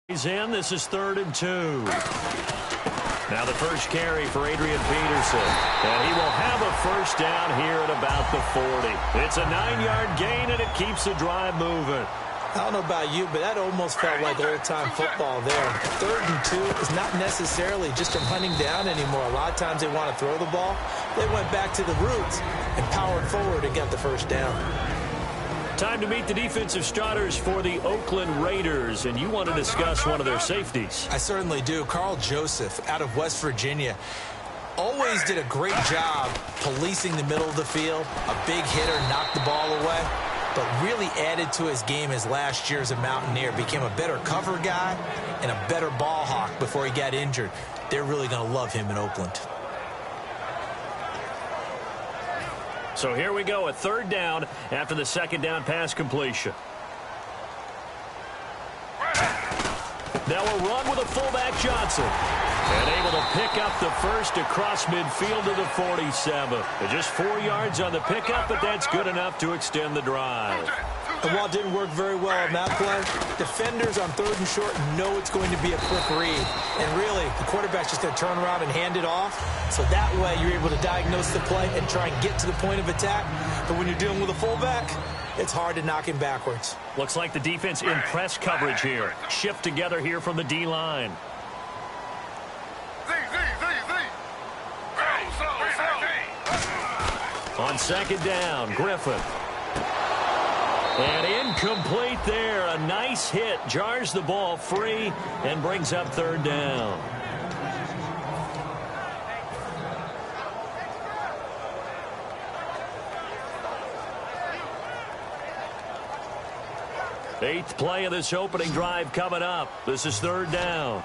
He's in. This is 3rd and 2. Now the first carry for Adrian Peterson. And he will have a first down here at about the 40. It's a 9-yard gain, and it keeps the drive moving. I don't know about you, but that almost felt like old-time football there. 3rd and 2 is not necessarily just a hunting down anymore. A lot of times they want to throw the ball. They went back to the roots and powered forward and got the first down. Time to meet the defensive starters for the Oakland Raiders, and you want to discuss one of their safeties. I certainly do. Carl Joseph out of West Virginia. Always did a great job policing the middle of the field. A big hitter, knocked the ball away, but really added to his game as last year as a Mountaineer. Became a better cover guy and a better ball hawk before he got injured. They're really going to love him in Oakland. So here we go, a 3rd down after the 2nd down pass completion. Now a run with a fullback Johnson. And able to pick up the first across midfield to the 47. Just 4 yards on the pickup, but that's good enough to extend the drive. And while it didn't work very well on that play, defenders on 3rd and short know it's going to be a quick read. And really, the quarterback's just going to turn around and hand it off. So that way you're able to diagnose the play and try and get to the point of attack. But when you're dealing with a fullback, it's hard to knock him backwards. Looks like the defense in press coverage here. Shift together here from the D-line. On 2nd down, Griffin. And incomplete there. A nice hit. Jars the ball free and brings up 3rd down. Eighth play of this opening drive coming up. This is 3rd down.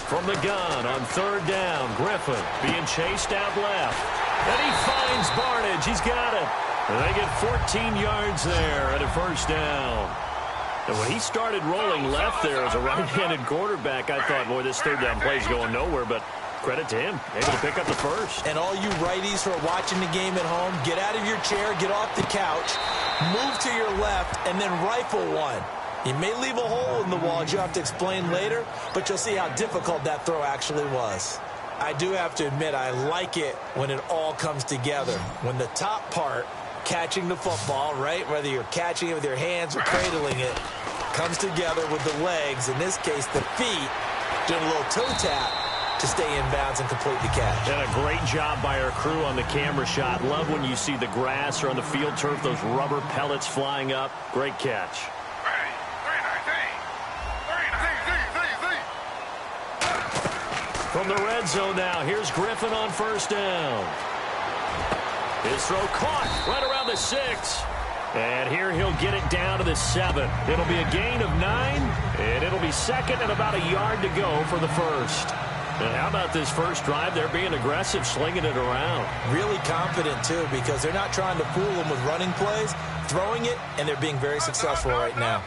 From the gun on 3rd down, Griffin being chased out left. And he finds Barnage. He's got it. And they get 14 yards there and a first down. And when he started rolling left there as a right-handed quarterback, I thought, boy, this 3rd down play's going nowhere. But credit to him, able to pick up the first. And all you righties who are watching the game at home, get out of your chair, get off the couch, move to your left, and then rifle one. He may leave a hole in the wall, as you have to explain later, but you'll see how difficult that throw actually was. I do have to admit, I like it when it all comes together. When the top part, catching the football, right, whether you're catching it with your hands or cradling it, comes together with the legs, in this case the feet, doing a little toe tap to stay in bounds and complete the catch. And a great job by our crew on the camera shot. Love when you see the grass or on the field turf, those rubber pellets flying up. Great catch. From the red zone now, here's Griffin on 1st down. His throw caught right around the 6. And here he'll get it down to the 7. It'll be a gain of 9, and it'll be 2nd and about a yard to go for the first. And how about this first drive? They're being aggressive, slinging it around. Really confident, too, because they're not trying to fool them with running plays, throwing it, and they're being very successful right now.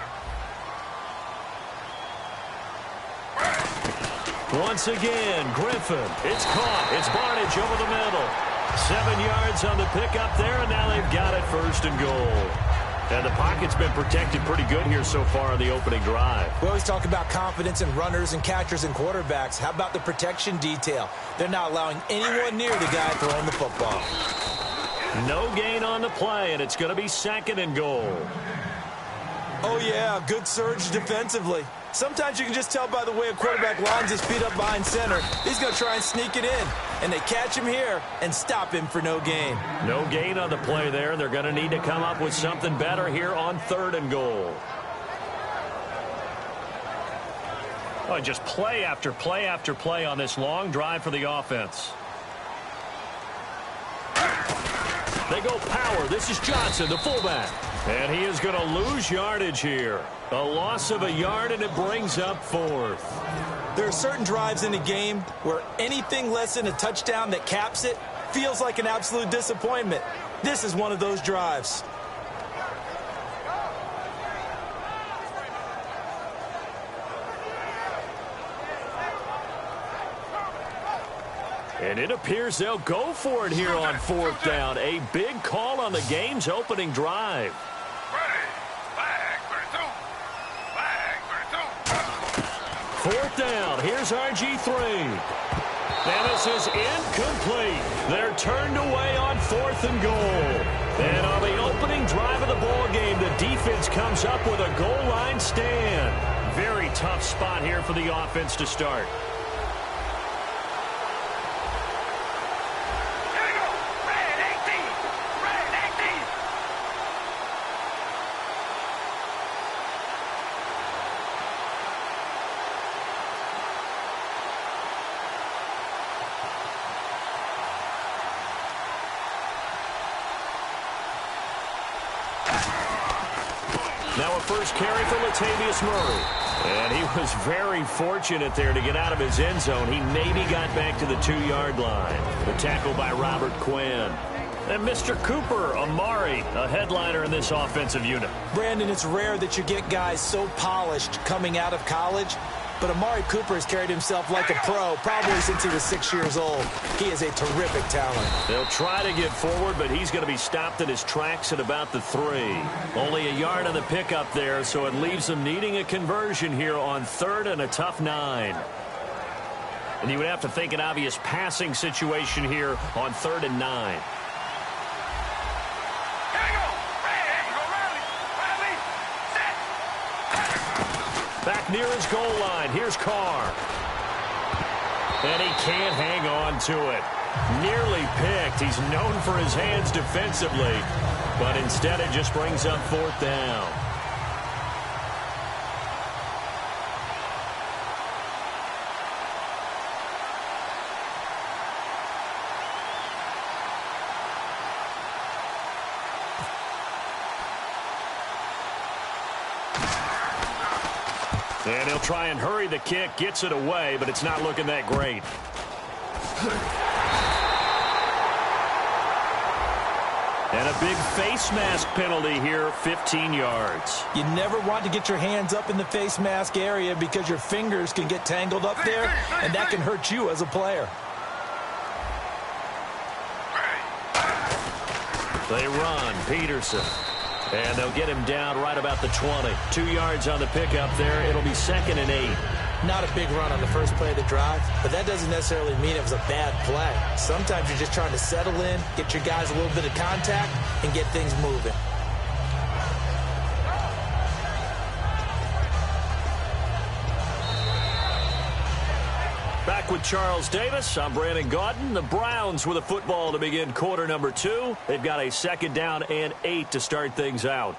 Once again, Griffin. It's caught. It's Barnage over the middle. 7 yards on the pickup there, and now they've got it 1st and goal. And the pocket's been protected pretty good here so far on the opening drive. We always talk about confidence in runners and catchers and quarterbacks. How about the protection detail? They're not allowing anyone near the guy throwing the football. No gain on the play, and it's going to be 2nd and goal. Oh, yeah, good surge defensively. Sometimes you can just tell by the way a quarterback lines his feet up behind center. He's going to try and sneak it in. And they catch him here and stop him for no gain. No gain on the play there. They're going to need to come up with something better here on 3rd and goal. Oh, just play after play after play on this long drive for the offense. They go power. This is Johnson, the fullback. And he is going to lose yardage here. A loss of a yard, and it brings up 4th. There are certain drives in a game where anything less than a touchdown that caps it feels like an absolute disappointment. This is one of those drives. And it appears they'll go for it here on fourth down. A big call on the game's opening drive. Fourth down. Here's RG3. And this is incomplete. They're turned away on fourth and goal. And on the opening drive of the ball game, the defense comes up with a goal line stand. Very tough spot here for the offense to start. Now a first carry for Latavius Murray. And he was very fortunate there to get out of his end zone. He maybe got back to the 2-yard line. The tackle by Robert Quinn. And Mr. Cooper Amari, a headliner in this offensive unit. Brandon, it's rare that you get guys so polished coming out of college. But Amari Cooper has carried himself like a pro probably since he was 6 years old. He is a terrific talent. They'll try to get forward, but he's going to be stopped in his tracks at about the 3. Only a yard on the pickup there, so it leaves them needing a conversion here on 3rd and a tough 9. And you would have to think an obvious passing situation here on 3rd and 9. Back near his goal line. Here's Carr. And he can't hang on to it. Nearly picked. He's known for his hands defensively. But instead it just brings up 4th down. And he'll try and hurry the kick, gets it away, but it's not looking that great. And a big face mask penalty here, 15 yards. You never want to get your hands up in the face mask area because your fingers can get tangled up there, and that can hurt you as a player. They run, Peterson. And they'll get him down right about the 20. 2 yards on the pickup there. It'll be 2nd and 8. Not a big run on the first play of the drive, but that doesn't necessarily mean it was a bad play. Sometimes you're just trying to settle in, get your guys a little bit of contact, and get things moving. Back with Charles Davis, I'm Brandon Gaudin. The Browns with a football to begin quarter number 2. They've got a 2nd down and 8 to start things out.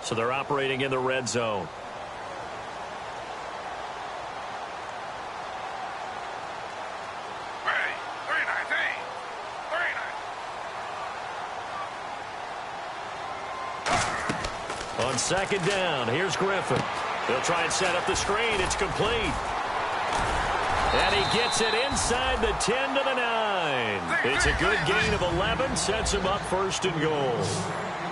So they're operating in the red zone. On 2nd down, here's Griffin. They'll try and set up the screen. It's complete. And he gets it inside the 10 to the 9. It's a good gain of 11. Sets him up 1st and goal.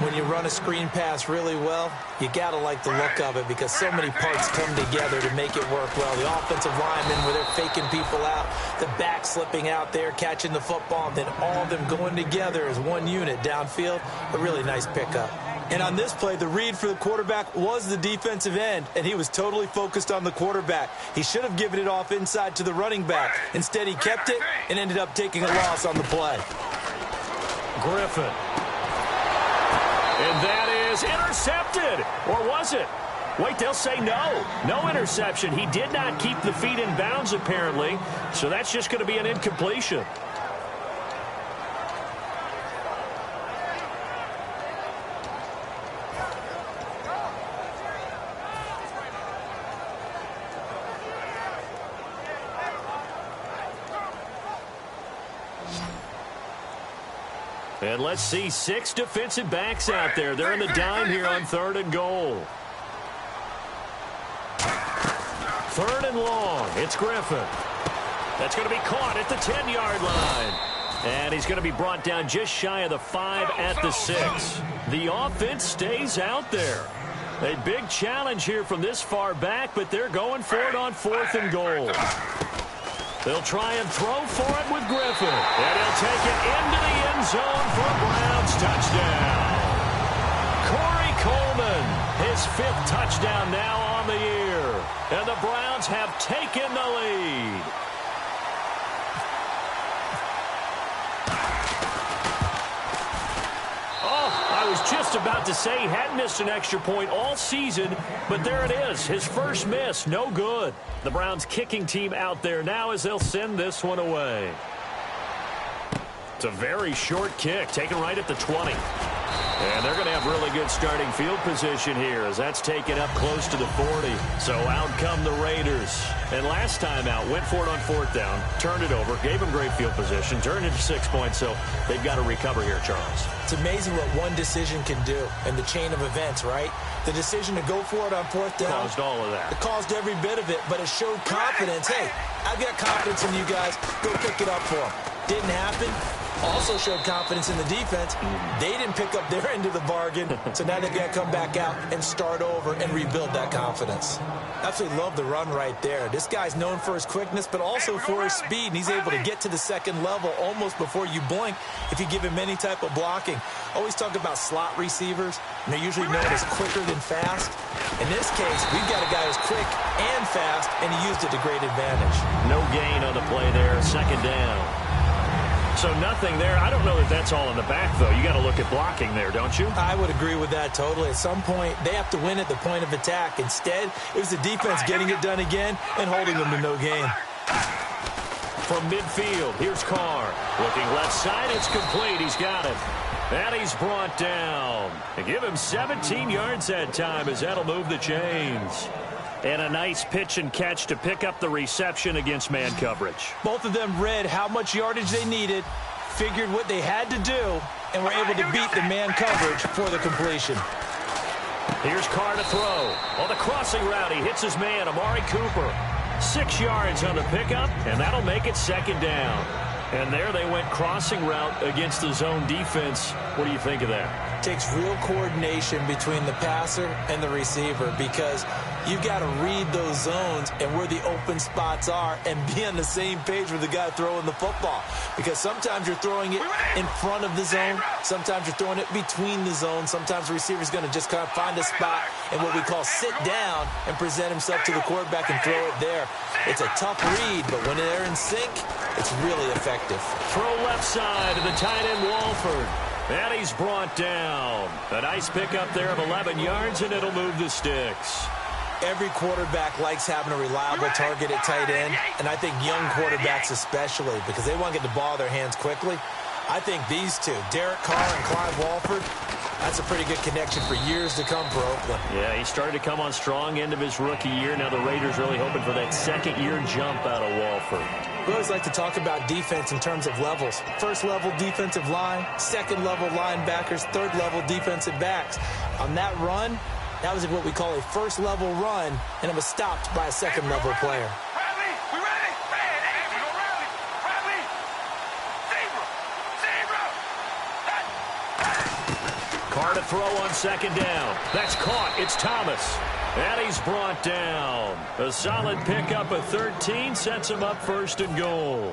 When you run a screen pass really well, you got to like the look of it because so many parts come together to make it work well. The offensive linemen where they're faking people out, the back slipping out there, catching the football, and then all of them going together as one unit downfield. A really nice pickup. And on this play, the read for the quarterback was the defensive end, and he was totally focused on the quarterback. He should have given it off inside to the running back. Instead, he kept it and ended up taking a loss on the play. Griffin. And that is intercepted. Or was it? Wait, they'll say no. No interception. He did not keep the feet in bounds, apparently. So that's just going to be an incompletion. And let's see, 6 defensive backs out there. They're in the dime here on 3rd and goal. 3rd and long. It's Griffin. That's going to be caught at the 10-yard line. And he's going to be brought down just shy of the 5 at the 6. The offense stays out there. A big challenge here from this far back, but they're going for it on 4th and goal. They'll try and throw for it with Griffin. And he'll take it into the end zone for a Browns touchdown. Corey Coleman, his 5th touchdown now on the year. And the Browns have taken the lead. I was just about to say he hadn't missed an extra point all season, but there it is. His first miss, no good. The Browns kicking team out there now as they'll send this one away. It's a very short kick, taken right at the 20. And they're going to have really good starting field position here as that's taken up close to the 40. So out come the Raiders. And last time out, went for it on 4th down, turned it over, gave them great field position, turned it to 6 points. So they've got to recover here, Charles. It's amazing what one decision can do in the chain of events, right? The decision to go for it on 4th down. Caused all of that. It caused every bit of it, but it showed confidence. Hey, I've got confidence in you guys. Go pick it up for them. Didn't happen. Also showed confidence in the defense. They didn't pick up their end of the bargain, so now they've got to come back out and start over and rebuild that confidence. Absolutely love the run right there. This guy's known for his quickness, but also for his speed, and he's able to get to the second level almost before you blink if you give him any type of blocking. Always talk about slot receivers, and they're usually known as quicker than fast. In this case, we've got a guy who's quick and fast, and he used it to great advantage. No gain on the play there, 2nd down. So nothing there. I don't know that that's all in the back, though. You got to look at blocking there, don't you? I would agree with that totally. At some point, they have to win at the point of attack. Instead, it was the defense getting it done again and holding them to no gain. From midfield, here's Carr. Looking left side, it's complete. He's got it. And he's brought down. And give him 17 yards that time as that'll move the chains. And a nice pitch and catch to pick up the reception against man coverage. Both of them read how much yardage they needed, figured what they had to do, and were able to beat the man coverage for the completion. Here's Carr to throw. On the crossing route, he hits his man, Amari Cooper. 6 yards on the pickup, and that'll make it 2nd down. And there they went crossing route against the zone defense. What do you think of that? Takes real coordination between the passer and the receiver because you've got to read those zones and where the open spots are and be on the same page with the guy throwing the football. Because sometimes you're throwing it in front of the zone. Sometimes you're throwing it between the zones. Sometimes the receiver's going to just kind of find a spot and what we call sit down and present himself to the quarterback and throw it there. It's a tough read, but when they're in sync, it's really effective. Throw left side to the tight end, Walford. And he's brought down. A nice pickup there of 11 yards, and it'll move the sticks. Every quarterback likes having a reliable target at tight end, and I think young quarterbacks especially, because they want to get the ball in their hands quickly. I think these two, Derek Carr and Clive Walford, that's a pretty good connection for years to come for Oakland. Yeah, he started to come on strong end of his rookie year. Now the Raiders really hoping for that second-year jump out of Walford. We always like to talk about defense in terms of levels. First level defensive line, second level linebackers, third level defensive backs. On that run, that was what we call a first level run, and it was stopped by a second level player. Carr to throw on 2nd down. That's caught. It's Thomas. And he's brought down. A solid pickup of 13 sets him up 1st and goal.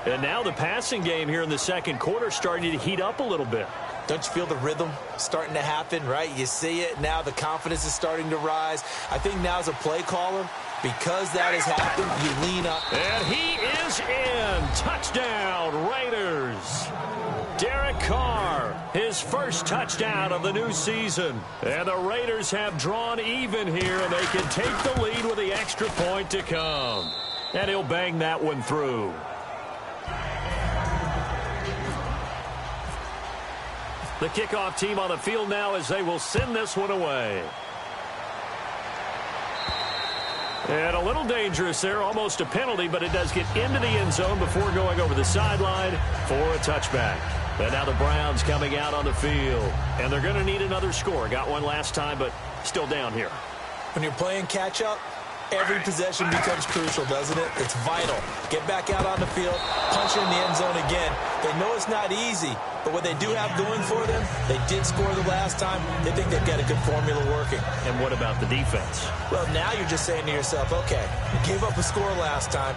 And now the passing game here in the second quarter starting to heat up a little bit. Don't you feel the rhythm starting to happen, right? You see it. Now the confidence is starting to rise. I think now as a play caller, because that has happened, you lean up. And he is in. Touchdown, Raiders. Derek Carr, his first touchdown of the new season. And the Raiders have drawn even here, and they can take the lead with the extra point to come. And he'll bang that one through. The kickoff team on the field now as they will send this one away. And a little dangerous there, almost a penalty, but it does get into the end zone before going over the sideline for a touchback. And now the Browns coming out on the field. And they're going to need another score. Got one last time, but still down here. When you're playing catch-up, every possession becomes crucial, doesn't it? It's vital. Get back out on the field, punch it in the end zone again. They know it's not easy, but what they do have going for them, they did score the last time. They think they've got a good formula working. And what about the defense? Well, now you're just saying to yourself, okay, you gave up a score last time.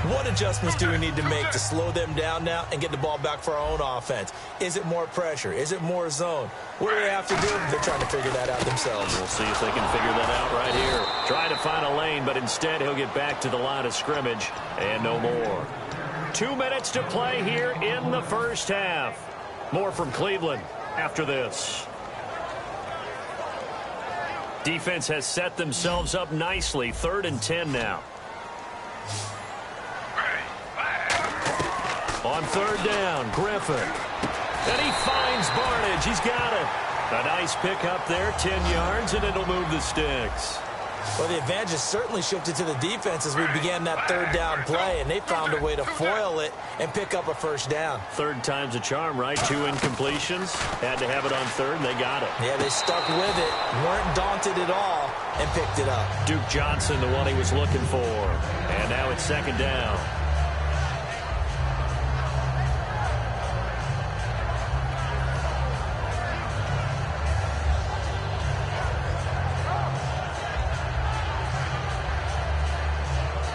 What adjustments do we need to make to slow them down now and get the ball back for our own offense? Is it more pressure? Is it more zone? What do they have to do? They're trying to figure that out themselves. We'll see if they can figure that out right here. Trying to find a lane, but instead he'll get back to the line of scrimmage and no more. 2 minutes to play here in the first half. More from Cleveland after this. Defense has set themselves up nicely. 3rd and 10 now. On 3rd down, Griffin. And he finds Barnage. He's got it. A nice pickup there, 10 yards, and it'll move the sticks. Well, the advantage has certainly shifted to the defense as we began that 3rd down play, and they found a way to foil it and pick up a first down. 3rd time's a charm, right? 2 incompletions. Had to have it on 3rd, and they got it. Yeah, they stuck with it, weren't daunted at all, and picked it up. Duke Johnson, the one he was looking for. And now it's 2nd down.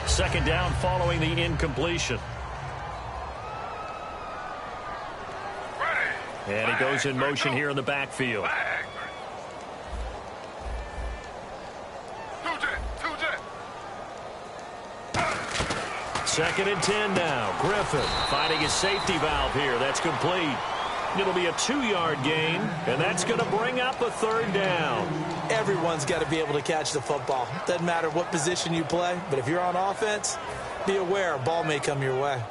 Second down following the incompletion. And he goes in motion here in the backfield. Second and 10 now. Griffin finding his safety valve here. That's complete. It'll be a 2-yard gain, and that's going to bring up a 3rd down. Everyone's got to be able to catch the football. Doesn't matter what position you play, but if you're on offense, be aware a ball may come your way.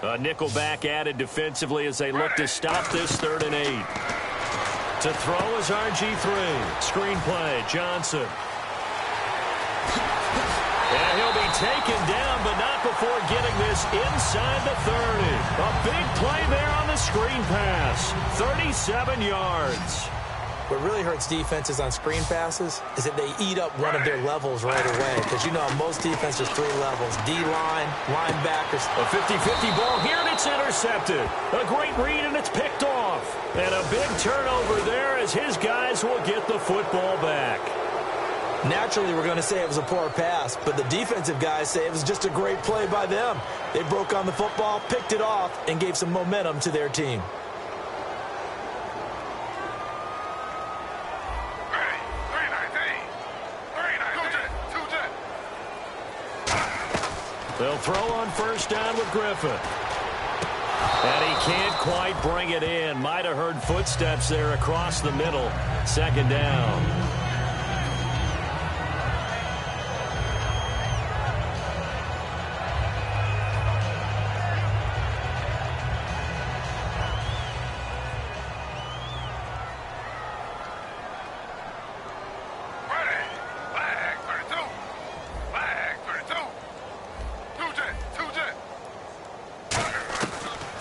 A nickel back added defensively as they look to stop this 3rd and 8. To throw is RG3. Screen play, Johnson. And he'll be taken down, but not before getting this inside the 30. A big play there on the screen pass. 37 yards. What really hurts defenses on screen passes is that they eat up one of their levels right away. Because, you know, most defenses, 3 levels. D-line, linebackers. A 50-50 ball here, and it's intercepted. A great read, and it's picked off. And a big turnover there as his guys will get the football back. Naturally, we're going to say it was a poor pass, but the defensive guys say it was just a great play by them. They broke on the football, picked it off, and gave some momentum to their team. They'll throw on 1st down with Griffin. And he can't quite bring it in. Might have heard footsteps there across the middle. 2nd down.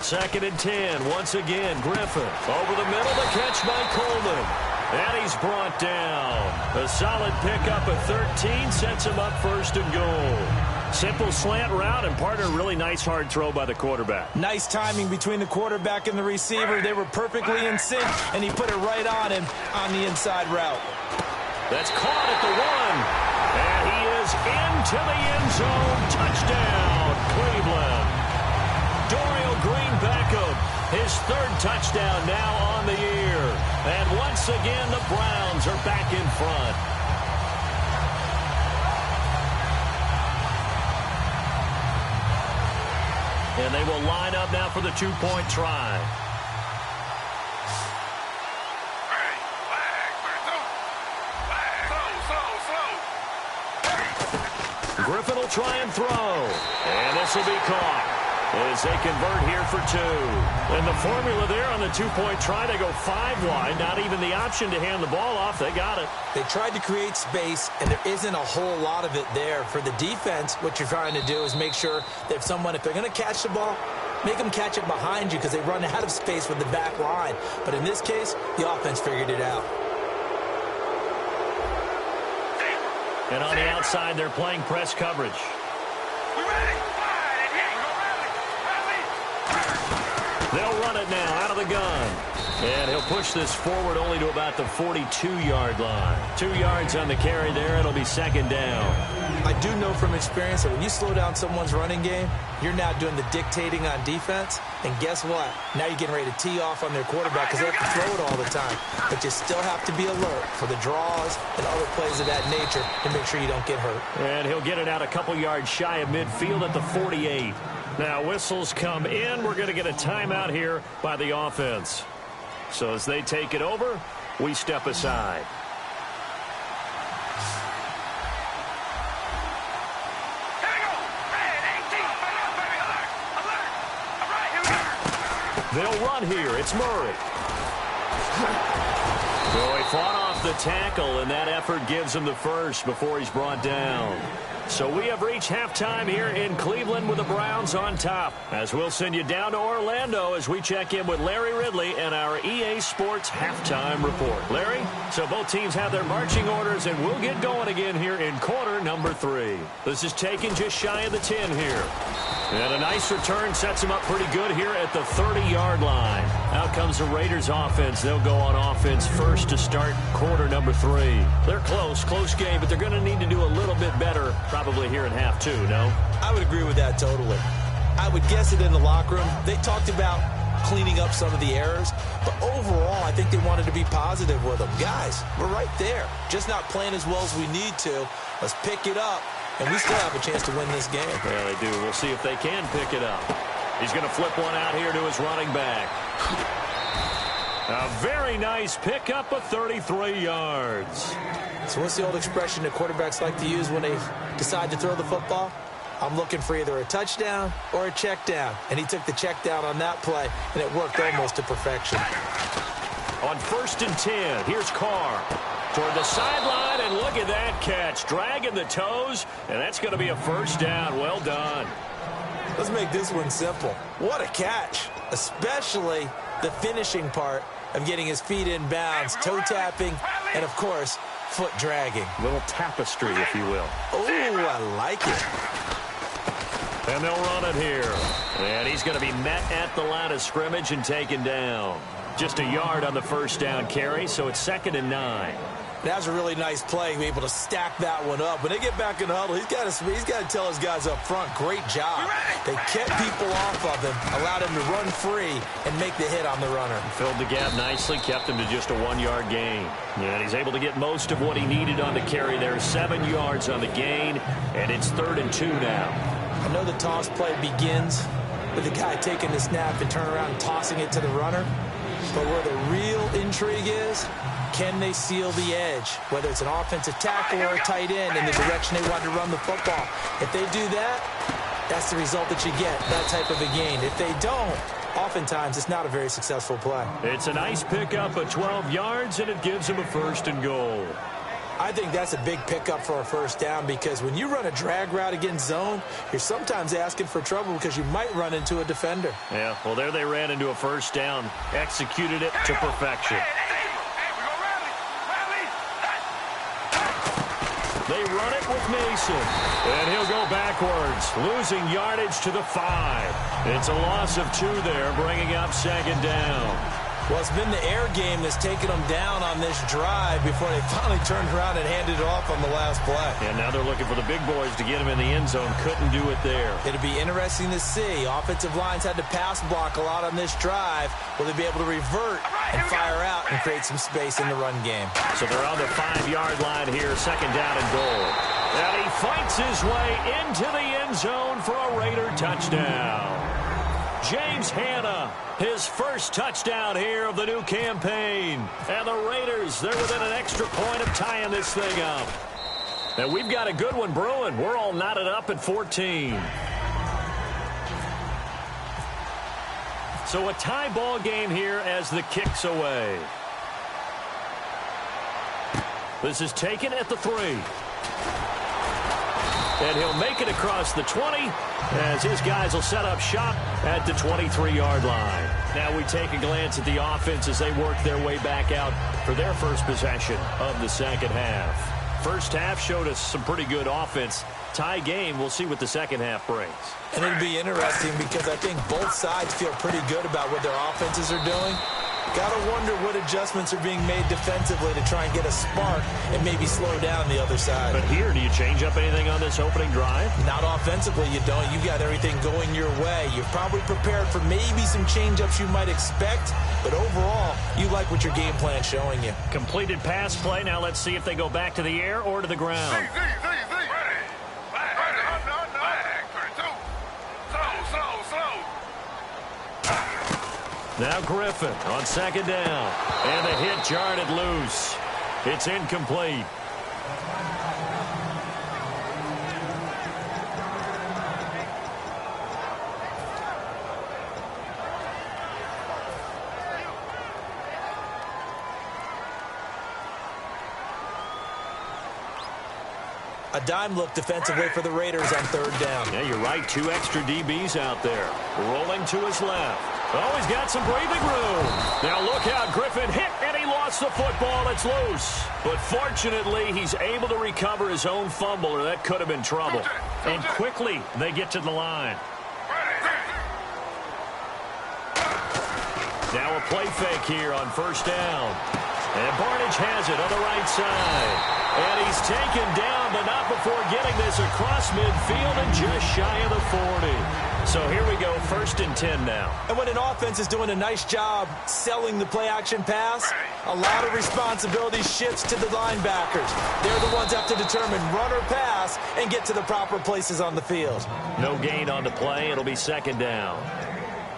Second and 10. Once again, Griffin over the middle. The catch by Coleman. And he's brought down. A solid pickup at 13 sets him up 1st and goal. Simple slant route, and partner, really nice hard throw by the quarterback. Nice timing between the quarterback and the receiver. They were perfectly in sync, and he put it right on him on the inside route. That's caught at the 1. And he is into the end zone. Touchdown, Cleveland. Dorial Green Beckham, his 3rd touchdown now on the year. And once again, the Browns are back in front. And they will line up now for the 2-point try. Griffin will try and throw. And this will be caught as they convert here for 2. And the formula there on the 2-point try, they go 5 wide. Not even the option to hand the ball off. They got it. They tried to create space, and there isn't a whole lot of it there. For the defense, what you're trying to do is make sure that if they're going to catch the ball, make them catch it behind you because they run out of space with the back line. But in this case, the offense figured it out. And on the outside, they're playing press coverage. They'll run it now out of the gun. And he'll push this forward only to about the 42-yard line. 2 yards on the carry there. It'll be second down. I do know from experience that when you slow down someone's running game, you're now doing the dictating on defense. And guess what? Now you're getting ready to tee off on their quarterback because they have to throw it all the time. But you still have to be alert for the draws and other plays of that nature to make sure you don't get hurt. And he'll get it out a couple yards shy of midfield at the 48. Now whistles come in. We're going to get a timeout here by the offense. So as they take it over, we step aside. They'll run here. It's Murray. So he fought off the tackle, and that effort gives him the first before he's brought down. So we have reached halftime here in Cleveland with the Browns on top. As we'll send you down to Orlando as we check in with Larry Ridley and our EA Sports halftime report. Larry, so both teams have their marching orders, and we'll get going again here in quarter number 3. This is taken just shy of the 10 here. And a nice return sets him up pretty good here at the 30-yard line. Out comes the Raiders offense. They'll go on offense first to start quarter number 3. They're close game, but they're going to need to do a little bit better probably here in half 2, no? I would agree with that totally. I would guess it in the locker room. They talked about cleaning up some of the errors, but overall, I think they wanted to be positive with them. Guys, we're right there. Just not playing as well as we need to. Let's pick it up. And we still have a chance to win this game. Yeah, they do. We'll see if they can pick it up. He's going to flip one out here to his running back. A very nice pickup of 33 yards. So what's the old expression that quarterbacks like to use when they decide to throw the football? I'm looking for either a touchdown or a check down. And he took the check down on that play, and it worked almost to perfection. On 1st and 10, here's Carr. Toward the sideline, and look at that catch. Dragging the toes, and that's going to be a first down. Well done. Let's make this one simple. What a catch, especially the finishing part of getting his feet in bounds, toe tapping, and, of course, foot dragging. Little tapestry, if you will. Oh, I like it. And they'll run it here. And he's going to be met at the line of scrimmage and taken down. Just a yard on the first down carry, so it's 2nd and 9. That was a really nice play, be able to stack that one up. When they get back in the huddle, he's got to tell his guys up front, great job. They kept people off of him, allowed him to run free and make the hit on the runner. Filled the gap nicely, kept him to just a 1-yard gain. And he's able to get most of what he needed on the carry there. 7 yards on the gain, and it's 3rd and 2 now. I know the toss play begins with the guy taking the snap and turning around and tossing it to the runner. But where the real intrigue is, can they seal the edge, whether it's an offensive tackle or a tight end in the direction they want to run the football. If they do that, that's the result that you get, that type of a gain. If they don't, oftentimes it's not a very successful play. It's a nice pickup of 12 yards, and it gives him a 1st and goal. I think that's a big pickup for a first down because when you run a drag route against zone, you're sometimes asking for trouble because you might run into a defender. Yeah, well, there they ran into a first down, executed it to perfection. They run it with Mason, and he'll go backwards, losing yardage to the 5. It's a loss of 2 there, bringing up 2nd down. Well, it's been the air game that's taken them down on this drive before they finally turned around and handed it off on the last play. And now they're looking for the big boys to get him in the end zone. Couldn't do it there. It'll be interesting to see. Offensive lines had to pass block a lot on this drive. Will they be able to revert and fire out and create some space in the run game? So they're on the 5-yard line here, 2nd down and goal. And he fights his way into the end zone for a Raider touchdown. James Hanna, his first touchdown here of the new campaign. And the Raiders, they're within an extra point of tying this thing up. And we've got a good one brewing. We're all knotted up at 14. So a tie ball game here as the kick's away. This is taken at the 3. And he'll make it across the 20 as his guys will set up shop at the 23-yard line. Now we take a glance at the offense as they work their way back out for their first possession of the second half. First half showed us some pretty good offense. Tie game, we'll see what the second half brings. And it'll be interesting because I think both sides feel pretty good about what their offenses are doing. Gotta wonder what adjustments are being made defensively to try and get a spark and maybe slow down the other side. But here, do you change up anything on this opening drive? Not offensively, you don't. You got everything going your way. You're probably prepared for maybe some change-ups you might expect, but overall, you like what your game plan's showing you. Completed pass play. Now let's see if they go back to the air or to the ground. Now Griffin on second down. And the hit jarred it loose. It's incomplete. A dime look defensively for the Raiders on third down. Yeah, you're right. 2 extra DBs out there. Rolling to his left. Oh, he's got some breathing room. Now look out. Griffin hit, and he lost the football. It's loose. But fortunately, he's able to recover his own fumble, or that could have been trouble. And quickly, they get to the line. Now a play fake here on first down. And Barnidge has it on the right side. And he's taken down, but not before getting this across midfield and just shy of the 40. So here we go, 1st and 10 now. And when an offense is doing a nice job selling the play-action pass, a lot of responsibility shifts to the linebackers. They're the ones that have to determine run or pass and get to the proper places on the field. No gain on the play. It'll be 2nd down.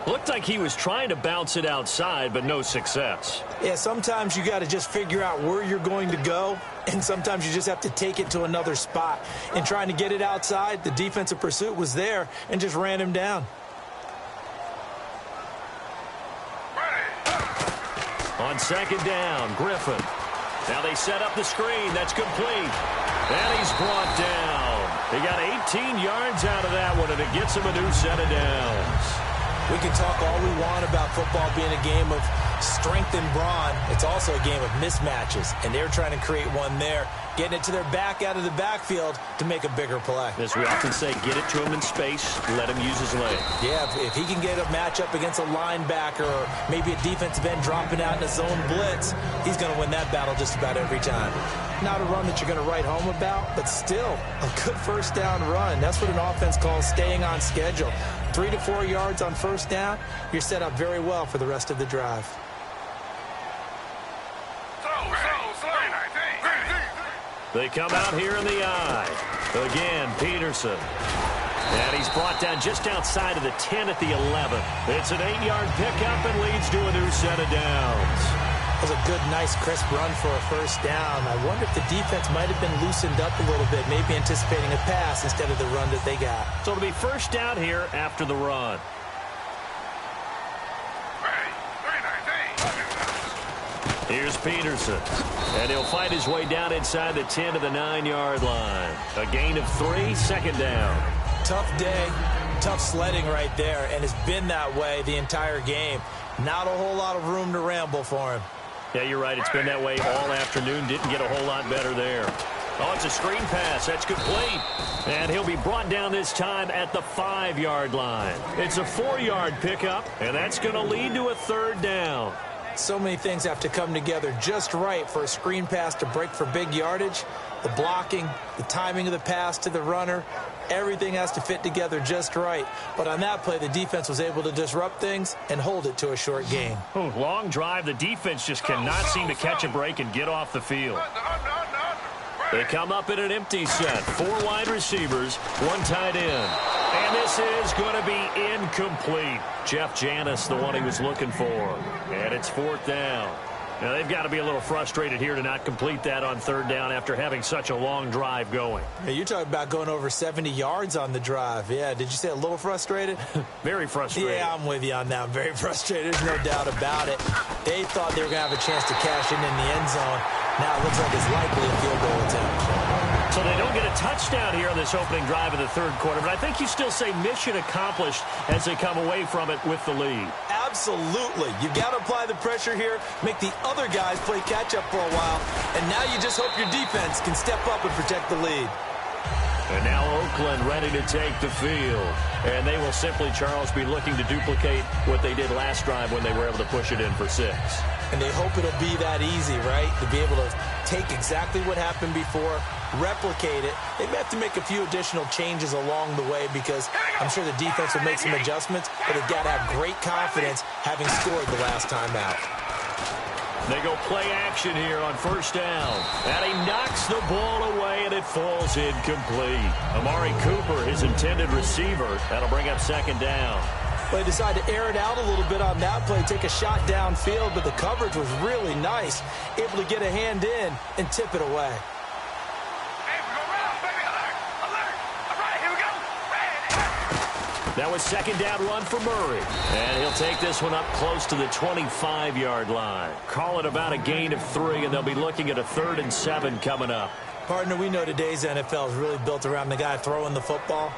Looked like he was trying to bounce it outside, but no success. Yeah, sometimes you got to just figure out where you're going to go, and sometimes you just have to take it to another spot. And trying to get it outside, the defensive pursuit was there and just ran him down. On 2nd down, Griffin. Now they set up the screen. That's complete. And he's brought down. He got 18 yards out of that one, and it gets him a new set of downs. We can talk all we want about football being a game of strength and brawn. It's also a game of mismatches, and they're trying to create one there, getting it to their back out of the backfield to make a bigger play. As we often say, get it to him in space, let him use his leg. Yeah, if he can get a matchup against a linebacker or maybe a defensive end dropping out in a zone blitz, he's going to win that battle just about every time. Not a run that you're going to write home about, but still a good first down run. That's what an offense calls staying on schedule. 3 to 4 yards on first down, you're set up very well for the rest of the drive. They come out here in the eye. Again, Peterson. And he's brought down just outside of the 10 at the 11. It's an 8-yard pickup and leads to a new set of downs. That was a good, nice, crisp run for a first down. I wonder if the defense might have been loosened up a little bit, maybe anticipating a pass instead of the run that they got. So it'll be first down here after the run. Here's Peterson. And he'll fight his way down inside the 10 to the 9-yard line. A gain of 3, 2nd down. Tough day, tough sledding right there, and it's been that way the entire game. Not a whole lot of room to ramble for him. Yeah, you're right. It's been that way all afternoon. Didn't get a whole lot better there. Oh, it's a screen pass. That's complete. And he'll be brought down this time at the 5-yard line. It's a 4-yard pickup, and that's going to lead to a 3rd down. So many things have to come together just right for a screen pass to break for big yardage. The blocking, the timing of the pass to the runner, everything has to fit together just right. But on that play, the defense was able to disrupt things and hold it to a short gain. Oh, long drive. The defense just cannot seem to catch a break and get off the field. They come up in an empty set. 4 wide receivers, 1 tight end. And this is going to be incomplete. Jeff Janis, the one he was looking for. And it's 4th down. Now, they've got to be a little frustrated here to not complete that on 3rd down after having such a long drive going. Hey, you're talking about going over 70 yards on the drive. Yeah, did you say a little frustrated? Very frustrated. Yeah, I'm with you on that. I'm very frustrated. There's no doubt about it. They thought they were going to have a chance to cash in the end zone. Now it looks like it's likely a field goal attempt. So they don't get a touchdown here on this opening drive of the 3rd quarter, but I think you still say mission accomplished as they come away from it with the lead. Absolutely. You've got to apply the pressure here, make the other guys play catch-up for a while, and now you just hope your defense can step up and protect the lead. And now Oakland ready to take the field. And they will simply, Charles, be looking to duplicate what they did last drive when they were able to push it in for 6. And they hope it'll be that easy, right? To be able to take exactly what happened before, replicate it. They may have to make a few additional changes along the way because I'm sure the defense will make some adjustments, but they've got to have great confidence having scored the last time out. They go play action here on first down. And he knocks the ball away, and it falls incomplete. Amari Cooper, his intended receiver. That'll bring up second down. Well, they decided to air it out a little bit on that play, take a shot downfield, but the coverage was really nice. Able to get a hand in and tip it away. That was second down run for Murray. And he'll take this one up close to the 25-yard line. Call it about a gain of 3, and they'll be looking at a 3rd and 7 coming up. Partner, we know today's NFL is really built around the guy throwing the football.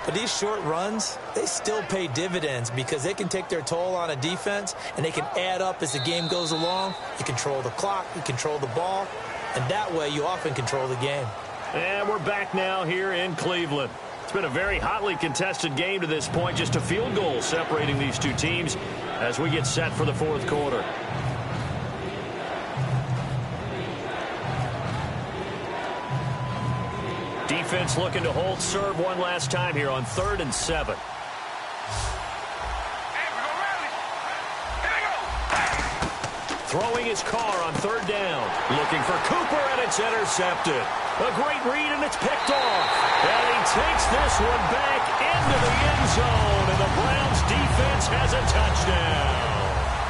But these short runs, they still pay dividends because they can take their toll on a defense, and they can add up as the game goes along. You control the clock, you control the ball, and that way you often control the game. And we're back now here in Cleveland. It's been a very hotly contested game to this point. Just a field goal separating these two teams as we get set for the 4th quarter. Defense looking to hold serve one last time here on 3rd and 7. Throwing his car on 3rd down. Looking for Cooper, and it's intercepted. A great read, and it's picked off. And he takes this one back into the end zone, and the Browns defense has a touchdown.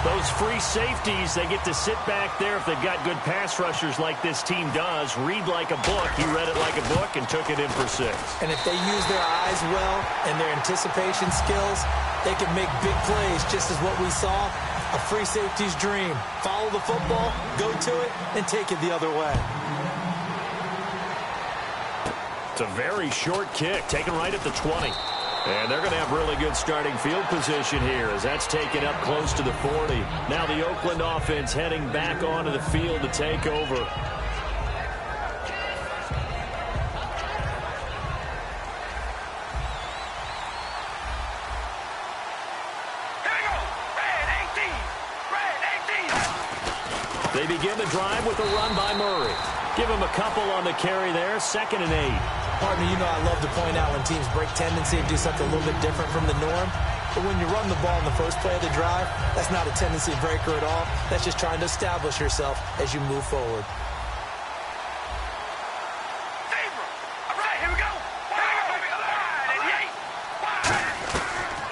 Those free safeties, they get to sit back there if they've got good pass rushers like this team does. Read like a book. He read it like a book and took it in for 6. And if they use their eyes well and their anticipation skills, they can make big plays, just as what we saw. A free safety's dream. Follow the football, go to it, and take it the other way. It's a very short kick, taken right at the 20. And they're going to have really good starting field position here as that's taken up close to the 40. Now the Oakland offense heading back onto the field to take over. They begin the drive with a run by Murray. Give him a couple on the carry there, 2nd and 8. Partner, you know I love to point out when teams break tendency and do something a little bit different from the norm. But when you run the ball in the first play of the drive, that's not a tendency breaker at all. That's just trying to establish yourself as you move forward.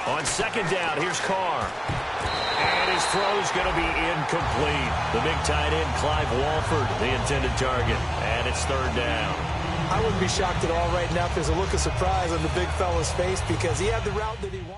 On 2nd down, here's Carr. And his throw's going to be incomplete. The big tight end, Clive Walford, the intended target. And it's 3rd down. I wouldn't be shocked at all right now if there's a look of surprise on the big fella's face because he had the route that he wanted.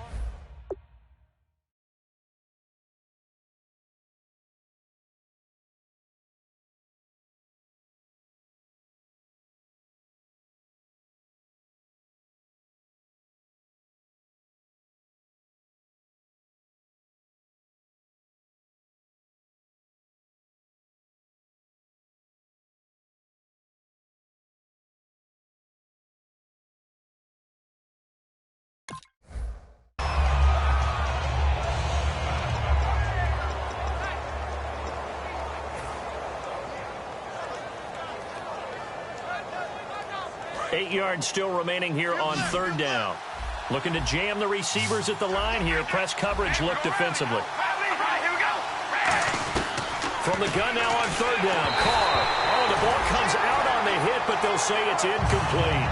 Eight yards still remaining here on 3rd down. Looking to jam the receivers at the line here. Press coverage look defensively. From the gun now on 3rd down. Carr. Oh, the ball comes out on the hit, but they'll say it's incomplete.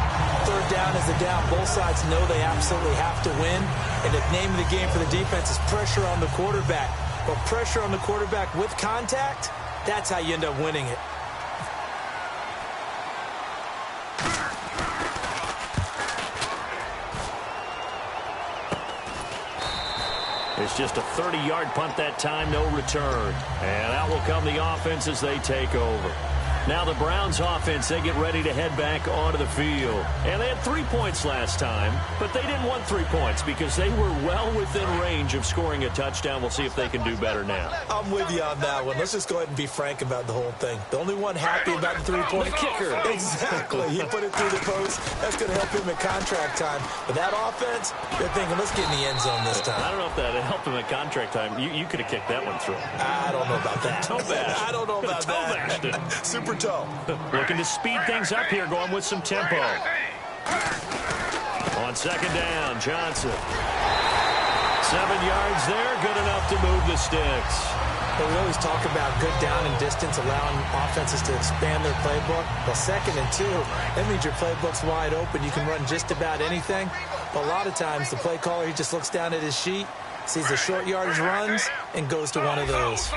3rd down is the down. Both sides know they absolutely have to win. And the name of the game for the defense is pressure on the quarterback. But pressure on the quarterback with contact, that's how you end up winning it. It's just a 30-yard punt that time, no return. And out will come the offense as they take over. Now the Browns offense, they get ready to head back onto the field. And they had 3 points last time, but they didn't want 3 points because they were well within range of scoring a touchdown. We'll see if they can do better now. I'm with you on that one. Let's just go ahead and be frank about the whole thing. The only one happy about the 3-point kicker. Exactly. He put it through the post. That's going to help him at contract time. But that offense, they're thinking, let's get in the end zone this time. I don't know if that helped him at contract time. You could have kicked that one through. I don't know about that. Toe bash. I don't know about that. Super toe. Looking to speed things up here, going with some tempo. On second down, Johnson. 7 yards there, good enough to move the sticks. But we always talk about good down and distance, allowing offenses to expand their playbook. Well, 2nd and 2, that means your playbook's wide open. You can run just about anything. But a lot of times, the play caller, he just looks down at his sheet, sees the short yardage runs, and goes to one of those.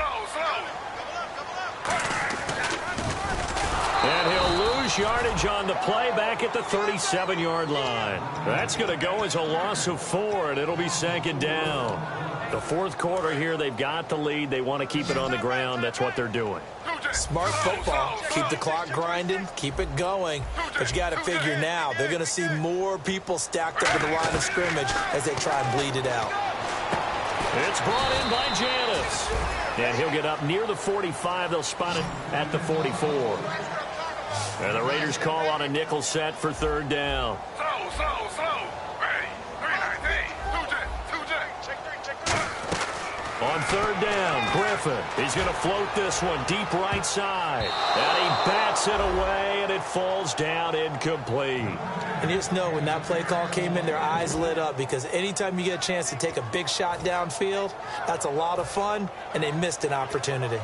And he'll lose yardage on the play back at the 37-yard line. That's going to go as a loss of 4, and it'll be 2nd down. The 4th quarter here, they've got the lead. They want to keep it on the ground. That's what they're doing. Smart football. Keep the clock grinding. Keep it going. But you got to figure now, they're going to see more people stacked up at the line of scrimmage as they try and bleed it out. It's brought in by Janis. And he'll get up near the 45. They'll spot it at the 44. And the Raiders call on a nickel set for 3rd down. On 3rd down, Griffin. He's going to float this one deep right side. And he bats it away, and it falls down incomplete. And you just know when that play call came in, their eyes lit up because anytime you get a chance to take a big shot downfield, that's a lot of fun, and they missed an opportunity.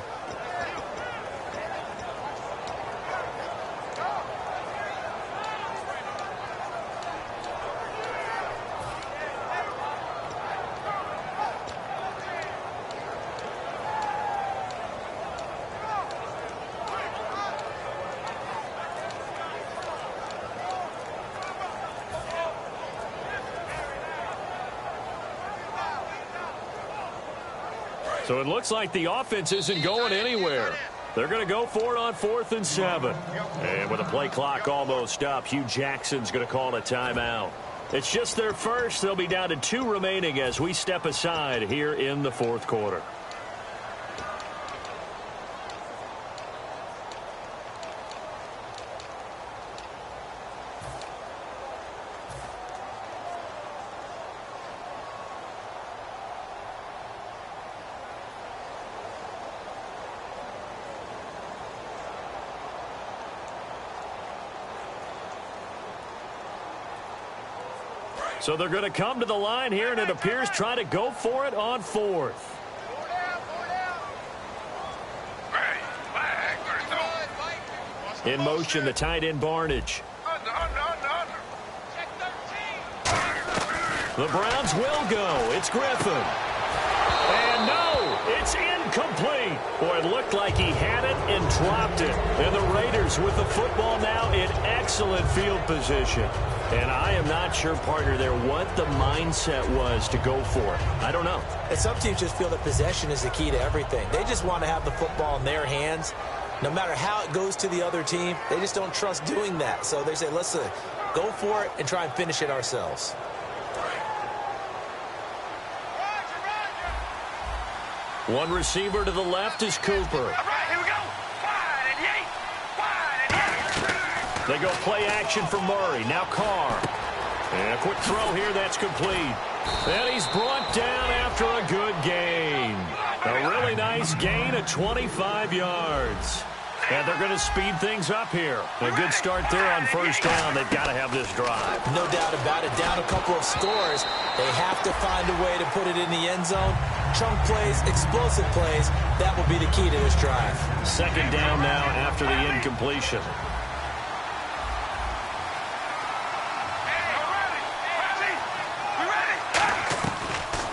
So it looks like the offense isn't going anywhere. They're going to go for it on 4th and 7. And with the play clock almost up, Hugh Jackson's going to call a timeout. It's just their first. They'll be down to 2 remaining as we step aside here in the 4th quarter. So they're going to come to the line here, and it appears try to go for it on 4th. In motion, the tight end, Barnage. The Browns will go. It's Griffin. And no, it's incomplete. Boy, it looked like he had it and dropped it. And the Raiders with the football now in excellent field position. And I am not sure, partner, there what the mindset was to go for it. I don't know. And some teams just feel that possession is the key to everything. They just want to have the football in their hands. No matter how it goes to the other team, they just don't trust doing that. So they say, let's go for it and try and finish it ourselves. One receiver to the left is Cooper. All right, here we go. Wide and yay. Wide and yay. They go play action for Murray. Now Carr. And a quick throw here. That's complete. And he's brought down after a good gain. A really nice gain of 25 yards. And they're going to speed things up here. A good start there on 1st down. They've got to have this drive. No doubt about it. Down a couple of scores. They have to find a way to put it in the end zone. Chunk plays, explosive plays. That will be the key to this drive. 2nd down now after the incompletion.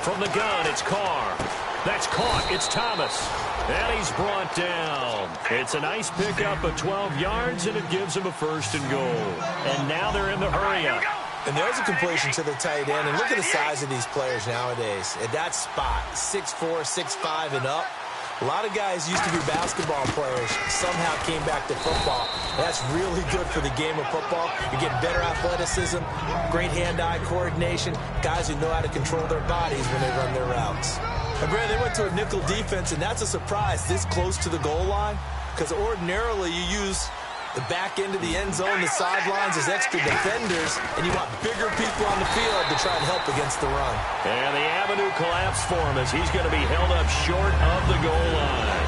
From the gun, it's Carr. That's caught. It's Thomas. And he's brought down. It's a nice pickup of 12 yards, and it gives him a 1st and goal. And now they're in the hurry-up. And there's a completion to the tight end. And look at the size of these players nowadays. At that spot, 6'4", 6'5", and up. A lot of guys used to be basketball players, somehow came back to football. That's really good for the game of football. You get better athleticism, great hand-eye coordination, guys who know how to control their bodies when they run their routes. And Brad, they went to a nickel defense, and that's a surprise this close to the goal line, because ordinarily you use the back end of the end zone, the sidelines as extra defenders, and you want bigger people on the field to try and help against the run. And the avenue collapsed for him as he's going to be held up short of the goal line.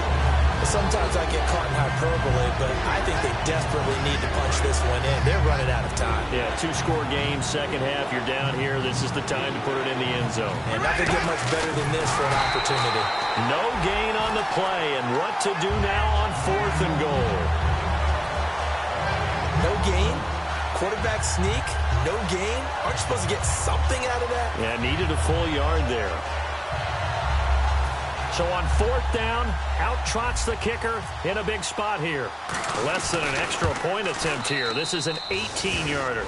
Sometimes I get caught in hyperbole, but I think they desperately need to punch this one in. They're running out of time. Yeah, 2-score game, second half, you're down here. This is the time to put it in the end zone. And nothing get much better than this for an opportunity. No gain on the play, and what to do now on 4th and goal. No gain? Quarterback sneak? No gain? Aren't you supposed to get something out of that? Yeah, needed a full yard there. So on 4th down, out trots the kicker in a big spot here. Less than an extra point attempt here. This is an 18-yarder.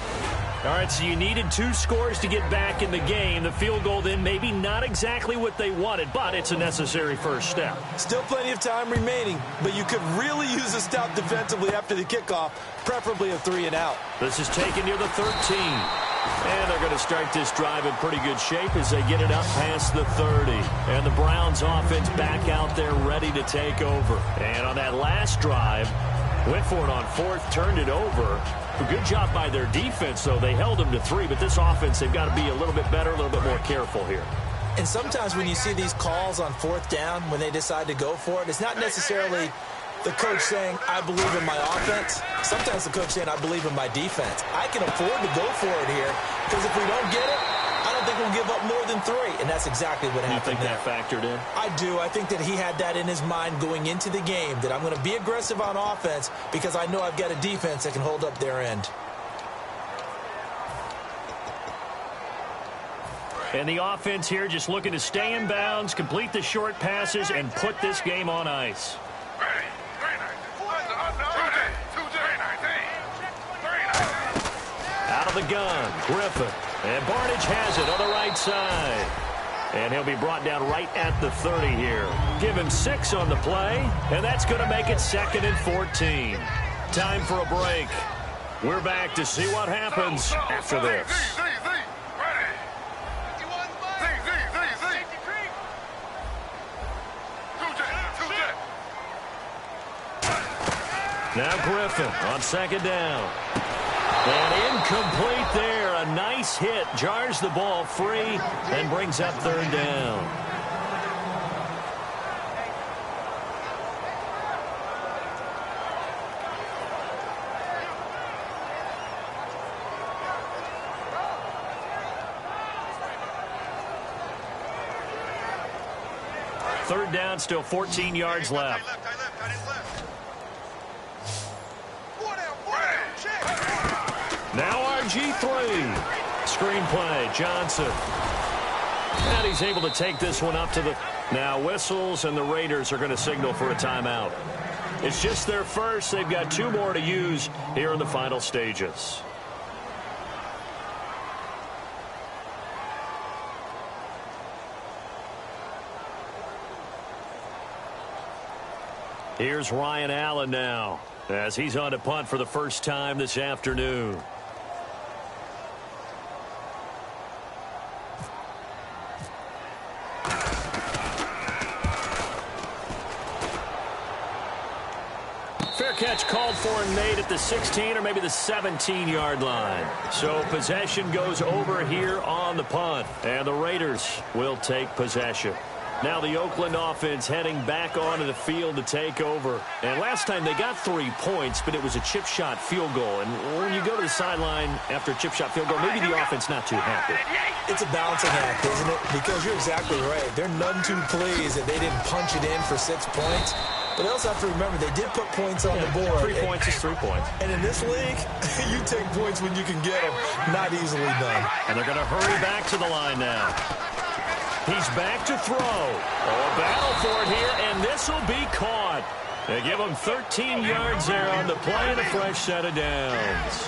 All right, so you needed 2 scores to get back in the game. The field goal then maybe not exactly what they wanted, but it's a necessary first step. Still plenty of time remaining, but you could really use a stop defensively after the kickoff, preferably a 3-and-out. This is taken near the 13. And they're going to start this drive in pretty good shape as they get it up past the 30. And the Browns offense back out there ready to take over. And on that last drive, went for it on 4th, turned it over. A good job by their defense, though. They held them to 3, but this offense, they've got to be a little bit better, a little bit more careful here. And sometimes when you see these calls on 4th down, when they decide to go for it, it's not necessarily the coach saying, I believe in my offense. Sometimes the coach saying, I believe in my defense. I can afford to go for it here, because if we don't get it, I don't think we'll give up more than 3. And that's exactly what happened there. You think that factored in? I do. I think that he had that in his mind going into the game, that I'm going to be aggressive on offense because I know I've got a defense that can hold up their end. And the offense here just looking to stay in bounds, complete the short passes, and put this game on ice. Out of the gun, Griffin. And Barnage has it on the right side. And he'll be brought down right at the 30 here. Give him 6 on the play, and that's going to make it 2nd and 14. Time for a break. We're back to see what happens after this. Now Griffin on 2nd down. And incomplete there. A nice hit. Jars the ball free and brings up 3rd down. Third down, still 14 yards left. Now RG3. Screenplay, Johnson. And he's able to take this one up to the... Now whistles, and the Raiders are going to signal for a timeout. It's just their first. They've got 2 more to use here in the final stages. Here's Ryan Allen now, as he's on to punt for the first time this afternoon. Fair catch called for and made at the 16 or maybe the 17-yard line. So possession goes over here on the punt, and the Raiders will take possession. Now the Oakland offense heading back onto the field to take over. And last time they got 3 points, but it was a chip shot field goal. And when you go to the sideline after a chip shot field goal, maybe the offense not too happy. It's a balancing act, isn't it? Because you're exactly right. They're none too pleased that they didn't punch it in for 6 points. But they also have to remember they did put points on the board. 3 points is 3 points. And in this league, you take points when you can get them. Not easily done. And they're going to hurry back to the line now. He's back to throw. Oh, a battle for it here, and this will be caught. They give him 13 yards there on the play and a fresh set of downs.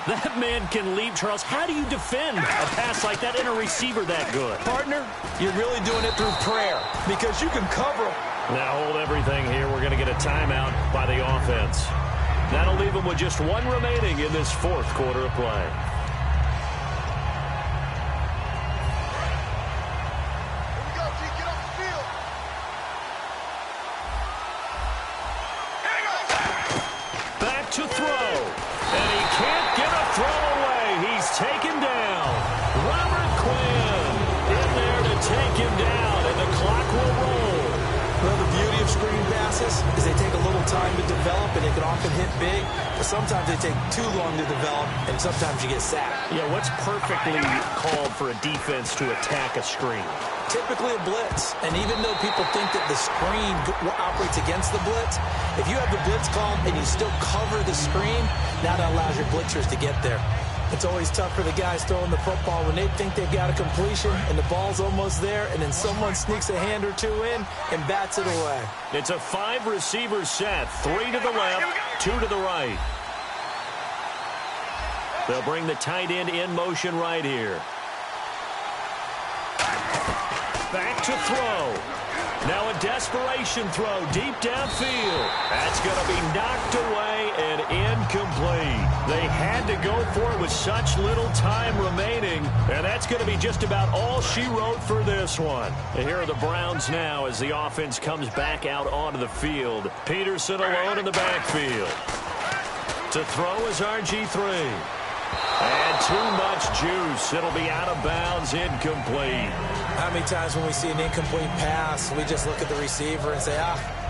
That man can leap, Charles. How do you defend a pass like that and a receiver that good? Partner, you're really doing it through prayer, because you can cover Now hold everything here. We're going to get a timeout by the offense. That'll leave them with just one remaining in this fourth quarter of play. Back to throw. And he can't get a throw away. He's taken down. Robert Quinn in there to take him down, and the clock will roll. Well, the beauty of screen passes is they take a little time to develop, and they can often hit big, but sometimes they take too long to develop, and sometimes you get sacked. Yeah, what's perfectly called for a defense to attack a screen? Typically a blitz, and even though people think that the screen operates against the blitz, if you have the blitz called and you still cover the screen, now that allows your blitzers to get there. It's always tough for the guys throwing the football when they think they've got a completion and the ball's almost there, and then someone sneaks a hand or two in and bats it away. It's a 5-receiver set, 3 to the left, 2 to the right. They'll bring the tight end in motion right here. Back to throw. Now a desperation throw deep downfield. That's going to be knocked away and incomplete. They had to go for it with such little time remaining, and that's going to be just about all she wrote for this one. And here are the Browns now as the offense comes back out onto the field. Peterson alone in the backfield. To throw is RG3. And too much juice. It'll be out of bounds, incomplete. How many times when we see an incomplete pass, we just look at the receiver and say,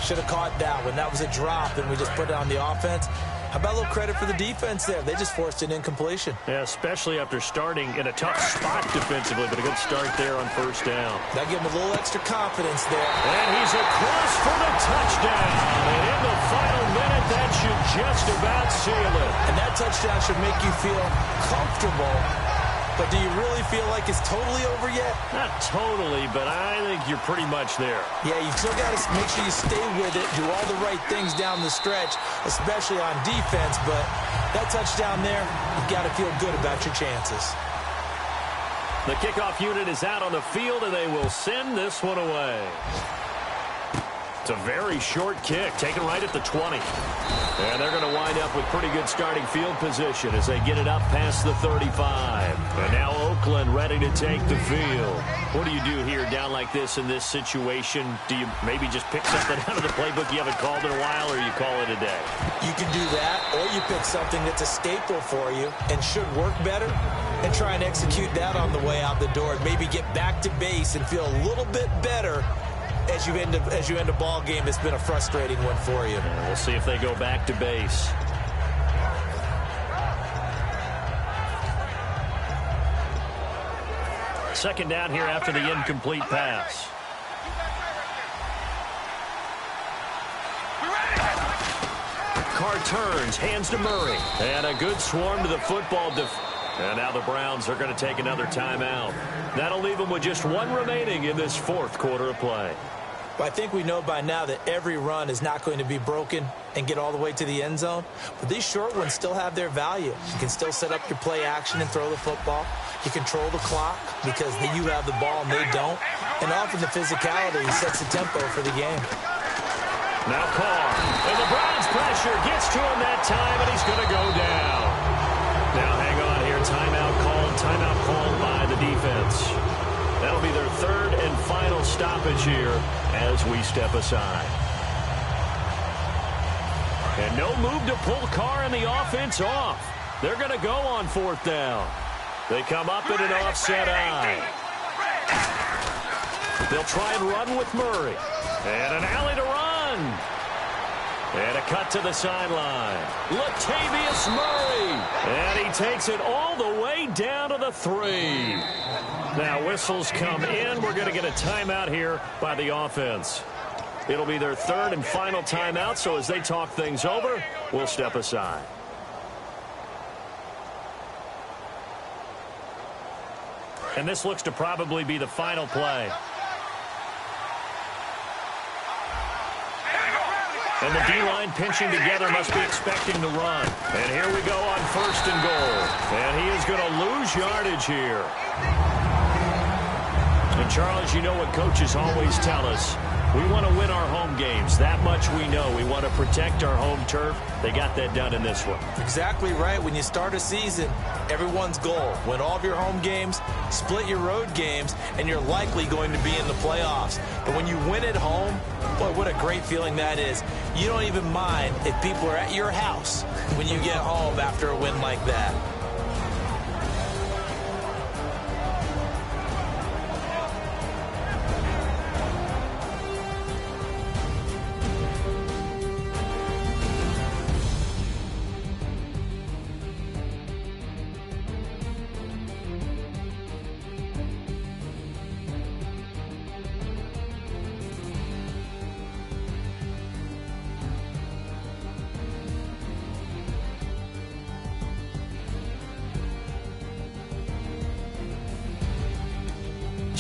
should have caught that one. That was a drop, and we just put it on the offense. How about a little credit for the defense there? They just forced an incompletion. Yeah, especially after starting in a tough spot defensively, but a good start there on first down. That gave him a little extra confidence there. And he's across for the touchdown. And in the final minute, that should just about seal it. And that touchdown should make you feel comfortable. But do you really feel like it's totally over yet? Not totally, but I think you're pretty much there. Yeah, you still got to make sure you stay with it, do all the right things down the stretch, especially on defense. But that touchdown there, you've got to feel good about your chances. The kickoff unit is out on the field, and they will send this one away. It's a very short kick, taken right at the 20. And they're going to wind up with pretty good starting field position as they get it up past the 35. And now Oakland ready to take the field. What do you do here down like this in this situation? Do you maybe just pick something out of the playbook you haven't called in a while, or you call it a day? You can do that, or you pick something that's a staple for you and should work better and try and execute that on the way out the door and maybe get back to base and feel a little bit better as you end a ball game. It's been a frustrating one for you. And we'll see if they go back to base. Second down here after the incomplete pass. Carr turns, hands to Murray. And a good swarm to the football. And now the Browns are going to take another timeout. That'll leave them with just one remaining in this fourth quarter of play. But I think we know by now that every run is not going to be broken and get all the way to the end zone. But these short ones still have their value. You can still set up your play action and throw the football. You control the clock because you have the ball and they don't. And often the physicality sets the tempo for the game. Now Carr. And the Browns pressure gets to him that time, and he's going to go down. Now hang on here. Timeout called by the defense. That'll be their third and final stoppage here as we step aside. And no move to pull Carr and the offense off. They're going to go on fourth down. They come up in an offset eye. They'll try and run with Murray. And an alley to run. And a cut to the sideline. Latavius Murray. And he takes it all the way down to the 3. Now whistles come in. We're going to get a timeout here by the offense. It'll be their third and final timeout, so as they talk things over, we'll step aside. And this looks to probably be the final play. And the D-line pinching together must be expecting the run. And here we go on first and goal. And he is going to lose yardage here. And, Charles, you know what coaches always tell us. We want to win our home games. That much we know. We want to protect our home turf. They got that done in this one. Exactly right. When you start a season, everyone's goal: win all of your home games, split your road games, and you're likely going to be in the playoffs. But when you win at home, boy, what a great feeling that is. You don't even mind if people are at your house when you get home after a win like that.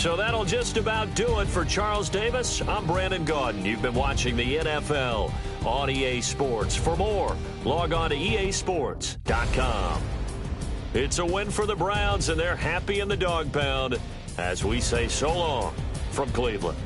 So that'll just about do it for Charles Davis. I'm Brandon Gaudin. You've been watching the NFL on EA Sports. For more, log on to easports.com. It's a win for the Browns, and they're happy in the dog pound as we say so long from Cleveland.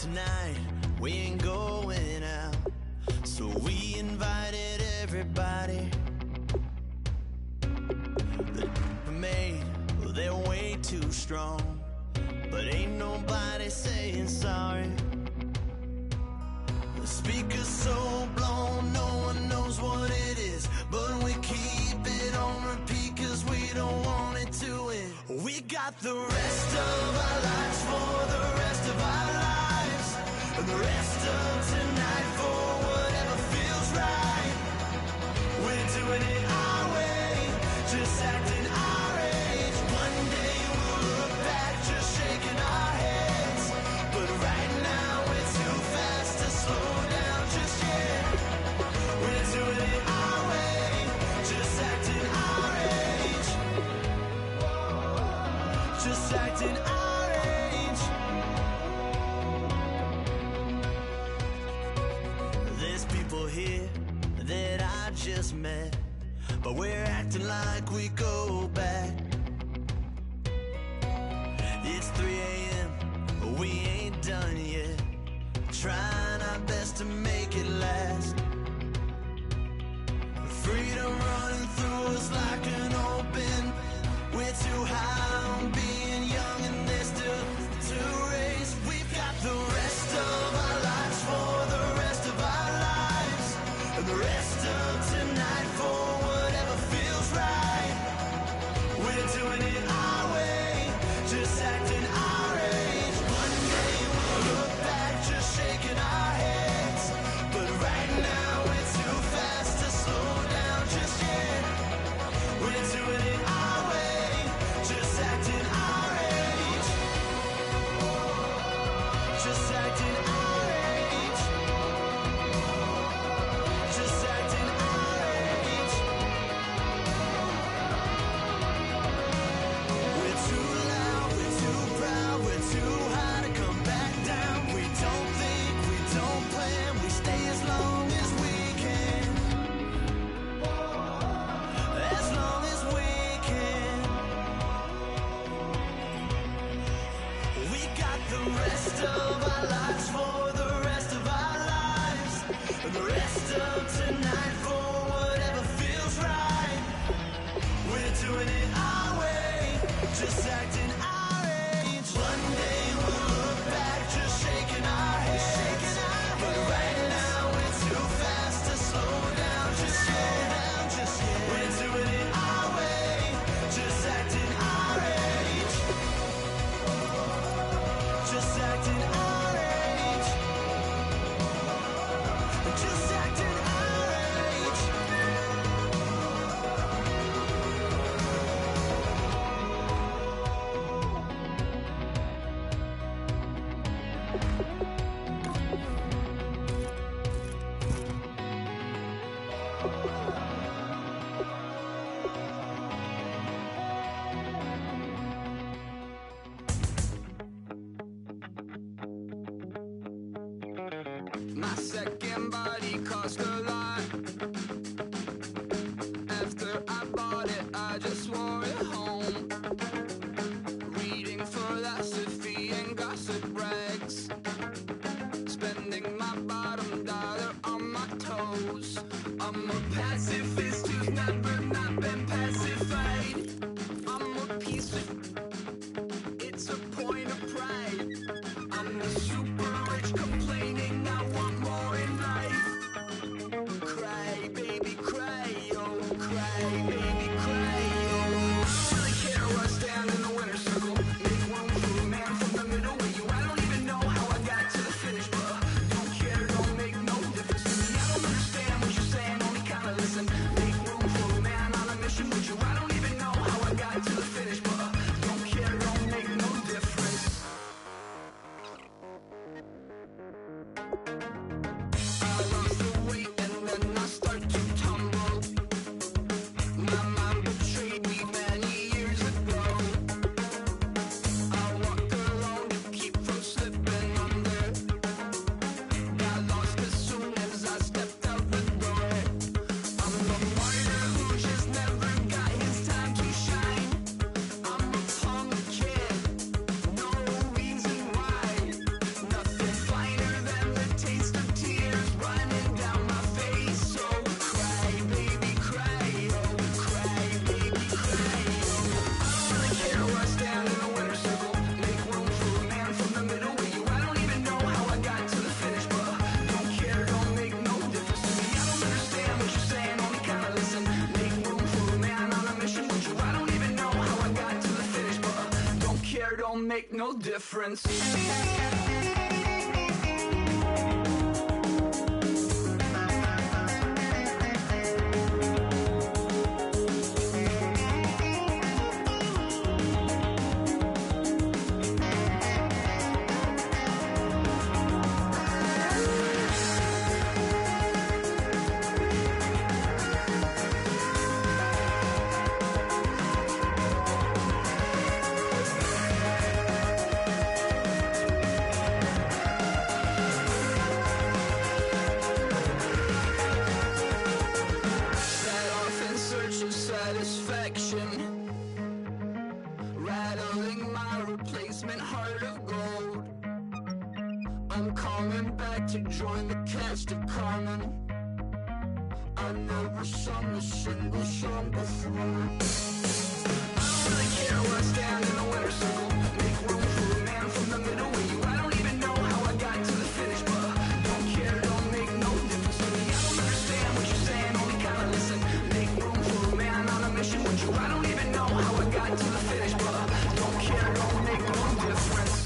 tonight we ain't going out, so we invited everybody. The made, well, they're way too strong, but ain't nobody saying sorry. The speaker's so blown, no one knows what it is, but we keep it on repeat cause we don't want it to end. We got the rest of our lives for the rest of our lives, and the rest of tonight for whatever feels right. We're doing it our way, just acting our age. One day we'll look back just shaking our heads, but right now we're too fast to slow down just yet. We're doing it our way, just acting our age. Just acting our age. There's people here that I just met, but we're acting like we go back. It's 3 a.m., but we ain't done yet, trying our best to make it last. Freedom running through us like an open. We're too high on being young and there's still to race. We've got the rest of our lives for the rest of our lives, and the rest of tonight for whatever feels right. We're doing it our way, just acting our age. One day we'll look back just shaking our heads, but right now we're too fast to slow down just yet. We're doing it our way, just acting our age. Just acting our age. Just acting our age. We're too loud, we're too proud, we're too high to come back down. We don't think, we don't plan, we stay as long as we can. As long as we can. We got the rest of our lives for the rest of our lives, and the rest of tonight for whatever feels right. We're doing it our way, just acting our age. One day we'll look back just shaking our heads, but right now we're too fast to slow down just yet. We're doing it our way, just acting our age. Just acting our age. Just acting our age. My second body cost a lot. After I bought it, I just wore it home. Reading philosophy and gossip rags, spending my bottom dollar on my toes. I'm a pacifist who's never not been pacified. I'm a piece of, it's a point of pride. I'm the super rich complaining I want more in life. Cry, baby. care, don't make no difference. Rattling my replacement heart of gold. I'm coming back to join the cast of Carmen. I never sung a single song before. I don't really care where I stand in the winner's circle. Make room for a man from the middle with you. I don't even know how I got to the finish, but don't care, don't make no difference to me. I don't understand what you're saying, only kinda listen. Make room for a man on a mission with you. I don't even know how I got to the finish, but don't care, don't make no difference.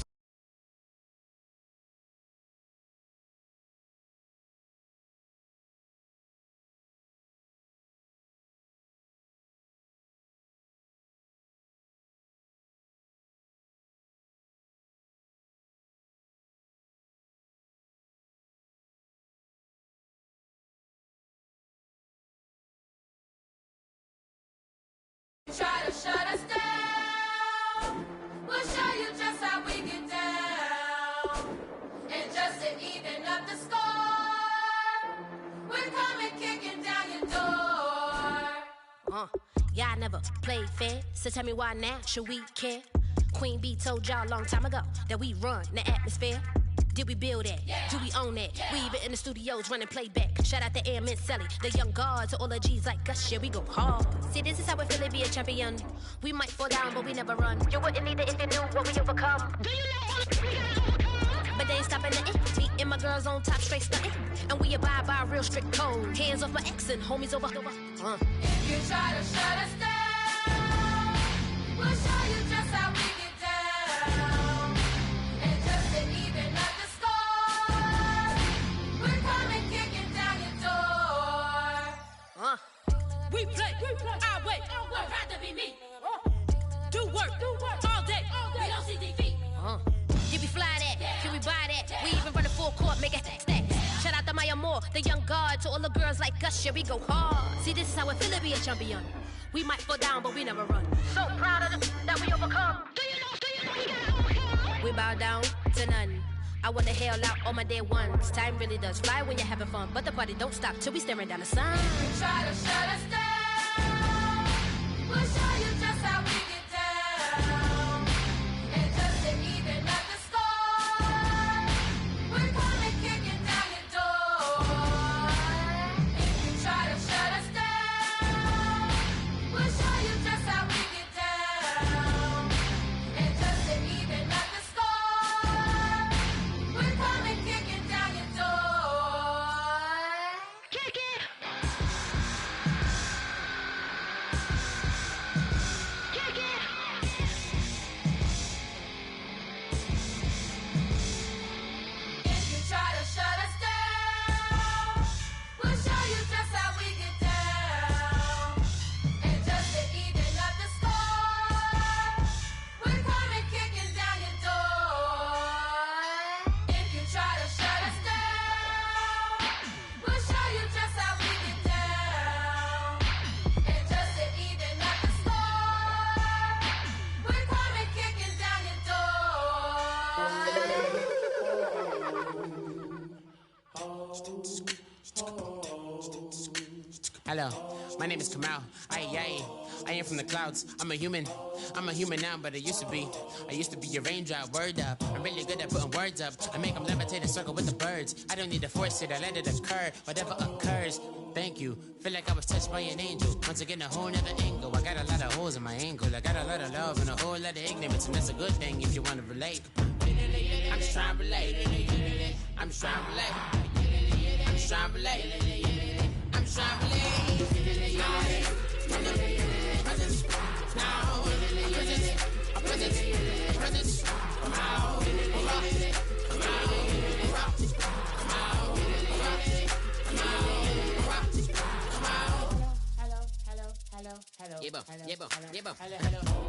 Try to shut us down. We'll show you just how we get down. And just to even up the score, we're coming kicking down your door. Y'all never played fair, so tell me why now should we care? Queen Bee told y'all a long time ago that we run the atmosphere. Did we build it? Yeah. Do we own it? Yeah. We even in the studios running playback. Shout out to Airman Sally, the young guards, all the G's like us. Yeah, we go hard. See, this is how we feel to be a champion. We might fall down, but we never run. You wouldn't need it if you knew what we overcome. Do you know all we gotta overcome? But they ain't stopping nothing. Me and my girls on top, straight stunting. And we abide by a real strict code. Hands off my ex and homies over. If you try to shut us down, we'll show you just how we get down. And just to even up the score, we're coming kicking down your door. We play our way. Would rather be me. Do work all day. We don't see defeat. Did we fly that? Can we buy that? We even run a full court, make it stack. Shout out to Maya Moore, the young guard, to all the girls like us. Yeah, we go hard. See, this is how it feel to be a champion. We might fall down, but we never run. So proud of them that we overcome. Do you know we gotta overcome? We bow down to none. I wanna hail out all my day ones. Time really does fly when you're having fun, but the party don't stop till we staring down the sun. You try to shut us down, we'll show you just how we get down. And just to even up the score, we're coming kicking down your door. If you try to shut us down, we'll show you just how we get down. And just to even up the score, we're coming kicking down your door. Kick it! Kick it! If you try to shut us down, we'll show you just how we get down. And just to even up the score, we're coming kicking down your door. If you try to shut us down, we'll show you just how we get down. And just to even up the score, we're coming kicking down your door. Hello, my name is Kamal. I am from the clouds. I'm a human now, but I used to be a raindrop, word up. I'm really good at putting words up. I make them levitate and circle with the birds. I don't need to force it, I let it occur. Whatever occurs, thank you. Feel like I was touched by an angel. Once again, a whole nother angle. I got a lot of holes in my angle. I got a lot of love and a whole lot of ignorance, and that's a good thing if you want to relate. I'm just trying to relate. I'm just trying to relate. I'm just trying to relate. I'm just trying to relate. Presence, now, presence,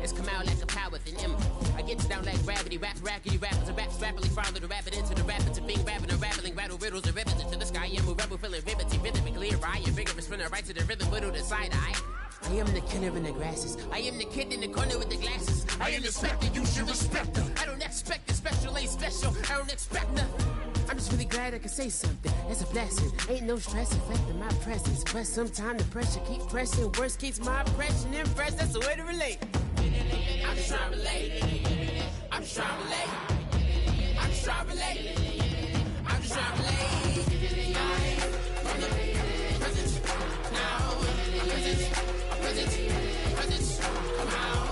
It's come out like a power within him. I get you down like gravity, rackety rappers and raps rapidly follow the rapid into the rapid to being rapping and rattling, rattle riddles and ribbons into the sky. I'm a rebel feeling rhythmically right and vigorous from the right to the rhythm, widow to side eye. I am the killer in the grasses. I am the kid in the corner with the glasses. I am the specter, you should respect her. I don't expect the special, ain't special. I don't expect nothing. I'm just really glad I can say something. That's a blessing. Ain't no stress affecting my presence. But sometimes the pressure keep pressing. Worst keeps my impression impressed. That's the way to relate. I'm just trying to relate. I'm just trying to relate. I'm just trying to relate. I'm just trying to relate. From the present now. Present. Come out.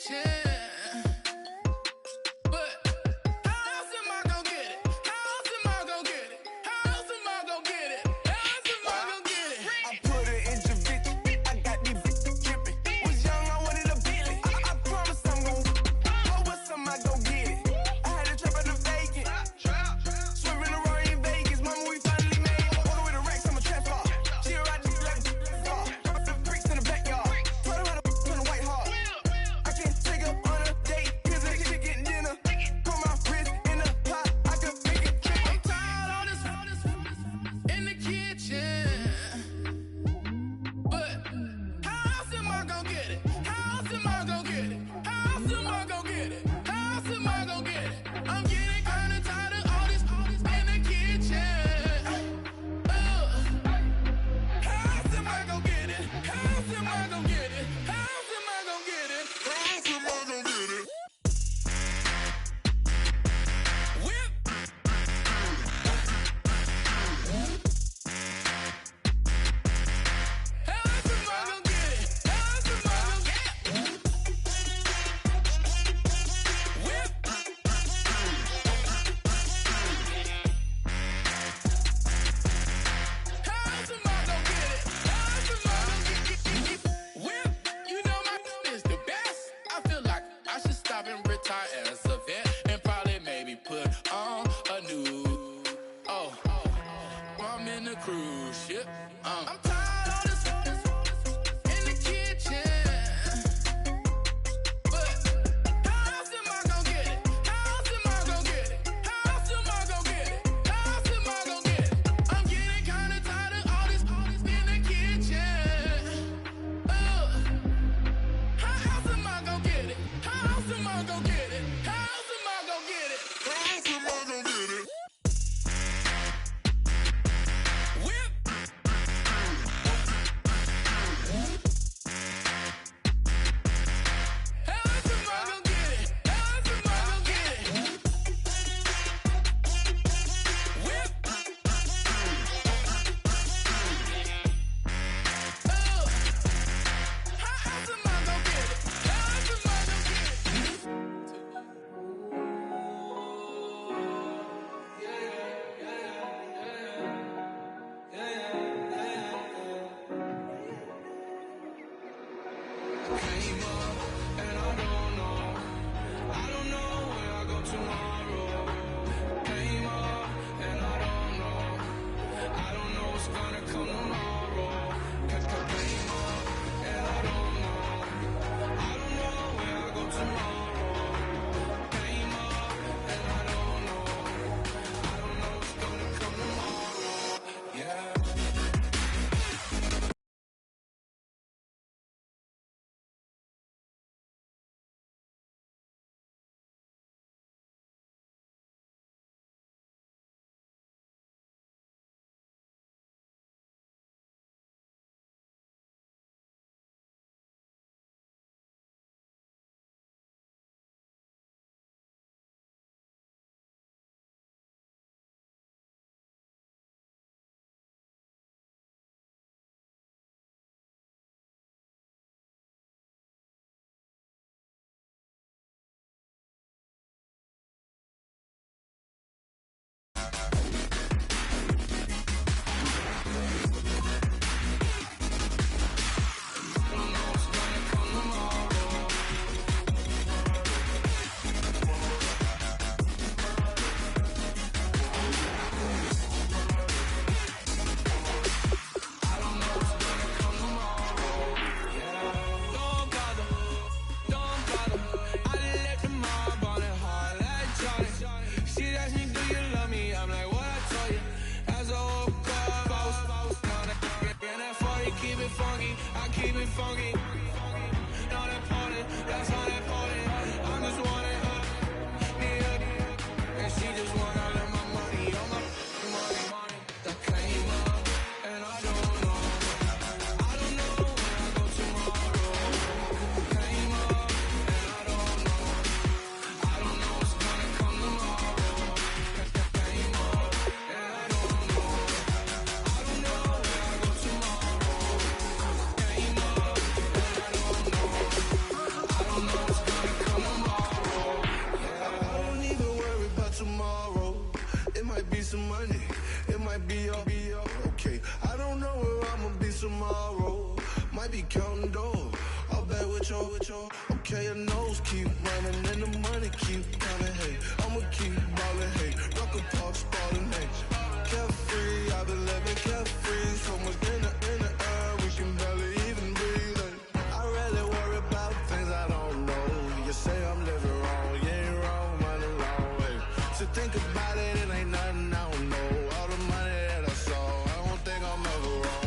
kitchen. But how else am I gonna get it? How else am I gonna get it? How else am I gonna get it? How else am I gonna get it? I put it in your bitch. I got these bitches dripping. Was young, I wanted a Bentley. I promise I'm gon' go with some, I gon' get it. I had a trap at the vacant. Swerving around in Vegas. Mama, we finally made it. Walking with a Rex, I'm a trap star. She a ride just like the bricks in the backyard. Taught her how to on the white heart. I can't take her on a date. Cause the chick getting dinner. Put my wrist in the pot. I could make it trip. I'm tired of all this in the kitchen. But how else am I gonna get it? How else am I gonna get it? How else am I gonna get it? How else am I gonna get it? I'm getting kinda tired of all this in the kitchen. How else am I gonna get it? How else am I gonna get it? How else am I gonna get it? How else am I gonna get it? Whip. How else am I gonna get it? How else am I gonna get it? Whip. How else am I gonna get it? How else am I gonna get it? Whip. You know my is the best. I feel like I should stop and retire as a vet and probably maybe put on a new. Oh, I'm in a cruise ship. I'm tired of all this in the kitchen. But how else am I gonna get it? How else am I gonna get it? How else am I gonna get it? How else am I gonna get it? I'm getting kinda tired of all this in the kitchen. How else am I gonna get it? How else am I gonna get it? be counting dough. All back with your, okay, your nose keep running and the money keep coming, hey. I'ma keep ballin', hey. Rock a park, spallin', hey. Carefree, I've been living carefree. So much in the air, we can barely even breathe, hey. I rarely worry about things I don't know. You say I'm living wrong, you ain't wrong, money wrong, hey. So think about it, it ain't nothing I don't know. All the money that I saw, I don't think I'm ever wrong.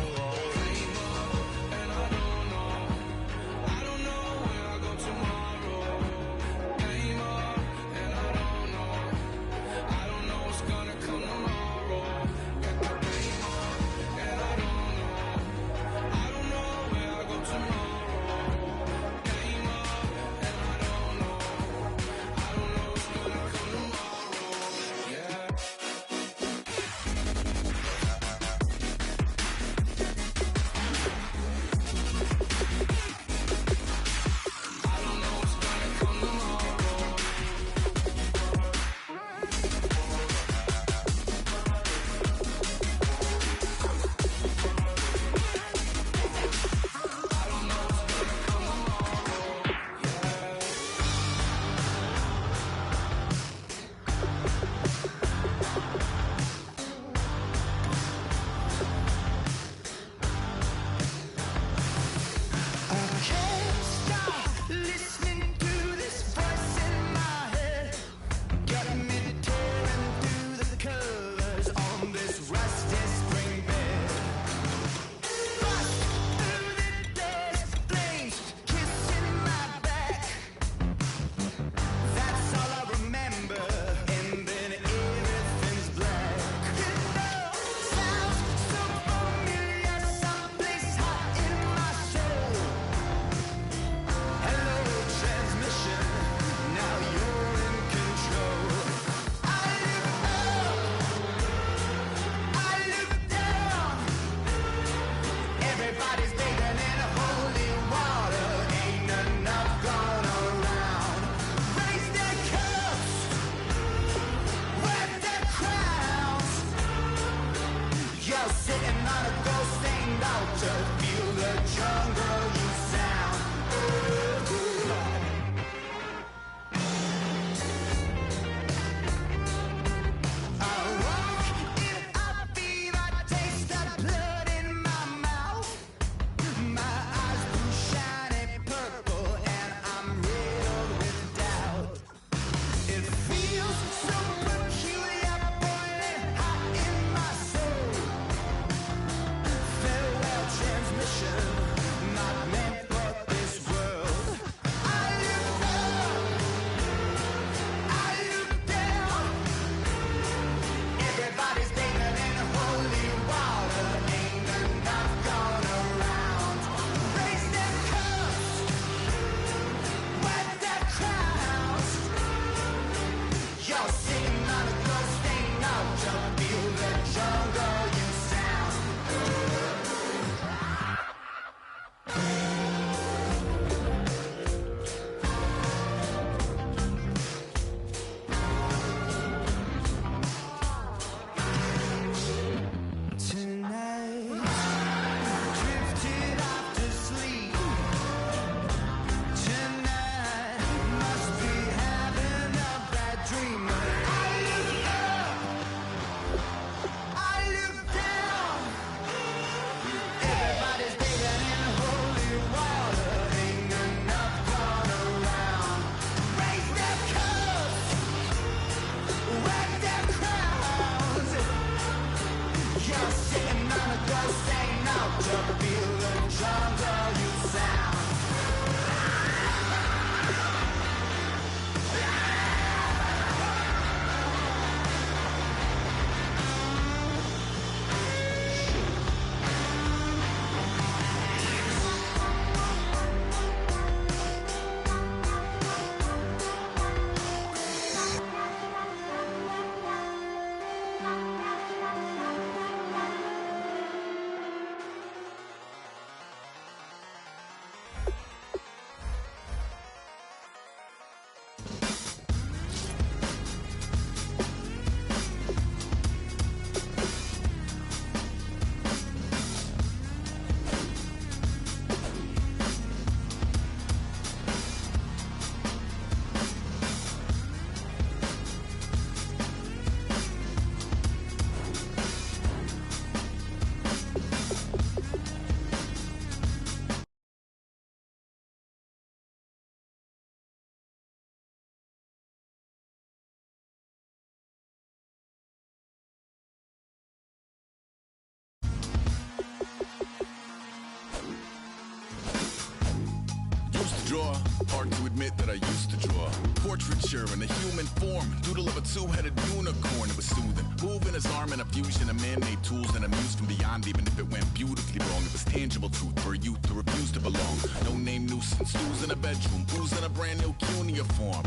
hard to admit that I used to draw portraiture in a human form, doodle of a two-headed unicorn. It was soothing, moving his arm in a fusion of man-made tools and amused from beyond. Even if it went beautifully wrong, it was tangible truth for a youth to refuse to belong. No name nuisance, who's in a bedroom, who's in a brand new cuneiform.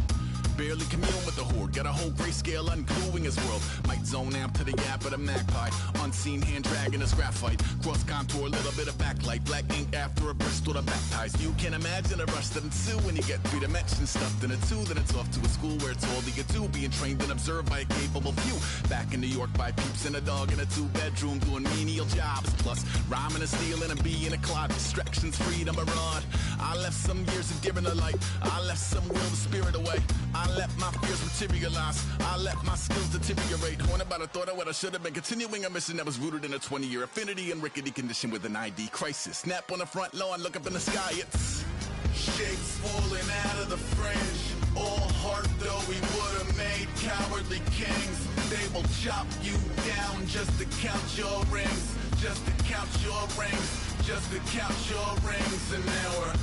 Barely commune with the horde, got a whole grayscale ungluing his world. Might zone amp to the yap of the magpie, unseen hand dragging his graphite. Cross contour, little bit of backlight, black ink after a Bristol to baptize. You can imagine a rush that ensue when you get 3 dimensions stuffed in a 2. Then it's off to a school where it's all you get to, being trained and observed by a capable few. Back in New York by peeps and a dog in a 2-bedroom doing menial jobs. Plus rhyming and stealing and being a clod, distractions, freedom, a rod. I left some years of giving the light, I left some will, the spirit away. I let my fears materialize, I let my skills deteriorate. Horned about a thought of what I should have been, continuing a mission that was rooted in a 20-year affinity and rickety condition with an ID crisis. Snap on the front lawn, look up in the sky, it's shapes falling out of the fringe. All heart though we would have made cowardly kings. They will chop you down just to count your rings, just to count your rings, just to count your rings. And now we're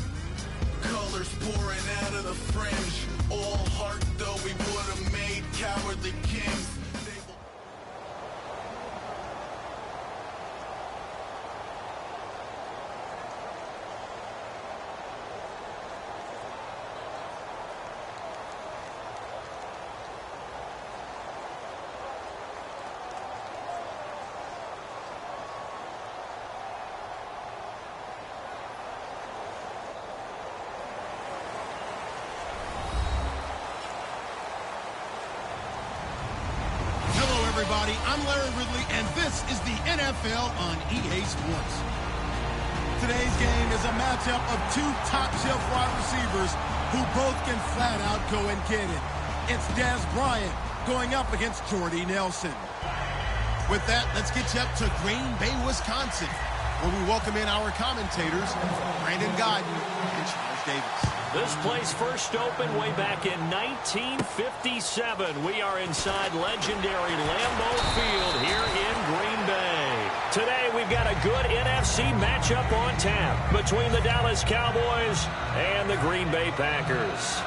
colors pouring out of the fringe. All heart though we would have made cowardly kings. Everybody, I'm Larry Ridley, and this is the NFL on EA Sports. Today's game is a matchup of 2 top-shelf wide receivers who both can flat-out go and get it. It's Dez Bryant going up against Jordy Nelson. With that, let's get you up to Green Bay, Wisconsin, where we welcome in our commentators, Brandon Godden and Charles Davis. This place first opened way back in 1957. We are inside legendary Lambeau Field here in Green Bay. Today we've got a good NFC matchup on tap between the Dallas Cowboys and the Green Bay Packers.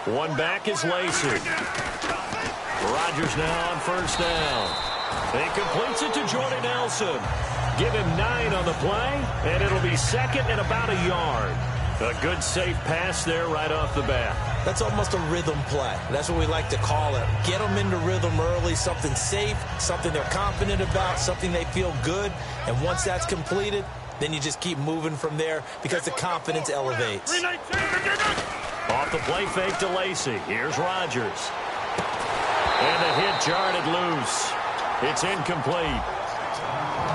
One back is Lacey. Rodgers now on first down. He completes it to Jordy Nelson. Give him 9 on the play, and it'll be second and about a yard. A good safe pass there right off the bat. That's almost a rhythm play. That's what we like to call it. Get them into rhythm early, something safe, something they're confident about, something they feel good. And once that's completed, then you just keep moving from there because the confidence elevates. Off the play fake to Lacey. Here's Rodgers. And the hit jarred it loose. It's incomplete.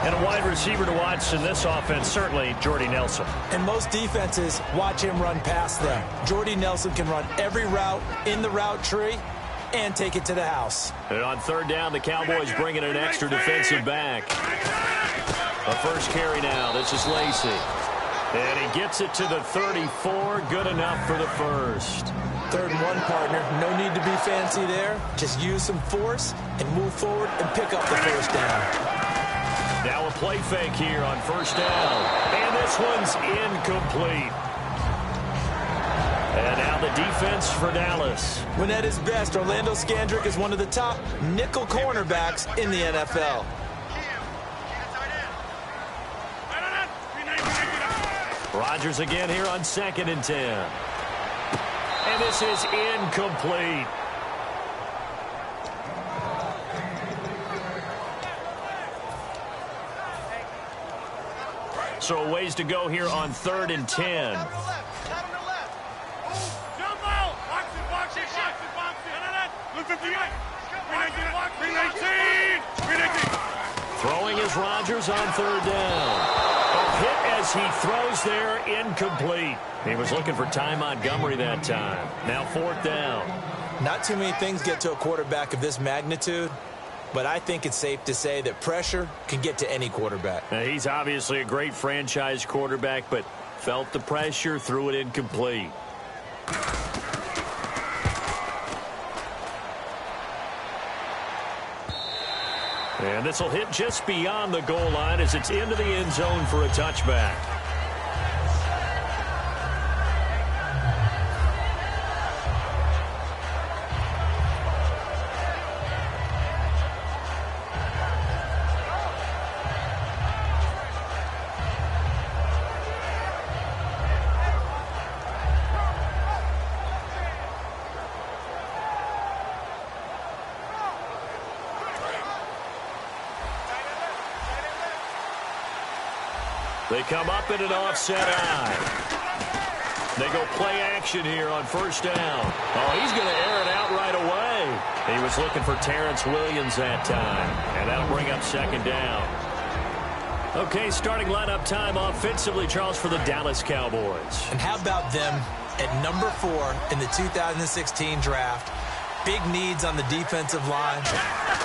And a wide receiver to watch in this offense, certainly Jordy Nelson. And most defenses watch him run past them. Jordy Nelson can run every route in the route tree and take it to the house. And on third down, the Cowboys bring in an extra defensive back. The first carry now. This is Lacey. And he gets it to the 34. Good enough for the first. 3rd and 1, partner. No need to be fancy there. Just use some force and move forward and pick up the first down. Now a play fake here on first down. And this one's incomplete. And now the defense for Dallas. When at his best, Orlando Scandrick is one of the top nickel cornerbacks in the NFL. Rodgers again here on 2nd and 10. And this is incomplete. So a ways to go here on 3rd and 10. Throwing is Rodgers on 3rd down. A hit as he throws there, incomplete. He was looking for Ty Montgomery that time. Now 4th down. Not too many things get to a quarterback of this magnitude but I think it's safe to say that pressure can get to any quarterback. Now, he's obviously a great franchise quarterback, but felt the pressure, threw it incomplete. And this will hit just beyond the goal line as it's into the end zone for a touchback. They come up in an offset eye. They go play action here on first down. Oh, he's going to air it out right away. He was looking for Terrence Williams that time, and that'll bring up second down. Okay, starting lineup time offensively, Charles, for the Dallas Cowboys. And how about them at number 4 in the 2016 draft? Big needs on the defensive line,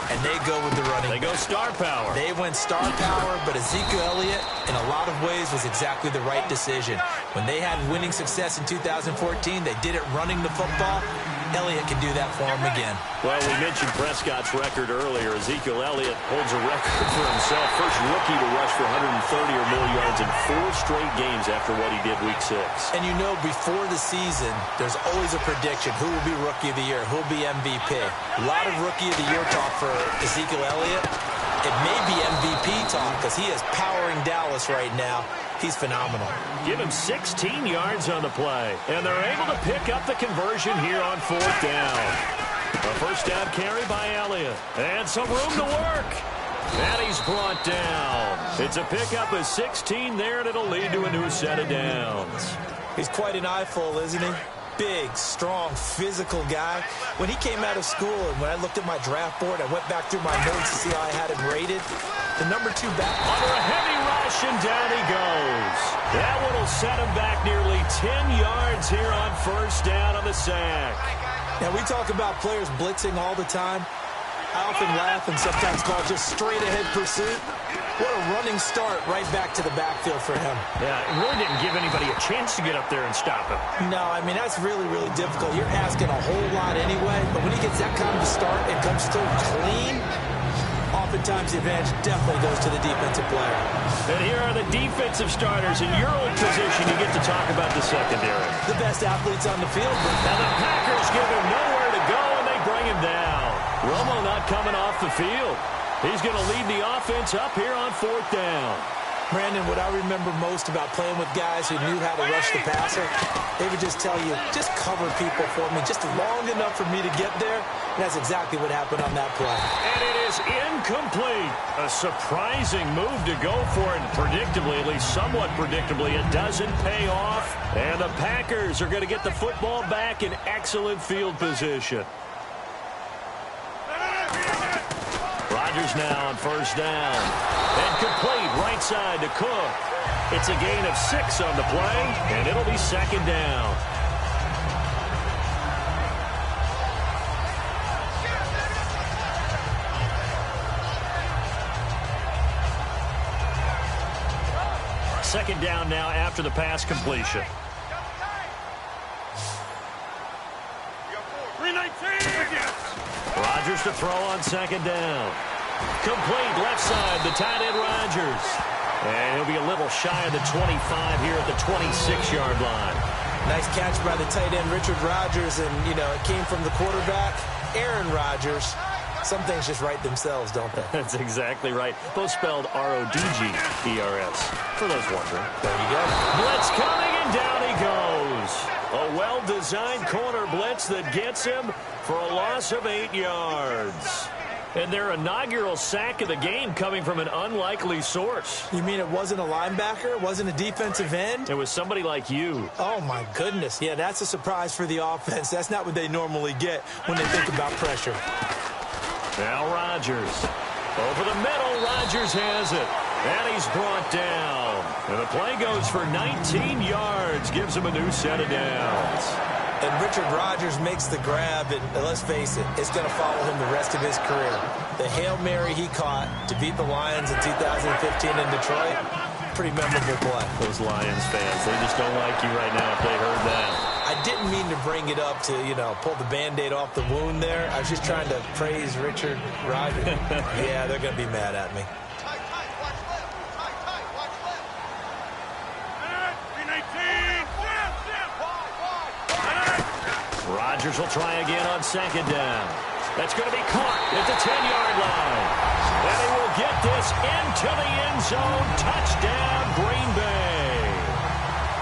and they go with the running. They go star power. They went star power, but Ezekiel Elliott, in a lot of ways, was exactly the right decision. When they had winning success in 2014, they did it running the football. Elliott can do that for him again. Well, we mentioned Prescott's record earlier. Ezekiel Elliott holds a record for himself. First rookie to rush for 130 or more yards in 4 straight games after what he did week 6. And you know, before the season, there's always a prediction. Who will be Rookie of the Year? Who will be MVP? A lot of Rookie of the Year talk for Ezekiel Elliott. It may be MVP talk because he is powering Dallas right now. He's phenomenal. Give him 16 yards on the play, and they're able to pick up the conversion here on 4th down. A first down carry by Elliott, and some room to work. And he's brought down. It's a pickup of 16 there, and it'll lead to a new set of downs. He's quite an eyeful, isn't he? Big, strong, physical guy. When he came out of school and when I looked at my draft board, I went back through my notes to see how I had him rated. The number 2 back. Under a heavy rush, and down he goes. That one will set him back nearly 10 yards here on first down on the sack. Now, we talk about players blitzing all the time. I often laugh and sometimes call it just straight-ahead pursuit. What a running start right back to the backfield for him. Yeah, it really didn't give anybody a chance to get up there and stop him. No, I mean, that's really, really difficult. You're asking a whole lot anyway, but when he gets that kind of a start and comes through clean, oftentimes the advantage definitely goes to the defensive player. And here are the defensive starters. In your old position, you get to talk about the secondary. The best athletes on the field. Now the Packers give him nowhere to go, and they bring him down. Romo not coming off the field. He's going to lead the offense up here on 4th down. Brandon, what I remember most about playing with guys who knew how to rush the passer, they would just tell you, just cover people for me, just long enough for me to get there. And that's exactly what happened on that play. And it is incomplete. A surprising move to go for it. Predictably, at least somewhat predictably, it doesn't pay off. And the Packers are going to get the football back in excellent field position. Rodgers now on first down. And complete right side to Cook. It's a gain of 6 on the play, and it'll be second down. Second down now after the pass completion. 319. Rodgers to throw on second down. Complete left side, the tight end Rodgers. And he'll be a little shy of the 25 here at the 26-yard line. Nice catch by the tight end Richard Rodgers, and, you know, it came from the quarterback, Aaron Rodgers. Some things just write themselves, don't they? That's exactly right. Both spelled R-O-D-G-E-R-S, for those wondering. There you go. Blitz coming, and down he goes. A well-designed corner blitz that gets him for a loss of 8 yards. And their inaugural sack of the game coming from an unlikely source. You mean it wasn't a linebacker? It wasn't a defensive end? It was somebody like you. Oh, my goodness. Yeah, that's a surprise for the offense. That's not what they normally get when they think about pressure. Now Rodgers. Over the middle, Rodgers has it. And he's brought down. And the play goes for 19 yards. Gives him a new set of downs. And Richard Rodgers makes the grab, and let's face it, it's going to follow him the rest of his career. The Hail Mary he caught to beat the Lions in 2015 in Detroit, pretty memorable play. Those Lions fans, they just don't like you right now if they heard that. I didn't mean to bring it up to, pull the Band-Aid off the wound there. I was just trying to praise Richard Rodgers. Yeah, they're going to be mad at me. Rodgers will try again on second down. That's going to be caught at the 10-yard line. And he will get this into the end zone. Touchdown, Green Bay.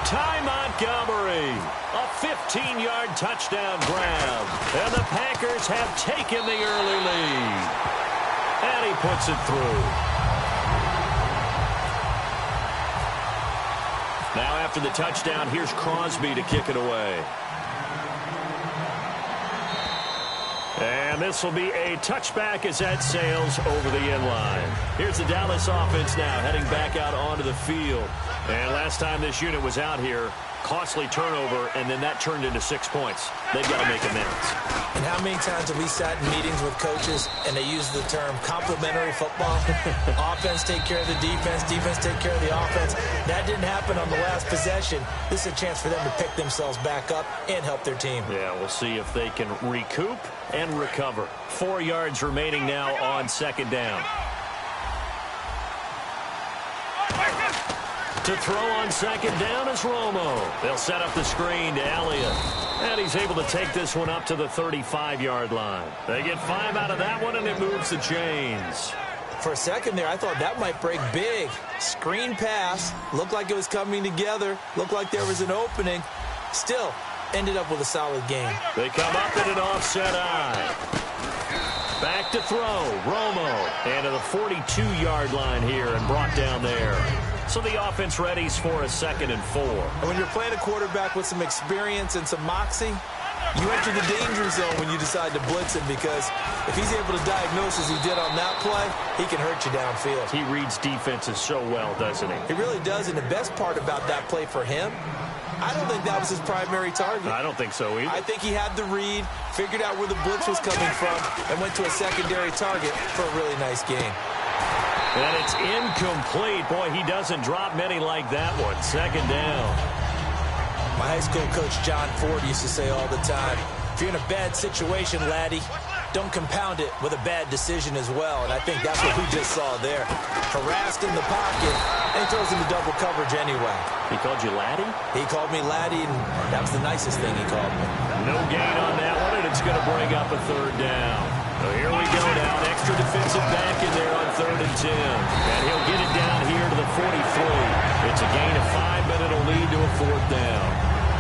Ty Montgomery, a 15-yard touchdown grab. And the Packers have taken the early lead. And he puts it through. Now after the touchdown, here's Crosby to kick it away. And this will be a touchback as that sails over the end line. Here's the Dallas offense now heading back out onto the field. And last time this unit was out here, costly turnover, and then that turned into 6 points. They've got to make amends. And how many times have we sat in meetings with coaches and they use the term complementary football? Offense take care of the defense, defense take care of the offense. That didn't happen on the last possession. This is a chance for them to pick themselves back up and help their team. Yeah, we'll see if they can recoup and recover. 4 yards remaining now on second down. To throw on second down is Romo. They'll set up the screen to Elliott. And he's able to take this one up to the 35-yard line. They get 5 out of that one, and it moves the chains. For a second there, I thought that might break big. Screen pass. Looked like it was coming together. Looked like there was an opening. Still, ended up with a solid game. They come up in an offset eye. Back to throw. Romo. And to the 42-yard line here and brought down there. So the offense readies for a 2nd and 4. And when you're playing a quarterback with some experience and some moxie, you enter the danger zone when you decide to blitz him, because if he's able to diagnose as he did on that play, he can hurt you downfield. He reads defenses so well, doesn't he? He really does, and the best part about that play for him, I don't think that was his primary target. I don't think so either. I think he had the read, figured out where the blitz was coming from, and went to a secondary target for a really nice game. And it's incomplete. Boy, he doesn't drop many like that one. Second down. My high school coach, John Ford, used to say all the time, if you're in a bad situation, laddie, don't compound it with a bad decision as well. And I think that's what we just saw there. Harassed in the pocket, and he throws into double coverage anyway. He called you laddie? He called me laddie, and that was the nicest thing he called me. No gain on that one, and it's going to bring up a 3rd down. So here we go now. An extra defensive back in there on 3rd and 10. And he'll get it down here to the 43. It's a gain of 5, but it'll lead to a 4th down.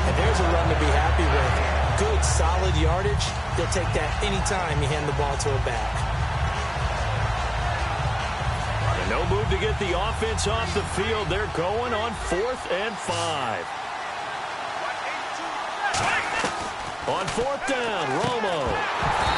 And there's a run to be happy with. Good, solid yardage. They'll take that anytime you hand the ball to a back. And no move to get the offense off the field. They're going on 4th and 5. On 4th down, Romo.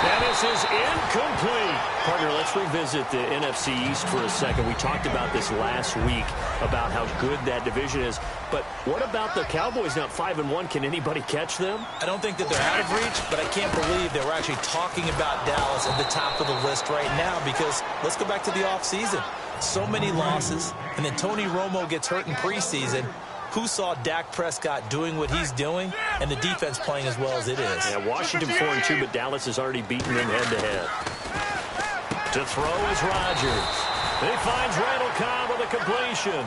And this is incomplete. Partner, let's revisit the NFC East for a second. We talked about this last week, about how good that division is. But what about the Cowboys now at 5-1? Can anybody catch them? I don't think that they're out of reach, but I can't believe that we're actually talking about Dallas at the top of the list right now, because let's go back to the offseason. So many losses, and then Tony Romo gets hurt in preseason. Who saw Dak Prescott doing what he's doing and the defense playing as well as it is? Yeah, Washington 4-2, but Dallas has already beaten them head-to-head. To throw is Rodgers. He finds Randall Cobb with a completion.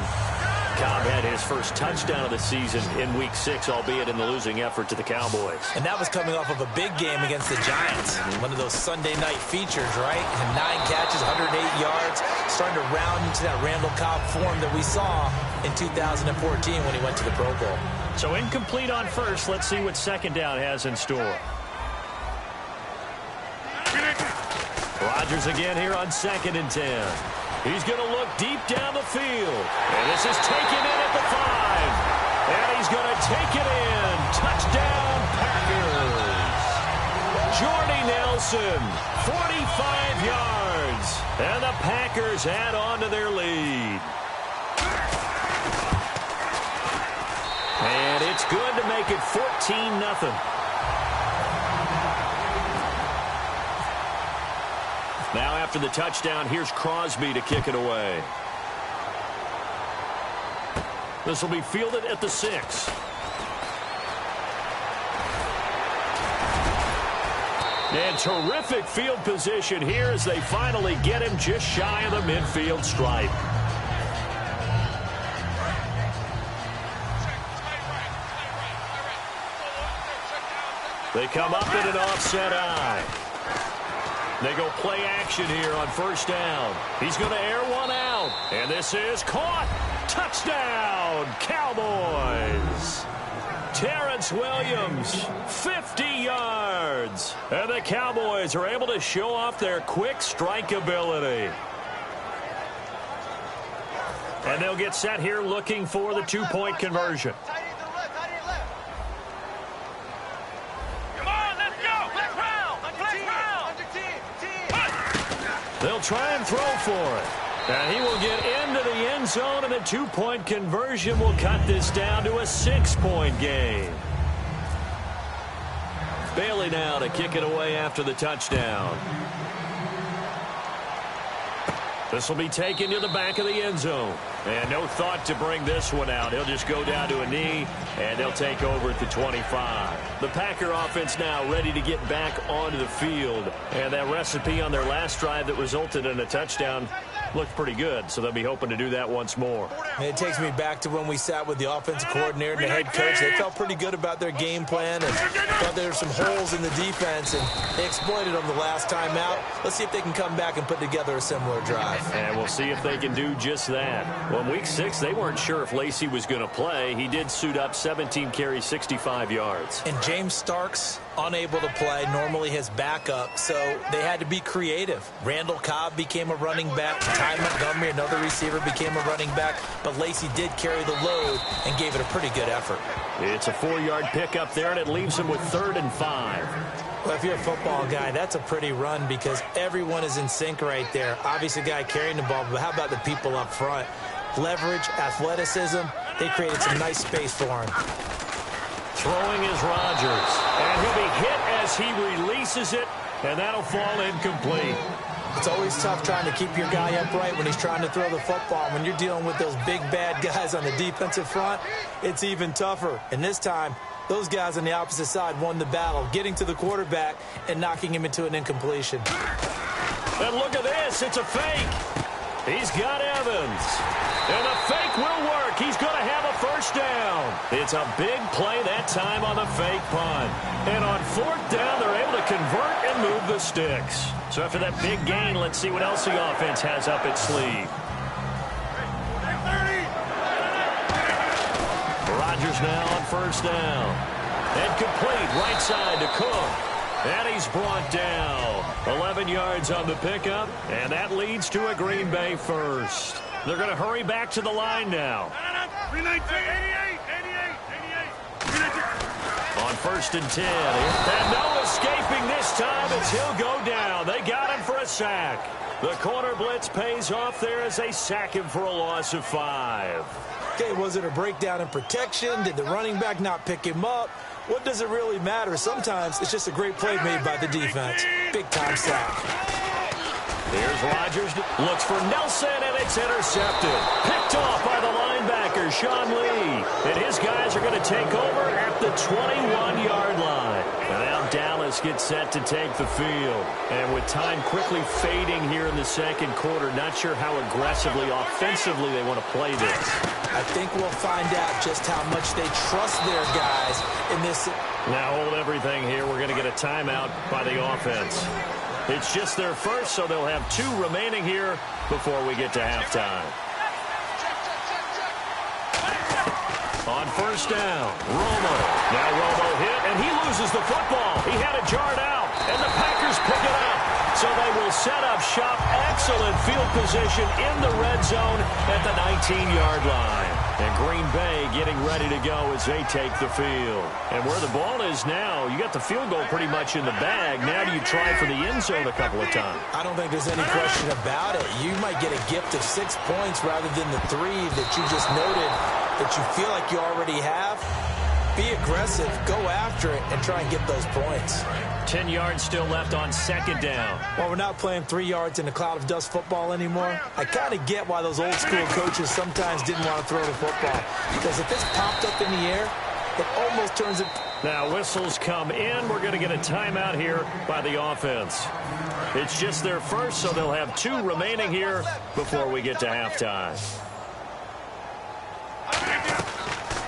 Cobb had his first touchdown of the season in Week 6, albeit in the losing effort to the Cowboys. And that was coming off of a big game against the Giants. One of those Sunday night features, right? And 9 catches, 108 yards, starting to round into that Randall Cobb form that we saw in 2014 when he went to the Pro Bowl. So incomplete on first. Let's see what second down has in store. Rodgers again here on 2nd and 10. He's going to look deep down the field. And this is taken in at the 5. And he's going to take it in. Touchdown, Packers. Jordy Nelson, 45 yards. And the Packers add on to their lead. And it's good to make it 14-0. Now after the touchdown, here's Crosby to kick it away. This will be fielded at the 6. And terrific field position here as they finally get him just shy of the midfield stripe. They come up in an offset eye. They go play action here on first down. He's going to air one out. And this is caught. Touchdown, Cowboys. Terrence Williams, 50 yards. And the Cowboys are able to show off their quick strike ability. And they'll get set here looking for the two-point conversion. They'll try and throw for it. And he will get into the end zone, and a two-point conversion will cut this down to a 6-point game. Bailey now to kick it away after the touchdown. This will be taken to the back of the end zone. And no thought to bring this one out. He'll just go down to a knee, and they'll take over at the 25. The Packer offense now ready to get back onto the field. And that recipe on their last drive that resulted in a touchdown looked pretty good, so they'll be hoping to do that once more. And it takes me back to when we sat with the offensive coordinator and the head coach. They felt pretty good about their game plan and thought there were some holes in the defense, and they exploited them the last time out. Let's see if they can come back and put together a similar drive. And we'll see if they can do just that. Well, in Week 6, they weren't sure if Lacy was going to play. He did suit up, 17 carries, 65 yards. And James Starks, unable to play, normally his backup, so they had to be creative. Randall Cobb became a running back. Ty Montgomery, another receiver, became a running back. But Lacy did carry the load and gave it a pretty good effort. It's a 4-yard pickup there, and it leaves him with 3rd and 5. Well, if you're a football guy, that's a pretty run because everyone is in sync right there. Obviously, the guy carrying the ball, but how about the people up front? Leverage, athleticism, they created some nice space for him. Throwing is Rodgers, and he'll be hit as he releases it, and that'll fall incomplete. It's always tough trying to keep your guy upright when he's trying to throw the football. When you're dealing with those big, bad guys on the defensive front, it's even tougher. And this time, those guys on the opposite side won the battle, getting to the quarterback and knocking him into an incompletion. And look at this. It's a fake. He's got Evans. And the fake will work. He's going to have a first down. It's a big play that time on the fake punt. And on 4th down, they're able to convert and move the sticks. So after that big gain, let's see what else the offense has up its sleeve. Rodgers now on 1st down. And complete right side to Cook. And he's brought down. 11 yards on the pickup, and that leads to a Green Bay first. They're going to hurry back to the line now. On 1st and 10. And no escaping this time as he'll go down. They got him for a sack. The corner blitz pays off there as they sack him for a loss of 5. Okay, was it a breakdown in protection? Did the running back not pick him up? What does it really matter? Sometimes it's just a great play made by the defense. Big-time sack. Here's Rodgers. Looks for Nelson, and it's intercepted. Picked off by the linebacker, Sean Lee. And his guys are going to take over at the 21-yard line. And now Dallas gets set to take the field. And with time quickly fading here in the second quarter, not sure how aggressively, offensively they want to play this. I think we'll find out just how much they trust their guys in this. Now hold everything here. We're going to get a timeout by the offense. It's just their first, so they'll have 2 remaining here before we get to halftime. On 1st down, Romo. Now Romo hit, and he loses the football. He had it jarred out, and the Packers pick it up. So they will set up shop. Excellent field position in the red zone at the 19-yard line. And Green Bay getting ready to go as they take the field. And where the ball is now, you got the field goal pretty much in the bag. Now do you try for the end zone a couple of times? I don't think there's any question about it. You might get a gift of 6 points rather than the 3 that you just noted that you feel like you already have. Be aggressive, go after it, and try and get those points. 10 yards still left on second down. While we're not playing 3 yards in a cloud of dust football anymore, I kind of get why those old school coaches sometimes didn't want to throw the football. Because if it's popped up in the air, it almost turns it. Now whistles come in. We're going to get a timeout here by the offense. It's just their first, so they'll have 2 remaining here before we get to halftime.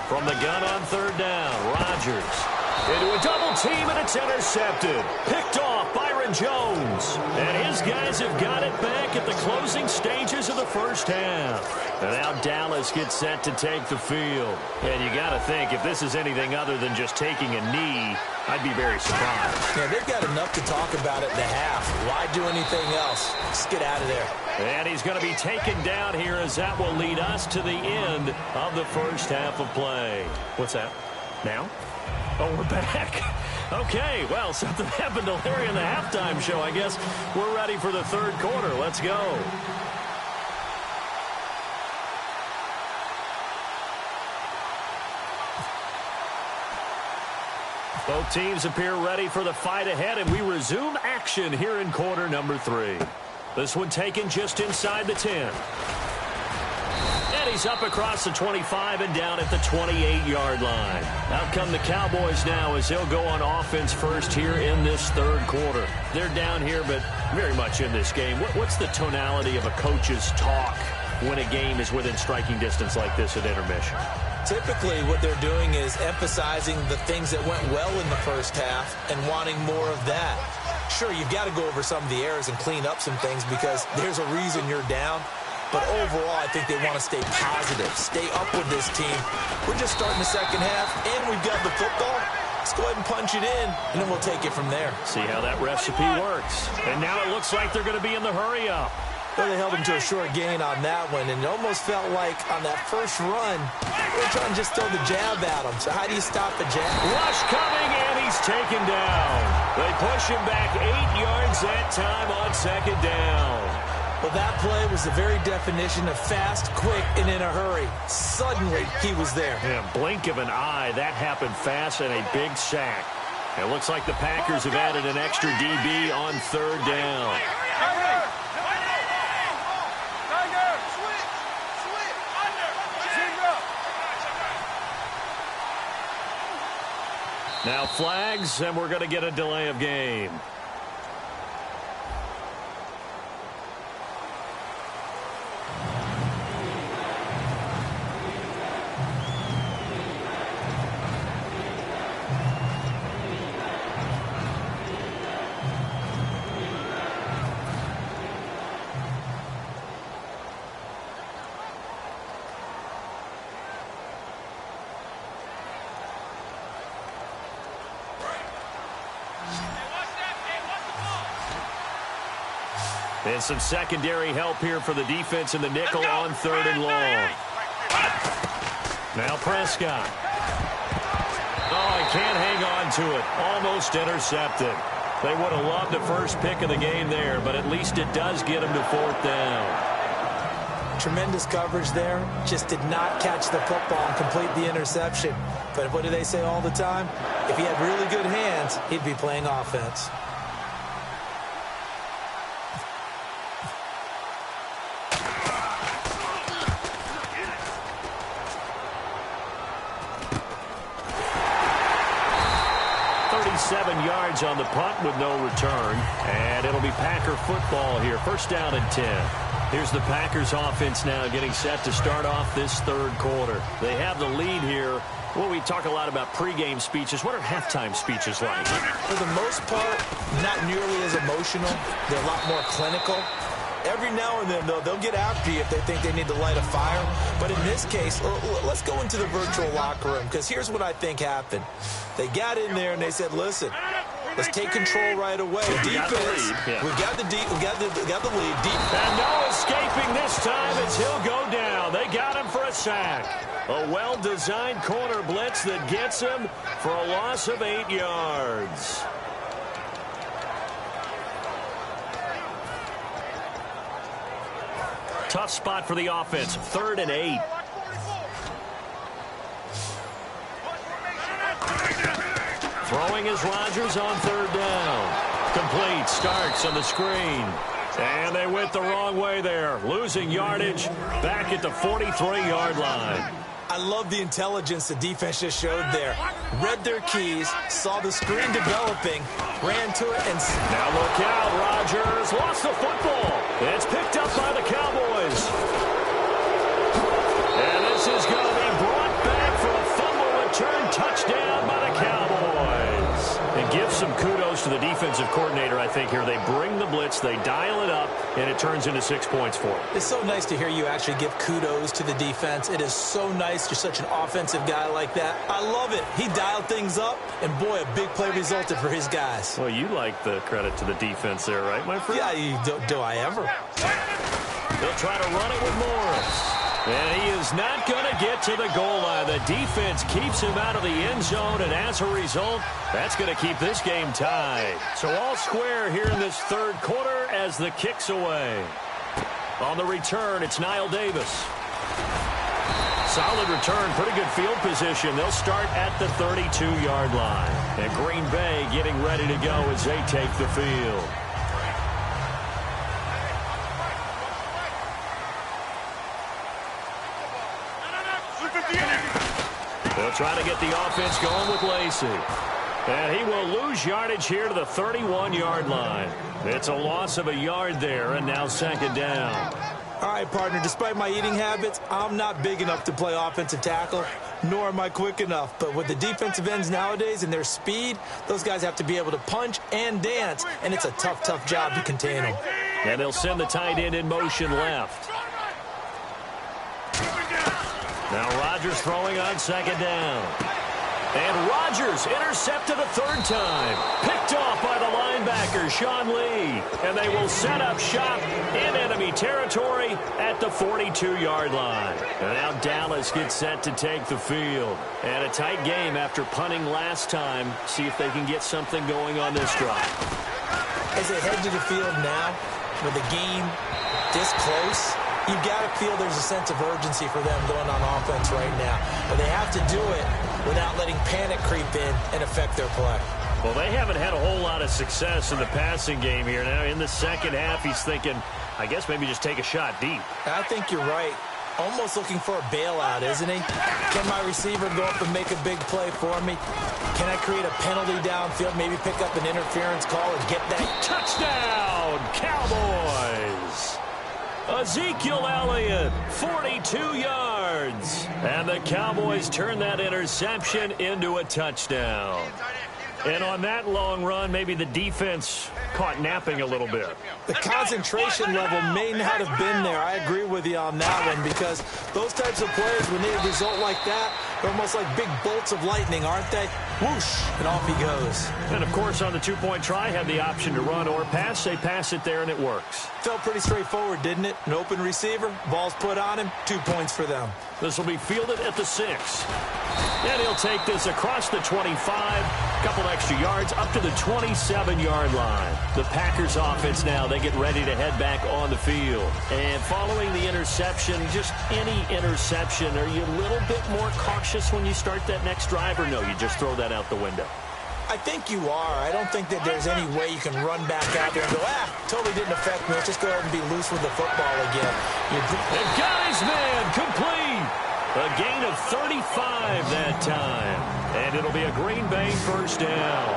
From the gun on third down, Rodgers into a double team, and it's intercepted. Picked off Byron Jones. And his guys have got it back at the closing stages of the first half. And now Dallas gets set to take the field. And you got to think, if this is anything other than just taking a knee, I'd be very surprised. Yeah, they've got enough to talk about it in the half. Why do anything else? Just get out of there. And he's going to be taken down here, as that will lead us to the end of the first half of play. What's that? Now? Oh, we're back. Okay, well, something happened to Larry in the halftime show, I guess. We're ready for the third quarter. Let's go. Both teams appear ready for the fight ahead, and we resume action here in quarter number 3. This one taken just inside the 10. And he's up across the 25 and down at the 28-yard line. Out come the Cowboys now as they'll go on offense first here in this third quarter. They're down here, but very much in this game. What's the tonality of a coach's talk when a game is within striking distance like this at intermission? Typically, what they're doing is emphasizing the things that went well in the first half and wanting more of that. Sure, you've got to go over some of the errors and clean up some things because there's a reason you're down. But overall, I think they want to stay positive, stay up with this team. We're just starting the second half, and we've got the football. Let's go ahead and punch it in, and then we'll take it from there. See how that recipe works. And now it looks like they're going to be in the hurry-up. Well, they held him to a short gain on that one, and it almost felt like on that first run, they were trying to just throw the jab at him. So how do you stop a jab? Rush coming, and he's taken down. They push him back 8 yards that time on second down. Well, that play was the very definition of fast, quick, and in a hurry. Suddenly, he was there. Yeah, blink of an eye. That happened fast and a big sack. It looks like the Packers have added an extra DB on third down. Now flags, and we're going to get a delay of game. And some secondary help here for the defense in the nickel on third and long. Now Prescott. Oh, he can't hang on to it. Almost intercepted. They would have loved the first pick of the game there, but at least it does get him to fourth down. Tremendous coverage there. Just did not catch the football and complete the interception. But what do they say all the time? If he had really good hands, he'd be playing offense. Yards on the punt with no return, and it'll be Packer football here. First down and 10. Here's the Packers offense now getting set to start off this third quarter. They have the lead here. Well, we talk a lot about pregame speeches. What are halftime speeches like? For the most part, not nearly as emotional. They're a lot more clinical. Every now and then, though, they'll get after you if they think they need to light a fire. But in this case, let's go into the virtual locker room, because here's what I think happened. They got in there and they said, listen, let's take control right away. Defense, we got the lead. And no escaping this time as he'll go down. They got him for a sack. A well-designed corner blitz that gets him for a loss of 8 yards. Tough spot for the offense. 3rd and 8. Throwing is Rodgers on third down. Complete. Starks on the screen. And they went the wrong way there. Losing yardage back at the 43-yard line. I love the intelligence the defense just showed there. Read their keys, saw the screen developing, ran to it, and... Now look out, Rodgers lost the football. It's picked up by the Cowboys. And this is going to be brought back for a fumble return touchdown by the Cowboys. And give some kudos to the defensive coordinator, I think, here. They bring the blitz, they dial it up, and it turns into 6 points for them. It's so nice to hear you actually give kudos to the defense. It is so nice. You're such an offensive guy like that. I love it. He dialed things up, and boy, a big play resulted for his guys. Well, you like the credit to the defense there, right, my friend? Yeah, do I ever? They'll try to run it with Morris. And he is not going to get to the goal line. The defense keeps him out of the end zone, and as a result, that's going to keep this game tied. So all square here in this third quarter as the kick's away. On the return, it's Niall Davis. Solid return, pretty good field position. They'll start at the 32-yard line. And Green Bay getting ready to go as they take the field. They'll try to get the offense going with Lacey. And he will lose yardage here to the 31-yard line. It's a loss of a yard there, and now second down. All right, partner, despite my eating habits, I'm not big enough to play offensive tackle, nor am I quick enough. But with the defensive ends nowadays and their speed, those guys have to be able to punch and dance, and it's a tough, tough job to contain them. And they'll send the tight end in motion left. Now Rodgers throwing on second down. And Rodgers intercepted a third time. Picked off by the linebacker, Sean Lee. And they will set up shop in enemy territory at the 42-yard line. And now Dallas gets set to take the field. And a tight game after punting last time. See if they can get something going on this drive. As they head to the field now, with the game this close, you got to feel there's a sense of urgency for them going on offense right now. But they have to do it without letting panic creep in and affect their play. Well, they haven't had a whole lot of success in the passing game here. Now, in the second half, he's thinking, I guess maybe just take a shot deep. I think you're right. Almost looking for a bailout, isn't he? Can my receiver go up and make a big play for me? Can I create a penalty downfield, maybe pick up an interference call and get that? Touchdown, Cowboys! Ezekiel Elliott, 42 yards. And the Cowboys turn that interception into a touchdown. And on that long run, maybe the defense caught napping a little bit. The concentration level may not have been there. I agree with you on that one, because those types of plays, when they result like that, they're almost like big bolts of lightning, aren't they? Whoosh, and off he goes. And, of course, on the two-point try, had the option to run or pass. They pass it there, and it works. Felt pretty straightforward, didn't it? An open receiver, ball's put on him, 2 points for them. This will be fielded at the 6. And he'll take this across the 25, a couple extra yards, up to the 27-yard line. The Packers offense now, they get ready to head back on the field. And following the interception, just any interception, are you a little bit more cautious when you start that next drive, or no, you just throw that out the window? I think you are. I don't think that there's any way you can run back out there and go, totally didn't affect me. Let's just go ahead and be loose with the football again. And got his man complete. A gain of 35 that time. And it'll be a Green Bay first down.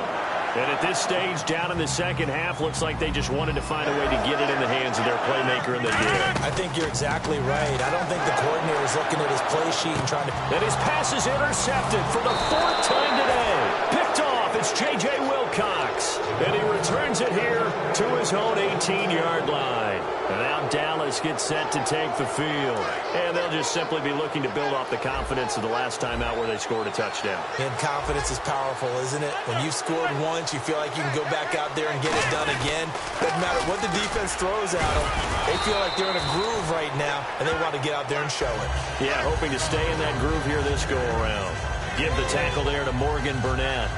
And at this stage, down in the second half, looks like they just wanted to find a way to get it in the hands of their playmaker, and they did. I think you're exactly right. I don't think the coordinator is looking at his play sheet and trying to... And his pass is intercepted for the 4th time today. Picked off, it's J.J. Wilcox. And he returns it here to his own 18-yard line. And now Dallas gets set to take the field. And they'll just simply be looking to build off the confidence of the last time out where they scored a touchdown. And confidence is powerful, isn't it? When you've scored once, you feel like you can go back out there and get it done again. Doesn't matter what the defense throws at them. They feel like they're in a groove right now, and they want to get out there and show it. Yeah, hoping to stay in that groove here this go-around. Give the tackle there to Morgan Burnett.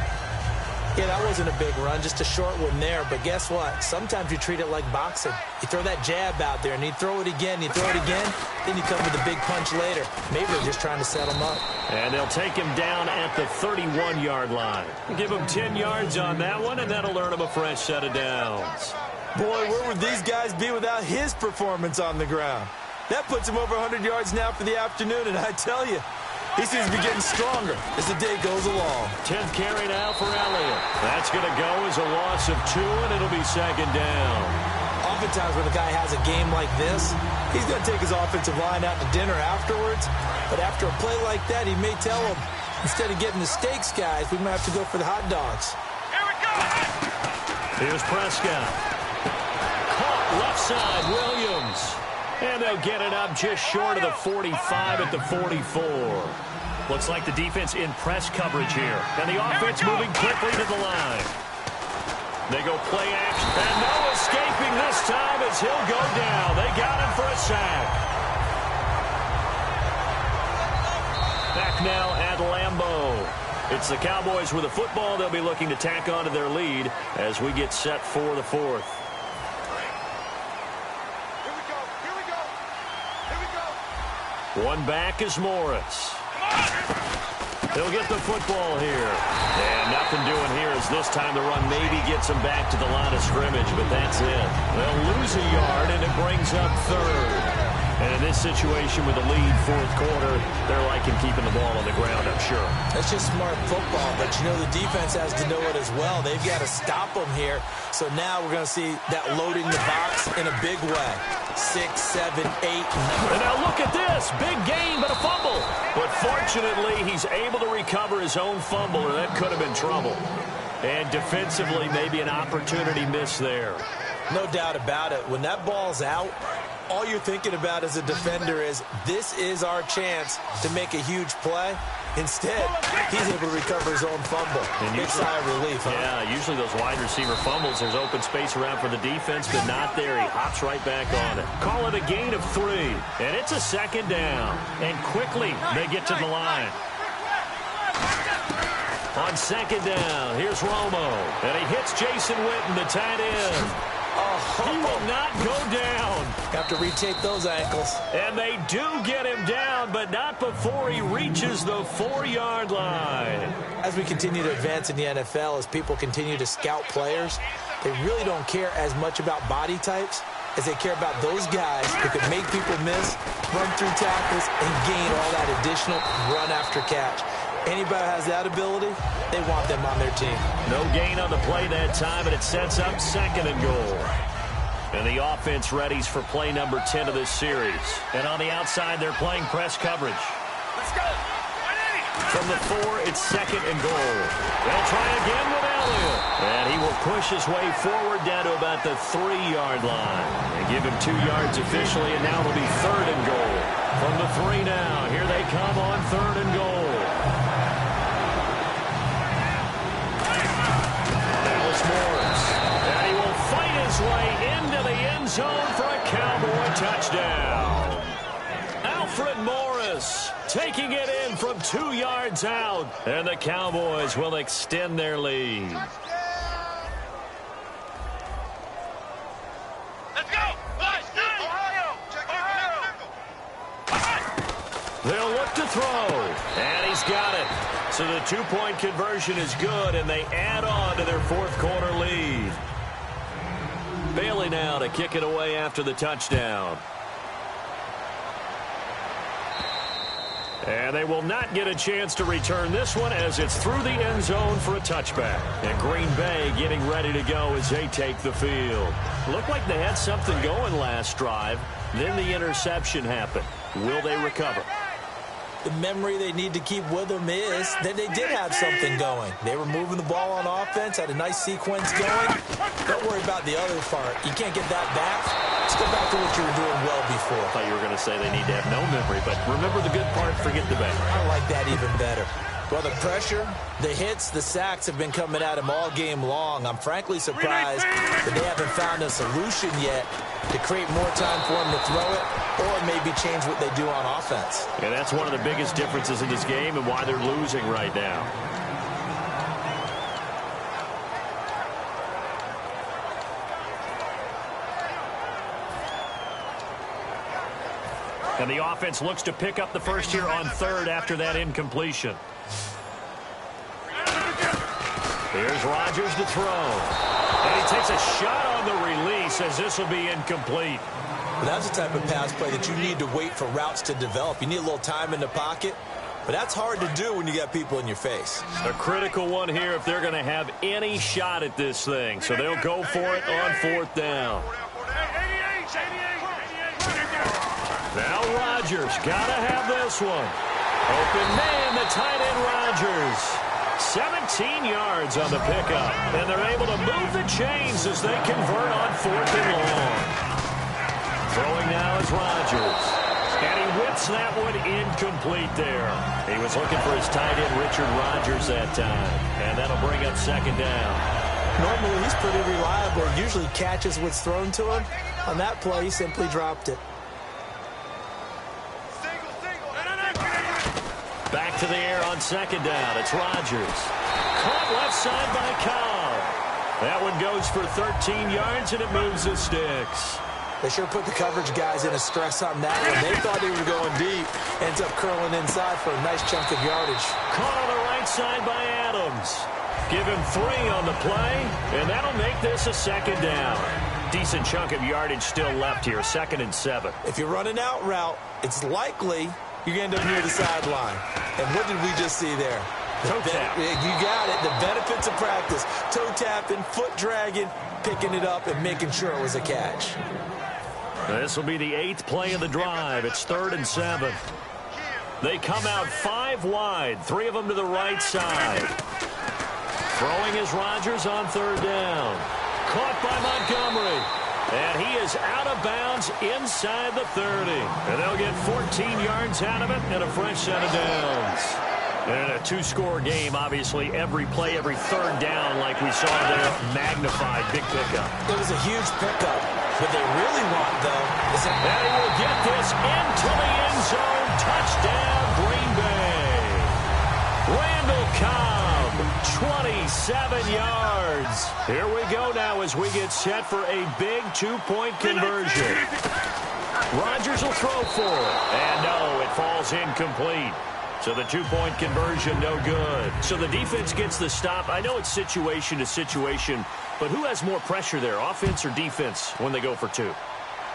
Yeah, that wasn't a big run, just a short one there. But guess what? Sometimes you treat it like boxing. You throw that jab out there, and you throw it again, you throw it again, then you come with a big punch later. Maybe they're just trying to set him up. And they'll take him down at the 31-yard line. Give him 10 yards on that one, and that'll earn him a fresh set of downs. Boy, where would these guys be without his performance on the ground? That puts him over 100 yards now for the afternoon, and I tell you, he seems to be getting stronger as the day goes along. 10th carry now for Elliott. That's going to go as a loss of 2, and it'll be second down. Oftentimes when a guy has a game like this, he's going to take his offensive line out to dinner afterwards. But after a play like that, he may tell them, instead of getting the steaks, guys, we might have to go for the hot dogs. Here we go. Here's Prescott. Caught left side, Williams. And they'll get it up just short of the 45 at the 44. Looks like the defense in press coverage here. And the offense moving quickly to the line. They go play action. And no escaping this time as he'll go down. They got him for a sack. Back now at Lambeau. It's the Cowboys with the football. They'll be looking to tack on to their lead as we get set for the fourth. One back is Morris. He'll get the football here. And nothing doing here as this time the run maybe gets him back to the line of scrimmage, but that's it. They'll lose a yard, and it brings up third. And in this situation with the lead fourth quarter, they're liking keeping the ball on the ground, I'm sure. That's just smart football, but you know the defense has to know it as well. They've got to stop them here. So now we're going to see that loading the box in a big way. 6, 7, 8, 9. And now look at this. Big gain, but a fumble. But fortunately, he's able to recover his own fumble, or that could have been trouble. And defensively, maybe an opportunity miss there. No doubt about it. When that ball's out, all you're thinking about as a defender is, this is our chance to make a huge play. Instead, he's able to recover his own fumble. Big sigh of relief, huh? Yeah, usually those wide receiver fumbles, there's open space around for the defense, but not there. He hops right back on it. Call it a gain of 3, and it's a second down. And quickly, they get to the line. On second down, here's Romo. And he hits Jason Witten, the tight end. He will not go down. Have to retake those ankles. And they do get him down, but not before he reaches the 4-yard line. As we continue to advance in the NFL, as people continue to scout players, they really don't care as much about body types as they care about those guys who can make people miss, run through tackles, and gain all that additional run after catch. Anybody who has that ability, they want them on their team. No gain on the play that time, and it sets up second and goal. And the offense readies for play number 10 of this series. And on the outside, they're playing press coverage. Let's go. From the 4, it's second and goal. They'll try again with Elliott. And he will push his way forward down to about the 3-yard line. They give him 2 yards officially, and now it'll be third and goal. From the 3 now, here they come on third and goal. That was Morris. And he will fight his way into the end zone for a Cowboy touchdown. Alfred Morris taking it in from 2 yards out. And the Cowboys will extend their lead. Let's go. Ohio. They'll look to throw. And he's got it. So the 2-point conversion is good, and they add on to their fourth quarter lead. Bailey now to kick it away after the touchdown. And they will not get a chance to return this one as it's through the end zone for a touchback. And Green Bay getting ready to go as they take the field. Looked like they had something going last drive. Then the interception happened. Will they recover? The memory they need to keep with them is that they did have something going. They were moving the ball on offense, had a nice sequence going. Don't worry about the other part. You can't get that back. Just go back to what you were doing well before. I thought you were going to say they need to have no memory, but remember the good part, forget the bad. I like that even better. Well, the pressure, the hits, the sacks have been coming at him all game long. I'm frankly surprised that they haven't found a solution yet to create more time for him to throw it or maybe change what they do on offense. Yeah, that's one of the biggest differences in this game and why they're losing right now. And the offense looks to pick up the first here on third after that incompletion. Here's Rodgers to throw. And he takes a shot on the release as this will be incomplete. But that's the type of pass play that you need to wait for routes to develop. You need a little time in the pocket, but that's hard to do when you got people in your face. A critical one here if they're going to have any shot at this thing. So they'll go for it on fourth down. Now Rodgers got to have this one. Open man, the tight end Rodgers. 17 yards on the pickup. And they're able to move the chains as they convert on fourth and long. Throwing now is Rodgers. And he whips that one incomplete there. He was looking for his tight end, Richard Rodgers, that time. And that'll bring up second down. Normally, he's pretty reliable. Usually catches what's thrown to him. On that play, he simply dropped it. Back to the air on second down. It's Rodgers. Caught left side by Cobb. That one goes for 13 yards, and it moves the sticks. They sure put the coverage guys in a stress on that one. They thought they were going deep. Ends up curling inside for a nice chunk of yardage. Caught on the right side by Adams. Give him 3 on the play, and that'll make this a second down. Decent chunk of yardage still left here, 2nd and 7. If you're running out route, it's likely you're going to end up near the sideline. And what did we just see there? Toe tap. You got it. The benefits of practice. Toe tapping, foot dragging, picking it up, and making sure it was a catch. This will be the 8th play of the drive. It's 3rd and 7. They come out 5 wide, 3 of them to the right side. Throwing is Rodgers on 3rd down. Caught by Montgomery. And he is out of bounds inside the 30. And they'll get 14 yards out of it and a fresh set of downs. And a 2-score game, obviously, every play, every 3rd down, like we saw there, magnified, big pickup. It was a huge pickup. What they really want, though, is that he will get this into the end zone. Touchdown, Green Bay. Randall Cobb, 27 yards. Here we go now as we get set for a big 2-point conversion. Rodgers will throw for it. And no, it falls incomplete. So the 2-point conversion, no good. So the defense gets the stop. I know it's situation to situation, but who has more pressure there, offense or defense, when they go for 2?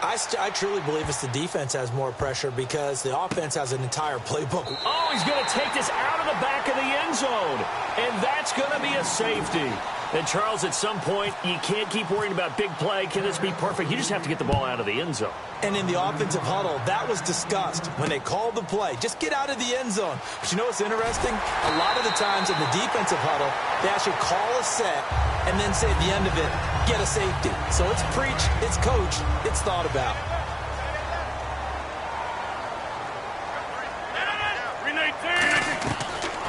I truly believe it's the defense has more pressure because the offense has an entire playbook. Oh, he's going to take this out of the back of the end zone, and that's going to be a safety. And, Charles, at some point, you can't keep worrying about big play. Can this be perfect? You just have to get the ball out of the end zone. And in the offensive huddle, that was discussed when they called the play. Just get out of the end zone. But you know what's interesting? A lot of the times in the defensive huddle, they actually call a set and then say at the end of it, get a safety. So it's preach, it's coach, it's thought about.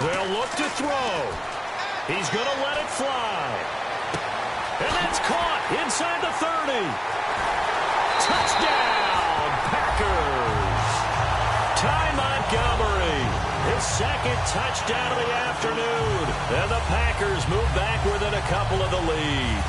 They'll look to throw. He's going to let it fly. And that's caught inside the 30. Touchdown, Packers. Ty Montgomery, his 2nd touchdown of the afternoon. And the Packers move back within a couple of the lead.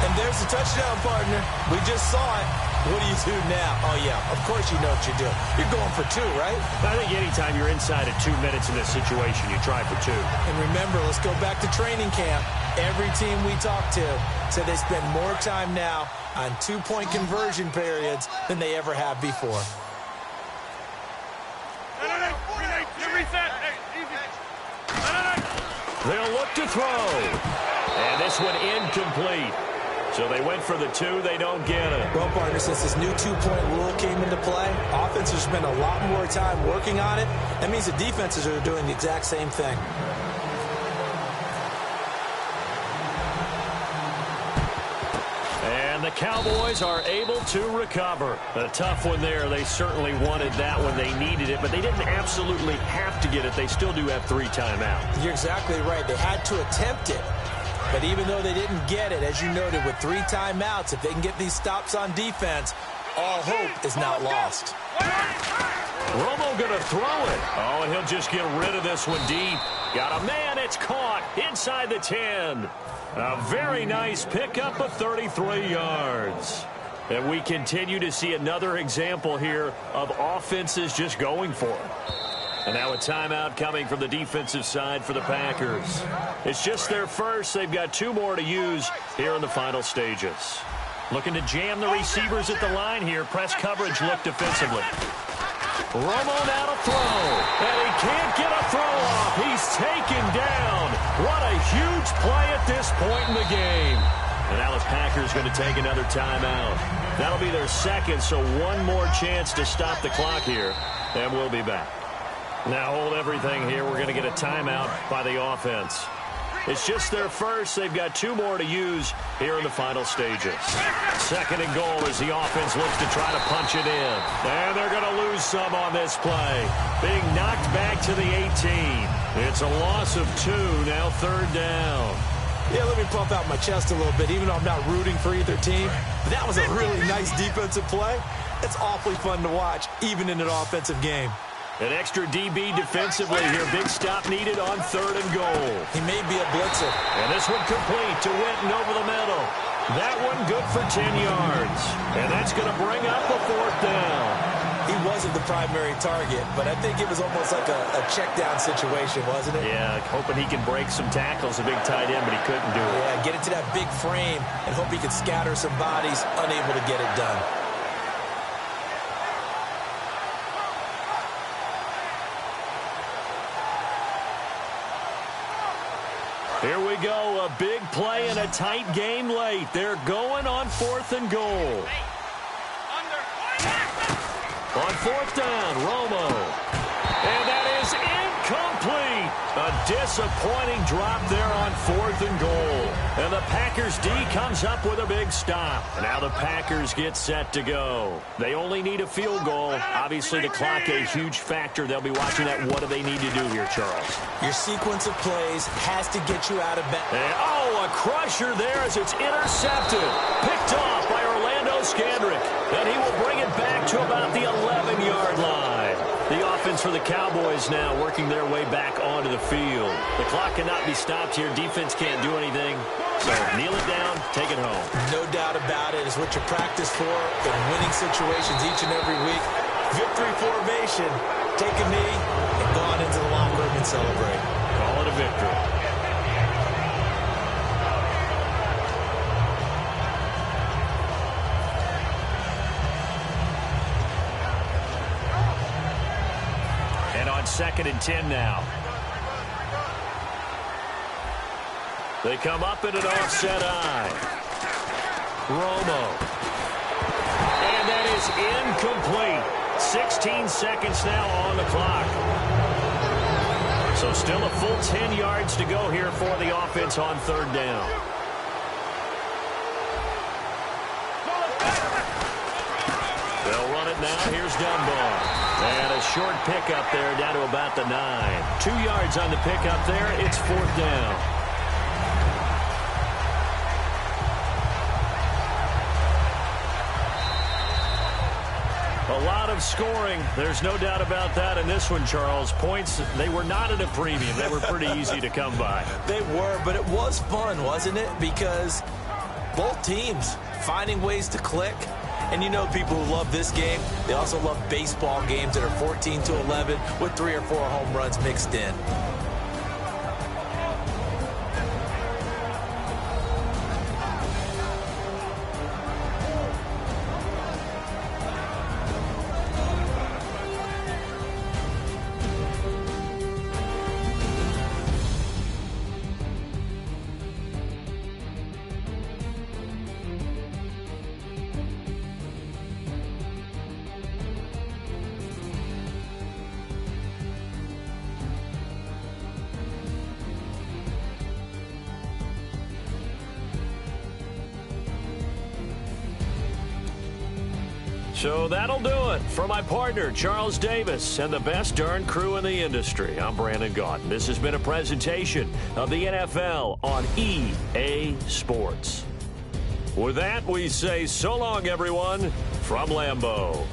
And there's the touchdown, partner. We just saw it. What do you do now? Oh, yeah, of course you know what you do. You're going for 2, right? I think anytime you're inside of 2 minutes in this situation, you try for 2. And remember, let's go back to training camp. Every team we talk to said they spend more time now on 2-point conversion periods than they ever have before. They'll look to throw. And this one incomplete. So they went for the 2. They don't get it. Well, partner, since this new 2-point rule came into play, offenses spend a lot more time working on it. That means the defenses are doing the exact same thing. And the Cowboys are able to recover. A tough one there. They certainly wanted that when they needed it, but they didn't absolutely have to get it. They still do have 3 timeouts. You're exactly right. They had to attempt it. But even though they didn't get it, as you noted, with 3 timeouts, if they can get these stops on defense, all hope is not lost. Romo going to throw it. Oh, and he'll just get rid of this one deep. Got a man. It's caught inside the 10. A very nice pickup of 33 yards. And we continue to see another example here of offenses just going for it. And now a timeout coming from the defensive side for the Packers. It's just their first. They've got 2 more to use here in the final stages. Looking to jam the receivers at the line here. Press coverage look defensively. Romo now to throw. And he can't get a throw off. He's taken down. What a huge play at this point in the game. And now the Packers going to take another timeout. That'll be their second, so one more chance to stop the clock here. And we'll be back. Now hold everything here. We're going to get a timeout by the offense. It's just their first. They've got 2 more to use here in the final stages. Second and goal as the offense looks to try to punch it in. And they're going to lose some on this play. Being knocked back to the 18. It's a loss of 2, now third down. Yeah, let me pump out my chest a little bit, even though I'm not rooting for either team. But that was a really nice defensive play. It's awfully fun to watch, even in an offensive game. An extra DB defensively here. Big stop needed on third and goal. He may be a blitzer. And this one complete to Winton over the middle. That one good for 10 yards. And that's going to bring up a 4th down. He wasn't the primary target, but I think it was almost like a check down situation, wasn't it? Yeah, hoping he can break some tackles, a big tight end, but he couldn't do it. Yeah, get into that big frame and hope he can scatter some bodies, unable to get it done. Here we go, a big play and a tight game late. They're going on 4th and goal. On 4th down, Romo. And that is incomplete. A disappointing drop there on 4th and goal. And the Packers D comes up with a big stop. And now the Packers get set to go. They only need a field goal. Obviously, the clock a huge factor. They'll be watching that. What do they need to do here, Charles? Your sequence of plays has to get you out of bed. And, a crusher there as it's intercepted. Picked off by Orlando Scandrick. And he will bring it back to about the 11-yard line. The offense for the Cowboys now working their way back onto the field. The clock cannot be stopped here. Defense can't do anything. So kneel it down, take it home. No doubt about it. It's what you practice for in winning situations each and every week. Victory formation. Take a knee and go on into the locker room and celebrate. Call it a victory. On 2nd and 10 now. They come up in an offset eye. Romo. And that is incomplete. 16 seconds now on the clock. So still a full 10 yards to go here for the offense on 3rd down. They'll run it now. Here's Dunbar. And a short pickup there down to about the 9. 2 yards on the pickup there. It's 4th down. A lot of scoring. There's no doubt about that in this one, Charles. Points, they were not at a premium. They were pretty easy to come by. They were, but it was fun, wasn't it? Because both teams finding ways to click. And you know people who love this game, they also love baseball games that are 14-11 with 3 or 4 home runs mixed in. So that'll do it for my partner, Charles Davis, and the best darn crew in the industry. I'm Brandon Gaudin. This has been a presentation of the NFL on EA Sports. With that, we say so long, everyone, from Lambeau.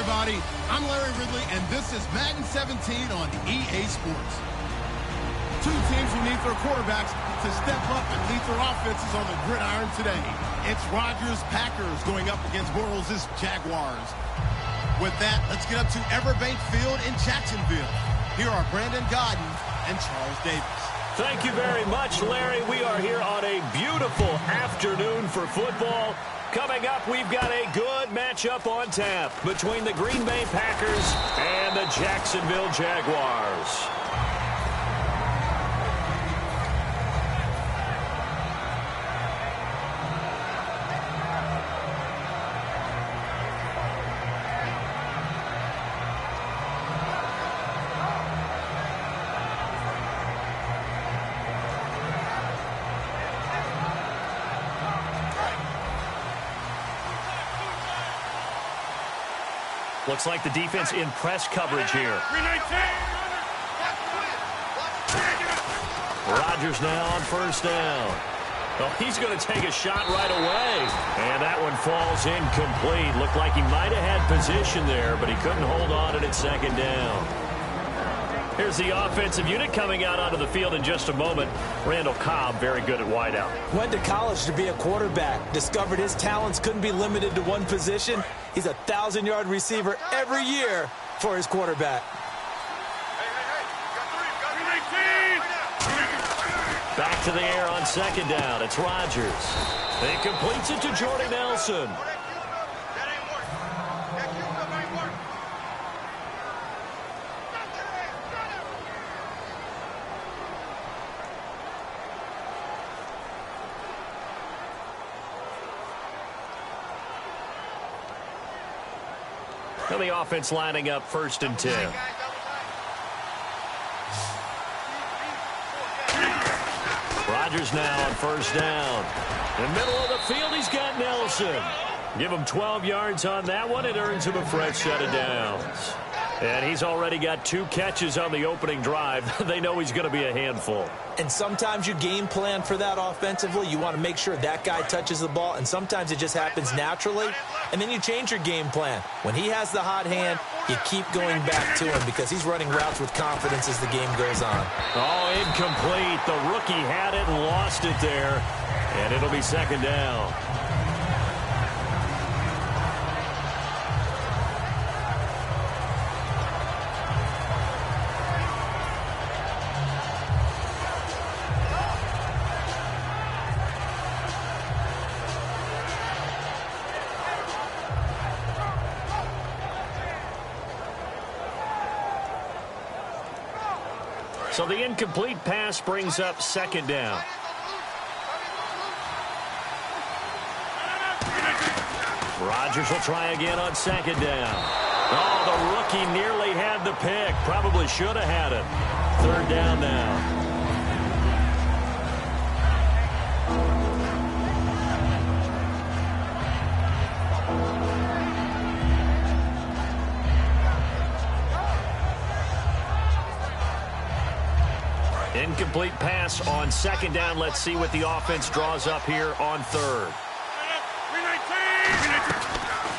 everybody. I'm Larry Ridley, and this is Madden 17 on EA Sports. Two teams who need their quarterbacks to step up and lead their offenses on the gridiron today. It's Rodgers' Packers going up against Bortles' Jaguars. With that, let's get up to Everbank Field in Jacksonville. Here are Brandon Godden and Charles Davis. Thank you very much, Larry. We are here on a beautiful afternoon for football. Coming up, we've got a good matchup on tap between the Green Bay Packers and the Jacksonville Jaguars. Looks like the defense in press coverage here. Rodgers now on first down. Oh, he's going to take a shot right away. And that one falls incomplete. Looked like he might have had position there, but he couldn't hold on to it at second down. Here's the offensive unit coming out onto the field in just a moment. Randall Cobb, very good at wideout. Went to college to be a quarterback. Discovered his talents couldn't be limited to one position. He's a 1,000-yard receiver every year for his quarterback. Back to the air on second down. It's Rodgers. He completes it to Jordy Nelson. Now the offense lining up 1st and 10. Rodgers now on first down. In the middle of the field, he's got Nelson. Give him 12 yards on that one. It earns him a fresh set of downs. And he's already got 2 catches on the opening drive. They know he's going to be a handful. And sometimes you game plan for that offensively. You want to make sure that guy touches the ball, and sometimes it just happens naturally. And then you change your game plan. When he has the hot hand, you keep going back to him because he's running routes with confidence as the game goes on. Oh, incomplete. The rookie had it and lost it there. And it'll be second down. So the incomplete pass brings up second down. Rodgers will try again on second down. Oh, the rookie nearly had the pick. Probably should have had it. Third down now. Incomplete pass on second down. Let's see what the offense draws up here on third.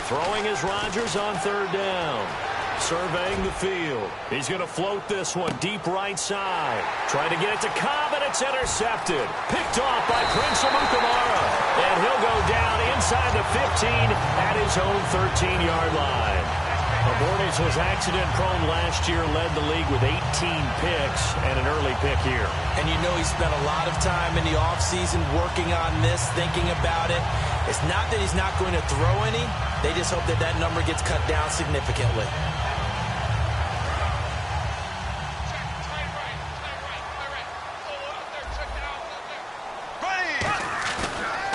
Throwing is Rodgers on third down. Surveying the field. He's going to float this one deep right side. Trying to get it to Cobb, and it's intercepted. Picked off by Prince Amukamara. And he'll go down inside the 15 at his own 13-yard line. Bortles was accident-prone last year, led the league with 18 picks and an early pick here. And you know he spent a lot of time in the offseason working on this, thinking about it. It's not that he's not going to throw any. They just hope that that number gets cut down significantly.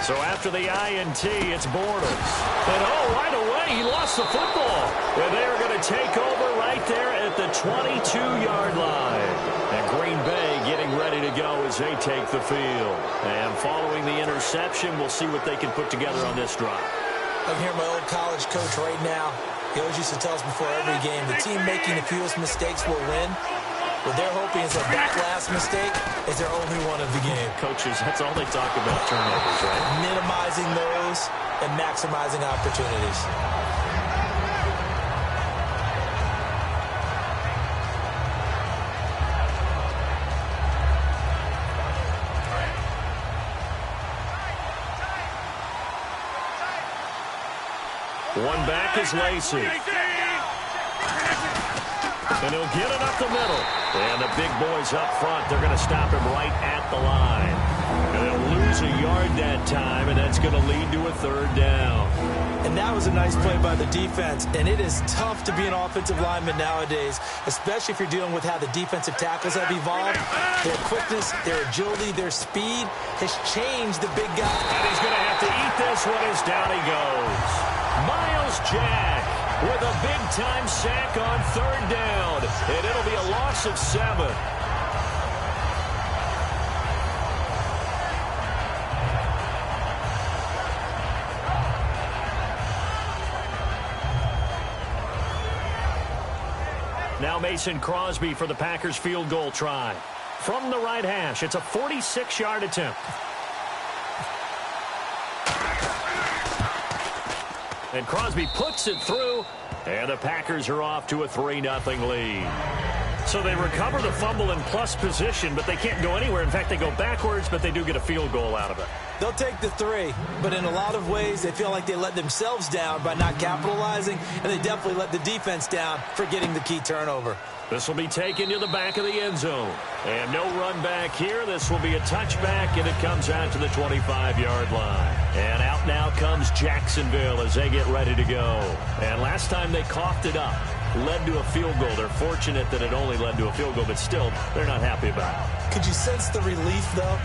So after the INT, it's Bortles. And oh, right away, he lost the football. Well, they are going to take over right there at the 22-yard line. And Green Bay getting ready to go as they take the field. And following the interception, we'll see what they can put together on this drive. I'm here, my old college coach right now. He always used to tell us before every game, the team making the fewest mistakes will win. What they're hoping is that last mistake is their only one of the game. Coaches, that's all they talk about, turnovers, right? Minimizing those and maximizing opportunities. One back is Lacey. And he'll get it up the middle. And the big boys up front, they're going to stop him right at the line. And they'll lose a yard that time, and that's going to lead to a third down. And that was a nice play by the defense. And it is tough to be an offensive lineman nowadays, especially if you're dealing with how the defensive tackles have evolved. Their quickness, their agility, their speed has changed the big guy. And he's going to have to eat this one as down he goes. Miles Jack with a big-time sack on third down. And it'll be a loss of 7. Now Mason Crosby for the Packers field goal try. From the right hash, it's a 46-yard attempt. And Crosby puts it through, and the Packers are off to a 3-0 lead. So they recover the fumble in plus position, but they can't go anywhere. In fact, they go backwards, but they do get a field goal out of it. They'll take the 3, but in a lot of ways, they feel like they let themselves down by not capitalizing, and they definitely let the defense down for getting the key turnover. This will be taken to the back of the end zone. And no run back here. This will be a touchback, and it comes out to the 25-yard line. And out now comes Jacksonville as they get ready to go. And last time they coughed it up, led to a field goal. They're fortunate that it only led to a field goal, but still, they're not happy about it. Could you sense the relief, though,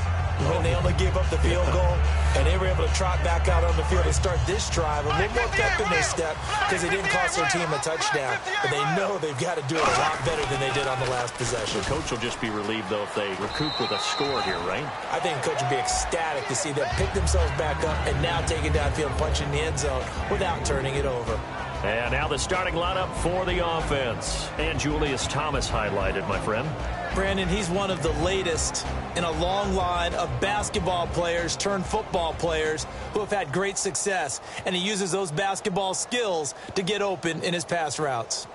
when they only gave up the field goal, and they were able to trot back out on the field and start this drive a little more pep in their step because they didn't cost their team a touchdown, but they know they've got to do it a lot better than they did on the last possession. The coach will just be relieved, though, if they recoup with a score here, right? I think the coach would be ecstatic to see them pick themselves back up and now take it downfield, punching the end zone without turning it over. And now the starting lineup for the offense. And Julius Thomas highlighted, my friend. Brandon, he's one of the latest in a long line of basketball players turned football players who have had great success. And he uses those basketball skills to get open in his pass routes.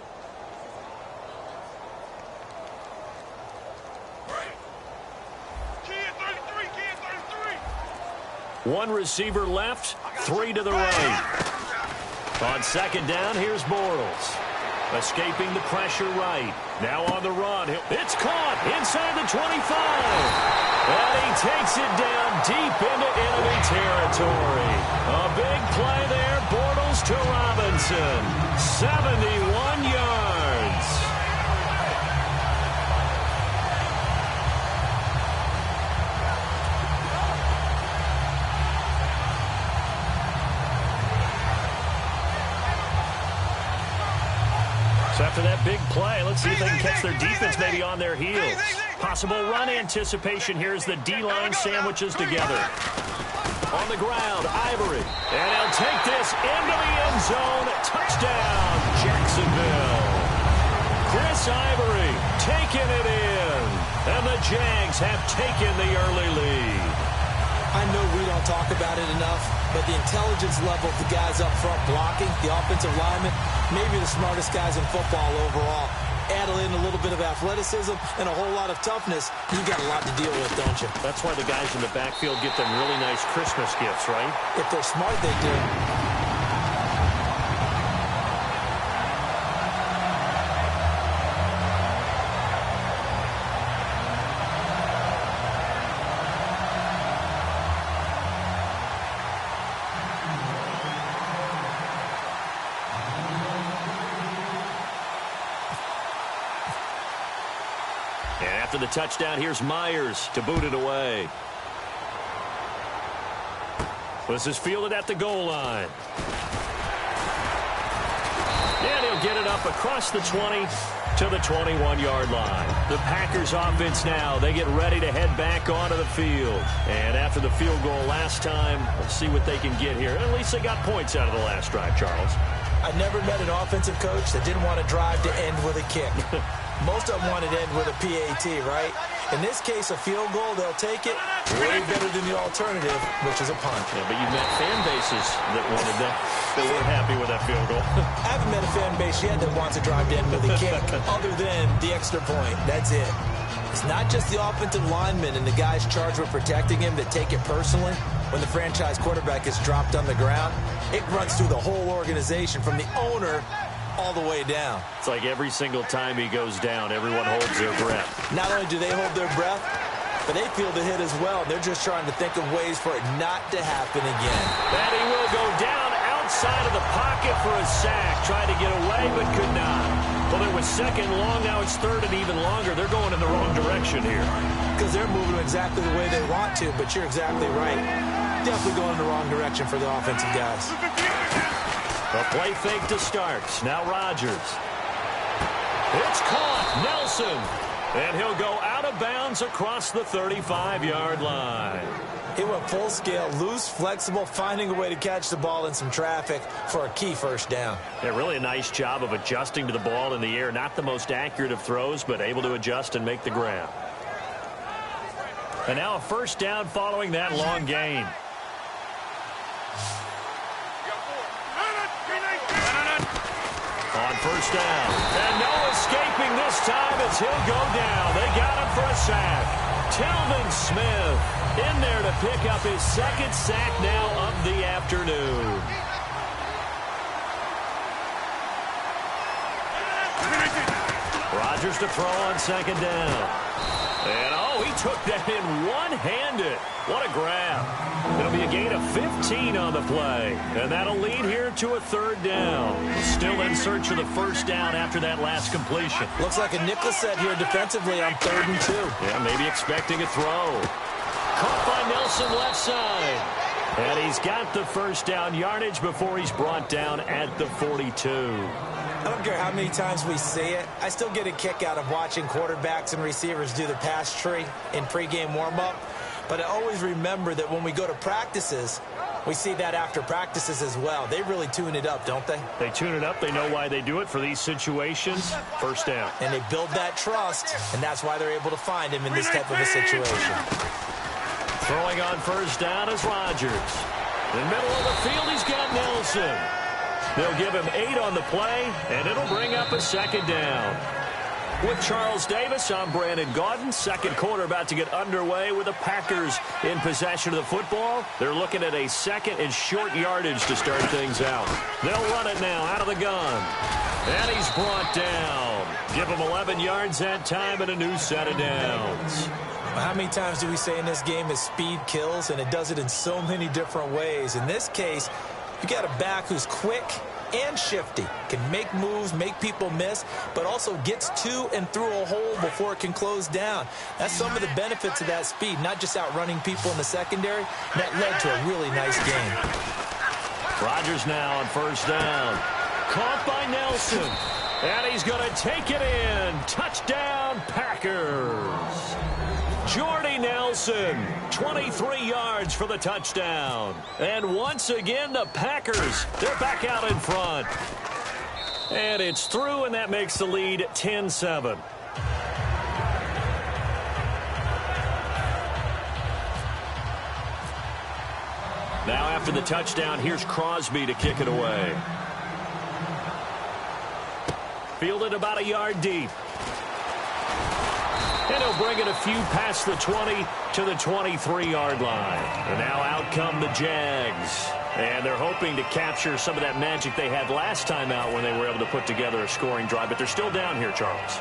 One receiver left, 3 to the right. On second down, here's Bortles. Escaping the pressure right. Now on the run. It's caught inside the 25. And he takes it down deep into enemy territory. A big play there. Bortles to Robinson. 71 yards. So after that big play, let's see if they can catch their defense maybe on their heels. Possible run anticipation here as the D-line sandwiches together. On the ground, Ivory. And he'll take this into the end zone. Touchdown, Jacksonville. Chris Ivory taking it in. And the Jags have taken the early lead. I know we don't talk about it enough, but the intelligence level of the guys up front blocking, the offensive linemen, maybe the smartest guys in football overall. Add in a little bit of athleticism and a whole lot of toughness, you got a lot to deal with, don't you? That's why the guys in the backfield get them really nice Christmas gifts, right? If they're smart, they do. After the touchdown, here's Myers to boot it away. This is fielded at the goal line. And he'll get it up across the 20 to the 21-yard line. The Packers offense now, they get ready to head back onto the field. And after the field goal last time, let's see what they can get here. At least they got points out of the last drive, Charles. I never met an offensive coach that didn't want to drive to end with a kick. Most of them want to end with a PAT, right? In this case, a field goal, they'll take it. Way better than the alternative, which is a punt. Yeah, but you've met fan bases that wanted that. They weren't happy with that field goal. I haven't met a fan base yet that wants to drive to end with a kick other than the extra point. That's it. It's not just the offensive linemen and the guys charged with protecting him that take it personally when the franchise quarterback is dropped on the ground. it runs through the whole organization from the owner all the way down. It's like every single time he goes down, everyone holds their breath. Not only do they hold their breath, but they feel the hit as well. They're just trying to think of ways for it not to happen again. And he will go down outside of the pocket for a sack. Tried to get away, but could not. Well, it was second long. Now it's third and even longer. They're going in the wrong direction here. Because they're moving exactly the way they want to, but you're exactly right. Definitely going in the wrong direction for the offensive guys. A play fake to start. Now Rodgers. It's caught. Nelson. And he'll go out of bounds across the 35-yard line. He went full scale, loose, flexible, finding a way to catch the ball in some traffic for a key first down. Yeah, really a nice job of adjusting to the ball in the air. Not the most accurate of throws, but able to adjust and make the grab. And now a first down following that long gain. On first down. And no escaping this time as he'll go down. They got him for a sack. Telvin Smith in there to pick up his second sack now of the afternoon. Rodgers to throw on second down. And, oh, he took that in one-handed. What a grab. It'll be a gain of 15 on the play. And that'll lead here to a third down. Still in search of the first down after that last completion. Looks like a nickel set here defensively on 3rd and 2. Yeah, maybe expecting a throw. Caught by Nelson left side. And he's got the first down yardage before he's brought down at the 42. I don't care how many times we see it. I still get a kick out of watching quarterbacks and receivers do the pass tree in pregame warm-up. But I always remember that when we go to practices, we see that after practices as well. They really tune it up, don't they? They tune it up. They know why they do it for these situations. First down. And they build that trust, and that's why they're able to find him in this type of a situation. Throwing on first down is Rodgers. In the middle of the field, he's got Nelson. They'll give him 8 on the play, and it'll bring up a second down. With Charles Davis, I'm Brandon Gaudin. Second quarter about to get underway with the Packers in possession of the football. They're looking at a second and short yardage to start things out. They'll run it now out of the gun. And he's brought down. Give him 11 yards that time and a new set of downs. How many times do we say in this game is speed kills, and it does it in so many different ways. In this case, you got a back who's quick and shifty, can make moves, make people miss, but also gets to and through a hole before it can close down. That's some of the benefits of that speed, not just outrunning people in the secondary. That led to a really nice game. Rodgers now on first down. Caught by Nelson. And he's going to take it in. Touchdown, Packers. Jordy Nelson, 23 yards for the touchdown. And once again, the Packers, they're back out in front. And it's through, and that makes the lead 10-7. Now after the touchdown, here's Crosby to kick it away. Fielded about a yard deep. And he'll bring it a few past the 20 to the 23-yard line. And now out come the Jags. And they're hoping to capture some of that magic they had last time out when they were able to put together a scoring drive. But they're still down here, Charles.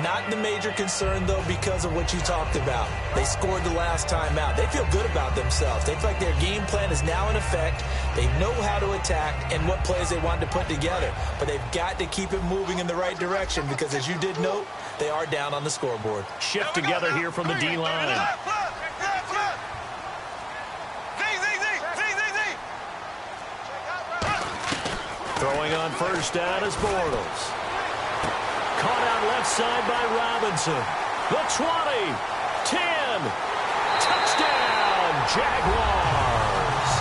Not the major concern, though, because of what you talked about. They scored the last time out. They feel good about themselves. They feel like their game plan is now in effect. They know how to attack and what plays they want to put together. But they've got to keep it moving in the right direction because, as you did note, they are down on the scoreboard. Shift together here from the D-line. Throwing on first down is Bortles. Caught out left side by Robinson. The 20, 10, touchdown, Jaguars.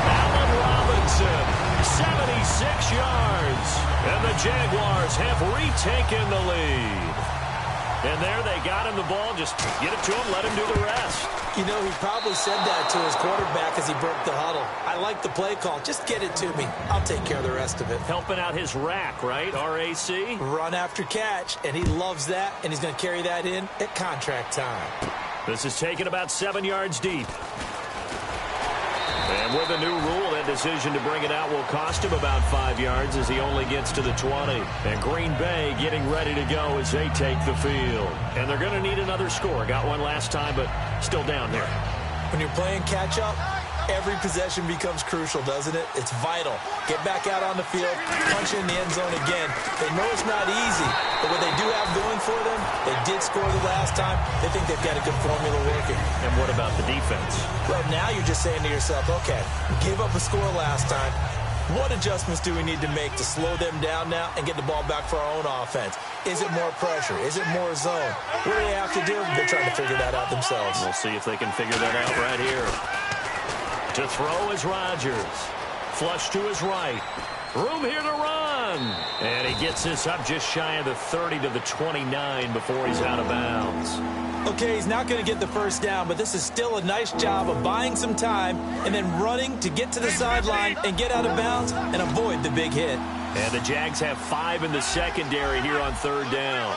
Allen Robinson, 76 yards. And the Jaguars have retaken the lead. And there they got him the ball. Just get it to him, let him do the rest. You know, he probably said that to his quarterback as he broke the huddle. I like the play call. Just get it to me. I'll take care of the rest of it. Helping out his rack, right? RAC? Run after catch, and he loves that, and he's going to carry that in at contract time. This is taken about 7 yards deep. And with a new rule, that decision to bring it out will cost him about 5 yards as he only gets to the 20. And Green Bay getting ready to go as they take the field. And they're going to need another score. Got one last time, but still down here. When you're playing catch-up, every possession becomes crucial, doesn't it? It's vital. Get back out on the field, punch in the end zone again. They know it's not easy, but what they do have going for them, they did score the last time. They think they've got a good formula working. And what about the defense? Well, now you're just saying to yourself, okay, we gave up a score last time. What adjustments do we need to make to slow them down now and get the ball back for our own offense? Is it more pressure? Is it more zone? What do they have to do? They're trying to figure that out themselves. We'll see if they can figure that out right here. To throw is Rodgers. Flush to his right. Room here to run. And he gets this up just shy of the 30 to the 29 before he's out of bounds. Okay, he's not going to get the first down, but this is still a nice job of buying some time and then running to get to the sideline and get out of bounds and avoid the big hit. And the Jags have 5 in the secondary here on 3rd down.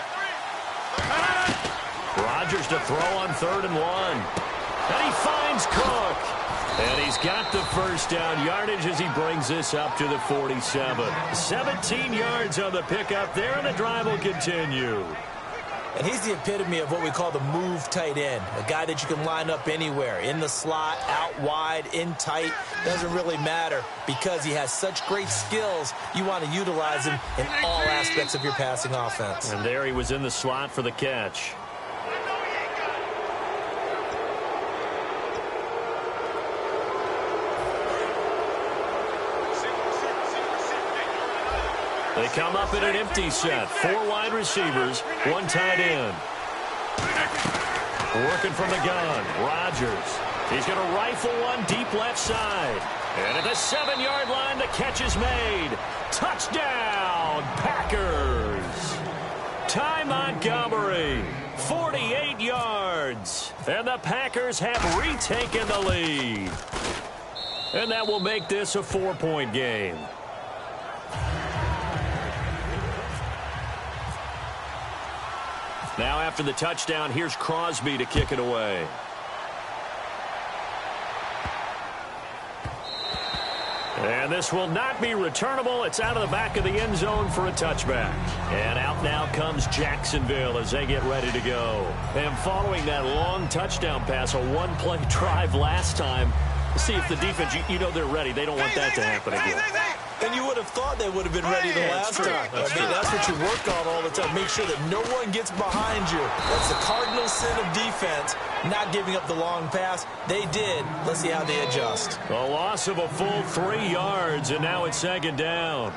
Rodgers to throw on 3rd and 1. And he finds Cook. And he's got the first down yardage as he brings this up to the 47. 17 yards on the pickup there, and the drive will continue. And he's the epitome of what we call the move tight end, a guy that you can line up anywhere, in the slot, out wide, in tight. Doesn't really matter because he has such great skills. You want to utilize him in all aspects of your passing offense. And there he was in the slot for the catch. They come up in an empty set. 4 wide receivers, 1 tight end. Working from the gun, Rodgers. He's going to rifle one deep left side. And at the 7-yard line, the catch is made. Touchdown, Packers. Ty Montgomery, 48 yards. And the Packers have retaken the lead. And that will make this a 4-point game. Now after the touchdown, here's Crosby to kick it away. And this will not be returnable. It's out of the back of the end zone for a touchback. And out now comes Jacksonville as they get ready to go. And following that long touchdown pass, a 1-play drive last time, see if the defense, you know they're ready. They don't want that to happen again. And you would have thought they would have been ready the last time. I mean, that's what you work on all the time. Make sure that no one gets behind you. That's the cardinal sin of defense, not giving up the long pass. They did. Let's see how they adjust. A loss of a full 3 yards, and now it's 2nd down.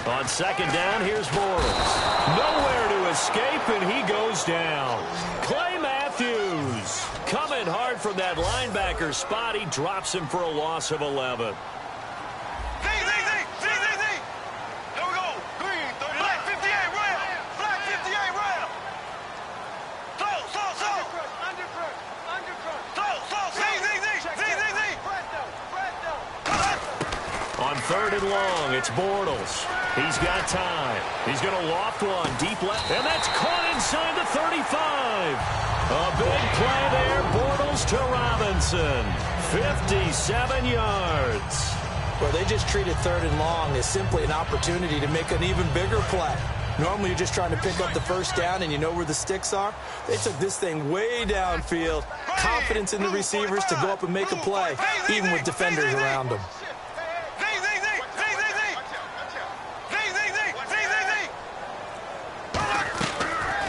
On 2nd down, here's Bortles. Nowhere to escape, and he goes down. Clay Matthews coming hard from that linebacker spot. He drops him for a loss of 11. On 3rd and long, it's Bortles. He's got time. He's going to loft one deep left, and that's caught inside the 35. A big play there, Bortles to Robinson. 57 yards. Well, they just treated 3rd and long as simply an opportunity to make an even bigger play. Normally, you're just trying to pick up the first down, and you know where the sticks are. They took this thing way downfield. Confidence in the receivers to go up and make a play, even with defenders around them.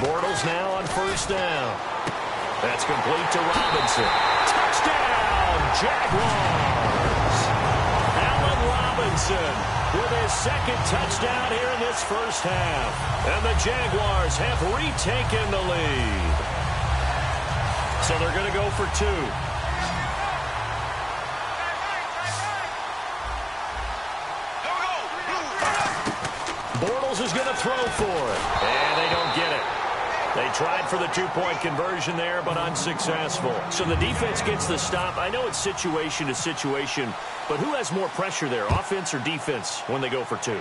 Bortles now on 1st down. That's complete to Robinson. Touchdown, Jaguars! Allen Robinson with his 2nd touchdown here in this first half. And the Jaguars have retaken the lead. So they're going to go for 2. Bortles is going going to throw for it. And they don't get it. They tried for the two-point conversion there, but unsuccessful. So the defense gets the stop. I know it's situation to situation, but who has more pressure there, offense or defense, when they go for two?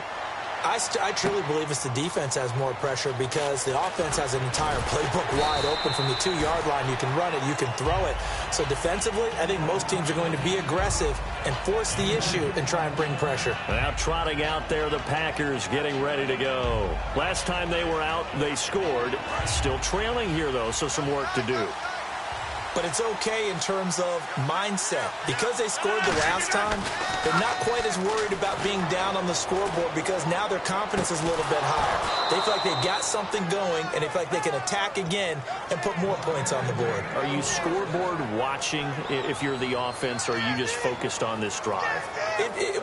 I truly believe it's the defense has more pressure because the offense has an entire playbook wide open from the 2-yard line. You can run it, you can throw it. So defensively, I think most teams are going to be aggressive and force the issue and try and bring pressure. Now trotting out there, the Packers getting ready to go. Last time they were out, they scored. Still trailing here, though, so some work to do. But it's okay in terms of mindset. Because they scored the last time, they're not quite as worried about being down on the scoreboard because now their confidence is a little bit higher. They feel like they've got something going, and they feel like they can attack again and put more points on the board. Are you scoreboard watching if you're the offense, or are you just focused on this drive?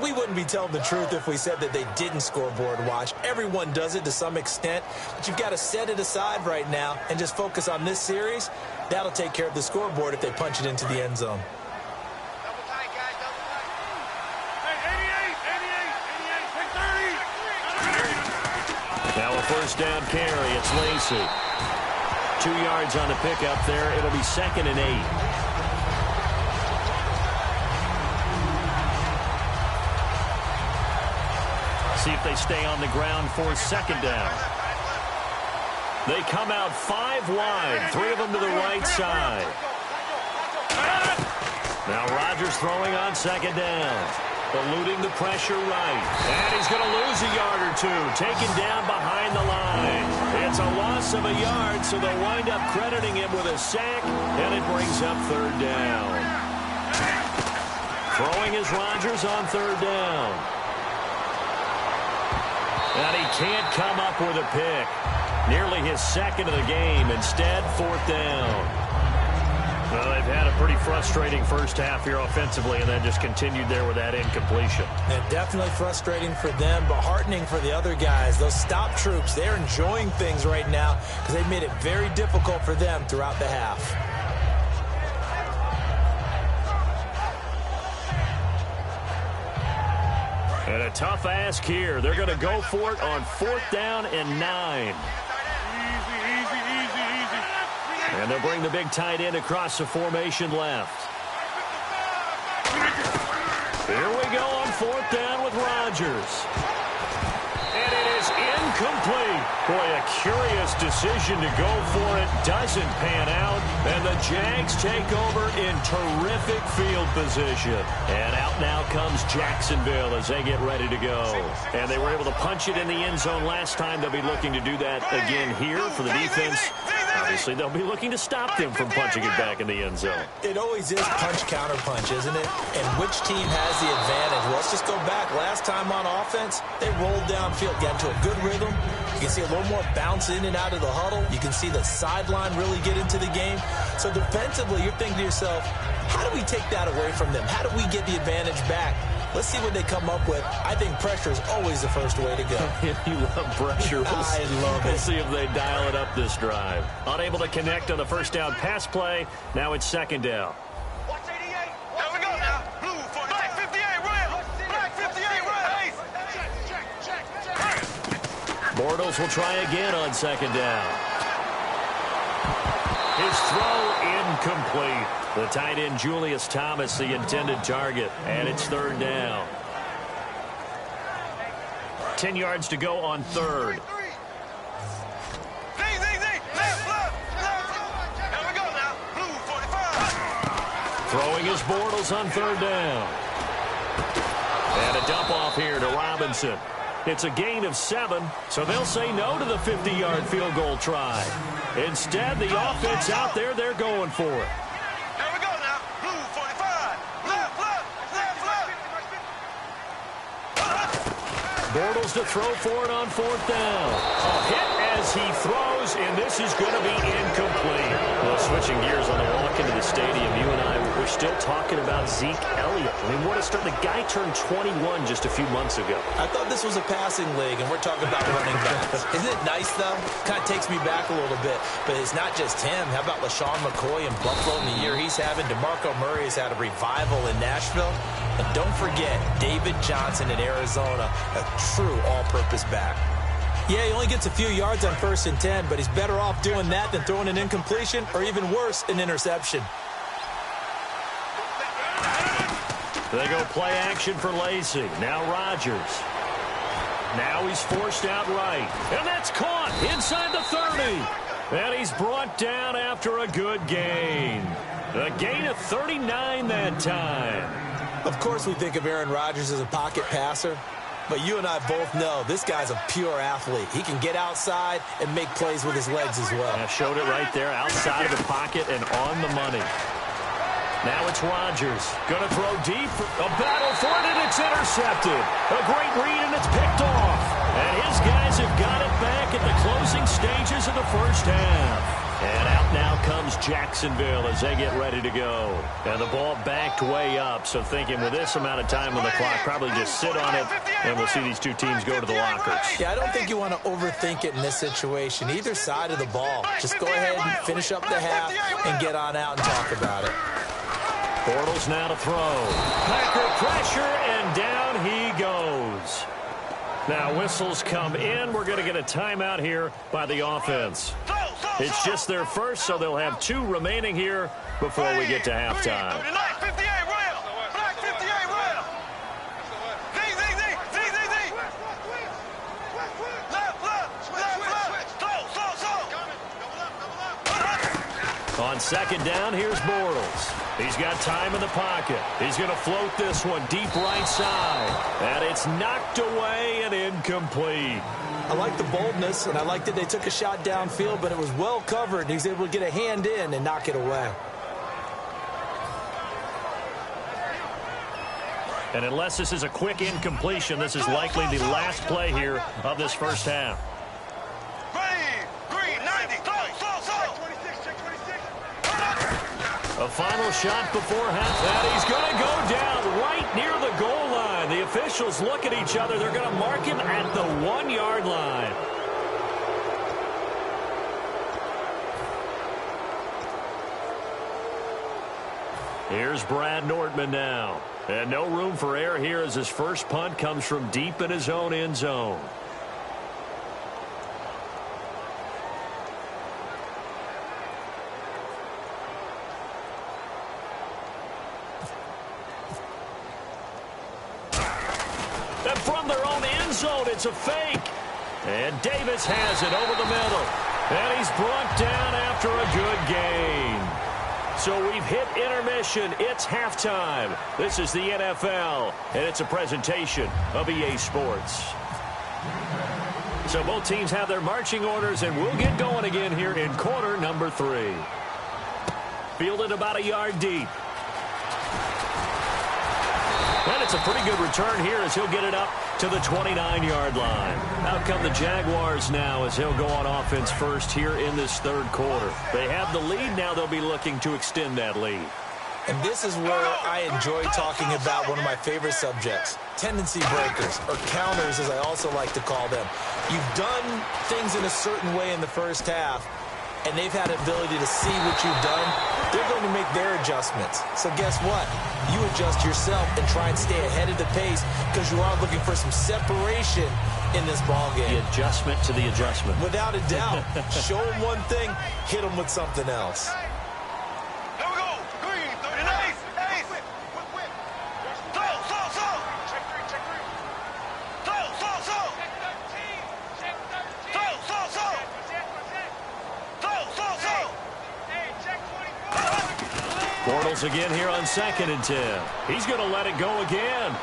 We wouldn't be telling the truth if we said that they didn't scoreboard watch. Everyone does it to some extent, but you've got to set it aside right now and just focus on this series. That'll take care of the scoreboard if they punch it into the end zone. Now a first down carry. It's Lacy. 2 yards on the pickup there. It'll be 2nd and 8. See if they stay on the ground for 2nd down. They come out 5 wide, 3 of them to the right side. Now Rodgers throwing on 2nd down. Eluding the pressure right. And he's going to lose a yard or two. Taken down behind the line. It's a loss of a yard, so they'll wind up crediting him with a sack, and it brings up 3rd down. Throwing is Rodgers on 3rd down. And he can't come up with a pick. Nearly his 2nd of the game. Instead, 4th down. Well, they've had a pretty frustrating first half here offensively, and then just continued there with that incompletion. And definitely frustrating for them, but heartening for the other guys. Those stop troops, they're enjoying things right now because they've made it very difficult for them throughout the half. And a tough ask here. They're going to go for it on 4th down and 9. And they'll bring the big tight end across the formation left. Here we go on 4th down with Rodgers. And it is incomplete. Boy, a curious decision to go for it. Doesn't pan out. And the Jags take over in terrific field position. And out now comes Jacksonville as they get ready to go. And they were able to punch it in the end zone last time. They'll be looking to do that again here for the defense. Obviously, they'll be looking to stop them from punching it back in the end zone. It always is punch-counter-punch, isn't it? And which team has the advantage? Well, let's just go back. Last time on offense, they rolled downfield, got into a good rhythm. You can see a little more bounce in and out of the huddle. You can see the sideline really get into the game. So defensively, you're thinking to yourself, how do we take that away from them? How do we get the advantage back? Let's see what they come up with. I think pressure is always the first way to go. You love pressure. I love it. We'll see if they dial it up this drive. Unable to connect on the first down pass play. Now it's 2nd down. Watch 88. Here we go now. Blue 40. Black 58, Red. Black 58, Red. Check. Bortles will try again on 2nd down. His throw incomplete. The tight end, Julius Thomas, the intended target. And it's 3rd down. 10 yards to go on 3rd. Throwing his Bortles on 3rd down. And a dump off here to Robinson. It's a gain of 7, so they'll say no to the 50-yard field goal try. Instead, the offense out there, they're going for it. Here we go now. Blue 45. Bortles to throw for it on 4th down. A hit as he throws, and this is going to be incomplete. Well, switching gears on the walk into the stadium, you and I, we're still talking about Zeke Elliott. I mean, what a start. The guy turned 21 just a few months ago. I thought this was a passing league, and we're talking about running backs. Isn't it nice, though? Kind of takes me back a little bit. But it's not just him. How about LaShawn McCoy in Buffalo in the year he's having? DeMarco Murray has had a revival in Nashville. And don't forget, David Johnson in Arizona, a true all-purpose back. Yeah, he only gets a few yards on 1st and 10, but he's better off doing that than throwing an incompletion or even worse, an interception. They go play action for Lacey. Now Rodgers. Now he's forced out right. And that's caught inside the 30. And he's brought down after a good gain. A gain of 39 that time. Of course we think of Aaron Rodgers as a pocket passer, but you and I both know this guy's a pure athlete. He can get outside and make plays with his legs as well. I showed it right there, outside of the pocket and on the money. Now it's Rodgers. Going to throw deep. A battle for it, and it's intercepted. A great read, and it's picked off. And his guys have got it back at the closing stages of the first half. And out now comes Jacksonville as they get ready to go. And the ball backed way up, so thinking with this amount of time on the clock, probably just sit on it, and we'll see these two teams go to the lockers. Yeah, I don't think you want to overthink it in this situation. Either side of the ball. Just go ahead and finish up the half and get on out and talk about it. Bortles now to throw. Packer pressure, and down he goes. Now whistles come in. We're going to get a timeout here by the offense. It's just their first, so they'll have 2 remaining here before we get to halftime. On 2nd down, here's Bortles. He's got time in the pocket. He's going to float this one deep right side. And it's knocked away and incomplete. I like the boldness, and I like that they took a shot downfield, but it was well covered. He's able to get a hand in and knock it away. And unless this is a quick incompletion, this is likely the last play here of this first half. A final shot before half, and he's going to go down right near the goal line. The officials look at each other. They're going to mark him at the 1-yard line. Here's Brad Nordman now. And no room for error here as his first punt comes from deep in his own end zone. And from their own end zone, it's a fake. And Davis has it over the middle. And he's brought down after a good gain. So we've hit intermission. It's halftime. This is the NFL, and it's a presentation of EA Sports. So both teams have their marching orders, and we'll get going again here in quarter number 3. Fielded about a yard deep. And it's a pretty good return here as he'll get it up to the 29-yard line. Out come the Jaguars now as he'll go on offense first here in this third quarter. They have the lead. Now they'll be looking to extend that lead. And this is where I enjoy talking about one of my favorite subjects, tendency breakers, or counters as I also like to call them. You've done things in a certain way in the first half, and they've had the ability to see what you've done. They're going to make their adjustments. So guess what? You adjust yourself and try and stay ahead of the pace because you are looking for some separation in this ball game. The adjustment to the adjustment. Without a doubt. Show them one thing, hit them with something else. Here we go. Green, 39. Ace. So. Check 3. So. Check 13. So. Bortles again here on 2nd and 10. He's going to let it go again.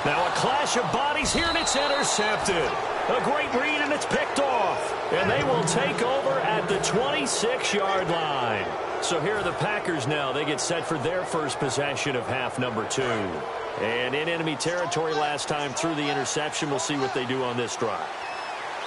Now a clash of bodies here, and it's intercepted. A great read, and it's picked off. And they will take over at the 26-yard line. So here are the Packers now. They get set for their first possession of half number 2. And in enemy territory last time through the interception. We'll see what they do on this drive.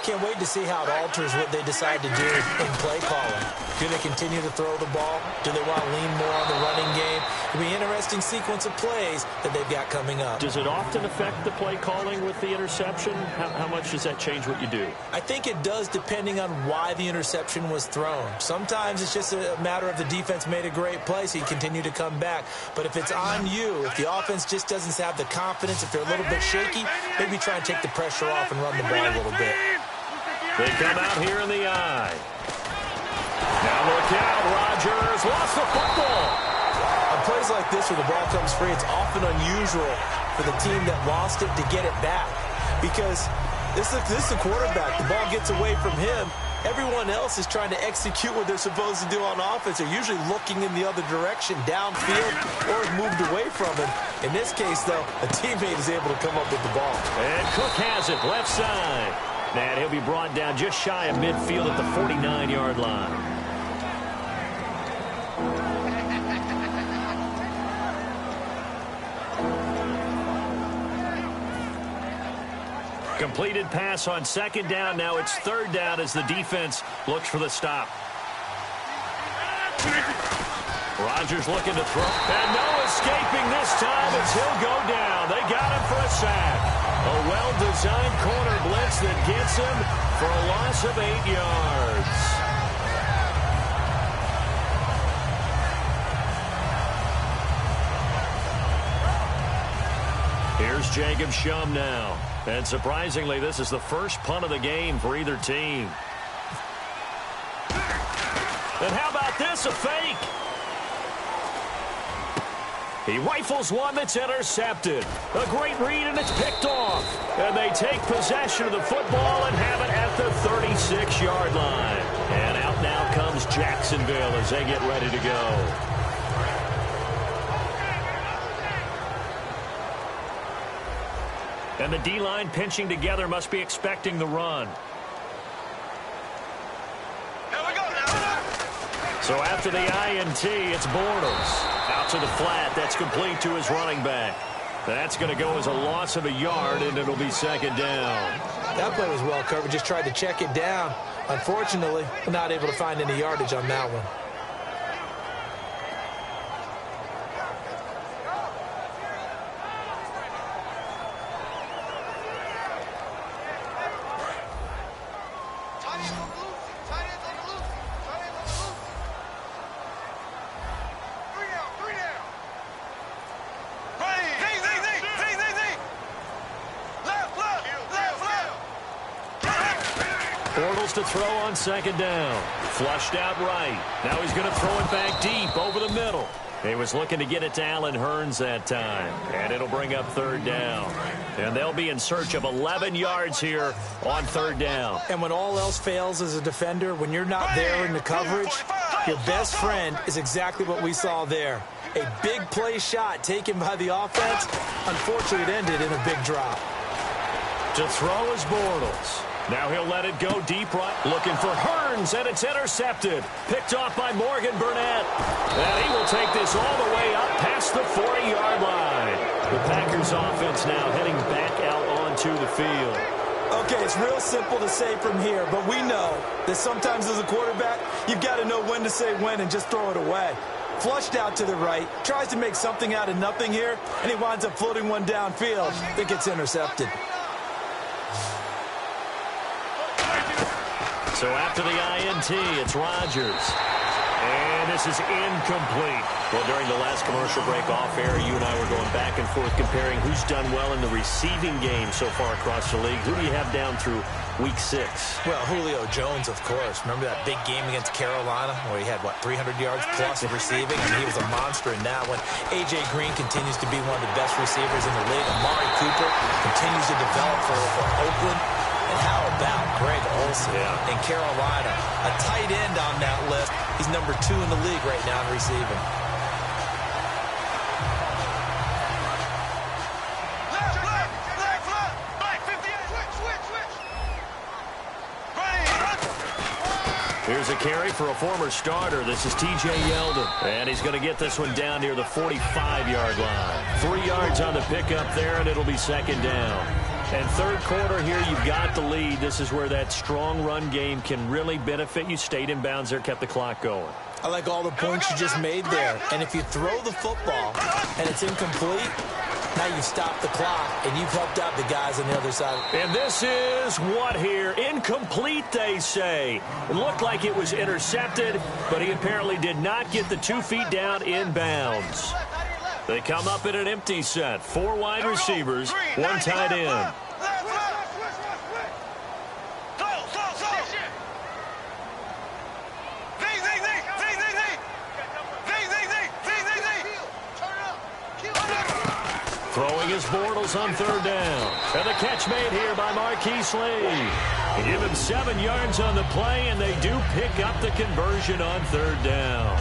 Can't wait to see how it alters what they decide to do in play calling. Do they continue to throw the ball? Do they want to lean more on the running game? It'll be an interesting sequence of plays that they've got coming up. Does it often affect the play calling with the interception? How much does that change what you do? I think it does depending on why the interception was thrown. Sometimes it's just a matter of the defense made a great play, so you continue to come back. But if it's on you, if the offense just doesn't have the confidence, if they're a little bit shaky, maybe try and take the pressure off and run the ball a little bit. They come out here in the eye. Now look out, Rodgers lost the football. On plays like this where the ball comes free, it's often unusual for the team that lost it to get it back. Because this is the quarterback. The ball gets away from him. Everyone else is trying to execute what they're supposed to do on offense. They're usually looking in the other direction, downfield, or have moved away from him. In this case, though, a teammate is able to come up with the ball. And Cook has it, left side. And he'll be brought down just shy of midfield at the 49-yard line. Completed pass on second down. Now it's third down as the defense looks for the stop. Rodgers looking to throw. And no escaping this time as he'll go down. They got him for a sack. A well-designed corner blitz that gets him for a loss of 8 yards. Here's Jacob Shum now. And surprisingly, this is the first punt of the game for either team. And how about this, a fake? He rifles one that's intercepted. A great read, and it's picked off. And they take possession of the football and have it at the 36-yard line. And out now comes Jacksonville as they get ready to go. And the D-line pinching together must be expecting the run. Here we go now. So after the INT, it's Bortles. Out to the flat. That's complete to his running back. That's going to go as a loss of a yard, and it'll be second down. That play was well covered. Just tried to check it down. Unfortunately, not able to find any yardage on that one. Bortles to throw on second down. Flushed out right. Now he's going to throw it back deep over the middle. He was looking to get it to Allen Hurns that time. And it'll bring up third down. And they'll be in search of 11 yards here on third down. And when all else fails as a defender, when you're not there in the coverage, your best friend is exactly what we saw there. A big play shot taken by the offense. Unfortunately, it ended in a big drop. To throw is Bortles. Now he'll let it go deep right. Looking for Hurns, and it's intercepted. Picked off by Morgan Burnett. And he will take this all the way up past the 40-yard line. The Packers offense now heading back out onto the field. Okay, it's real simple to say from here, but we know that sometimes as a quarterback, you've got to know when to say when and just throw it away. Flushed out to the right, tries to make something out of nothing here, and he winds up floating one downfield that gets intercepted. So after the INT, it's Rodgers. And this is incomplete. Well, during the last commercial break off air, you and I were going back and forth comparing who's done well in the receiving game so far across the league. Who do you have down through week 6? Well, Julio Jones, of course. Remember that big game against Carolina where he had, 300 yards plus of receiving? I mean, he was a monster in that one. A.J. Green continues to be one of the best receivers in the league. Amari Cooper continues to develop for Oakland. And how about Greg Olsen in Carolina? A tight end on that list. He's number 2 in the league right now in receiving. Here's a carry for a former starter. This is T.J. Yeldon. And he's going to get this one down near the 45-yard line. 3 yards on the pickup there, and it'll be second down. And third quarter here, you've got the lead. This is where that strong run game can really benefit you. Stayed in bounds there, kept the clock going. I like all the points you just made there. And if you throw the football and it's incomplete, now you stop the clock and you've helped out the guys on the other side. And this is what here? Incomplete, they say. It looked like it was intercepted, but he apparently did not get the 2 feet down in bounds. They come up in an empty set. 4 wide receivers, 1 tight end. Throwing his Bortles on third down. And the catch made here by Marquise Lee. Give him 7 yards on the play, and they do pick up the conversion on third down.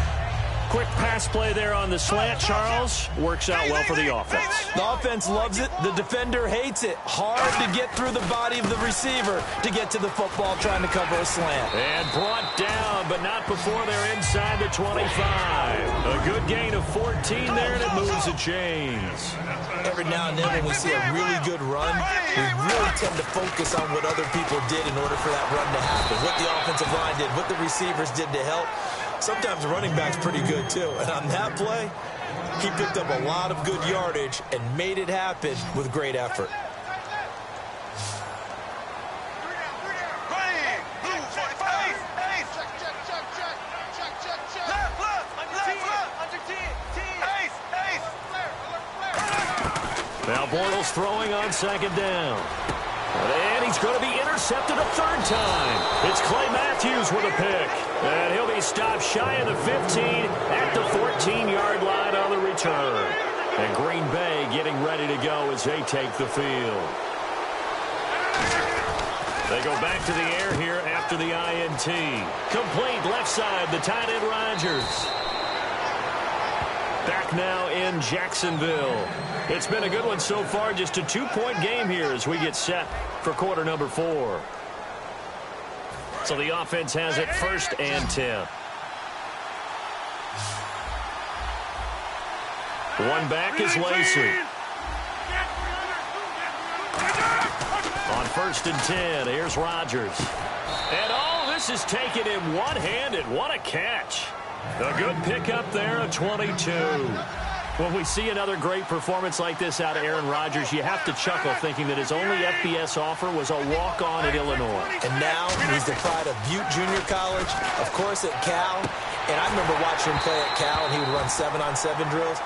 Quick pass play there on the slant, Charles. Works out well for the offense. The offense loves it. The defender hates it. Hard to get through the body of the receiver to get to the football trying to cover a slant. And brought down, but not before they're inside the 25. A good gain of 14 there, and it moves the chains. Every now and then when we see a really good run, we really tend to focus on what other people did in order for that run to happen. What the offensive line did, what the receivers did to help. Sometimes the running back's pretty good, too. And on that play, he picked up a lot of good yardage and made it happen with great effort. Now Bortles throwing on second down. And he's going to be intercepted a third time. It's Clay Matthews with a pick. And he'll be stopped shy of the 15 at the 14-yard line on the return. And Green Bay getting ready to go as they take the field. They go back to the air here after the INT. Complete left side, the tight end Rodgers. Back now in Jacksonville. It's been a good one so far, just a 2-point game here as we get set for quarter number 4. So the offense has it 1st and 10. One back is Lacey. On 1st and 10, here's Rodgers. And this is taken in one-handed. What a catch. A good pickup there, a 22. When we see another great performance like this out of Aaron Rodgers, you have to chuckle thinking that his only FBS offer was a walk-on at Illinois. And now he's the pride of Butte Junior College, of course at Cal. And I remember watching him play at Cal, and he would run 7-on-7 drills.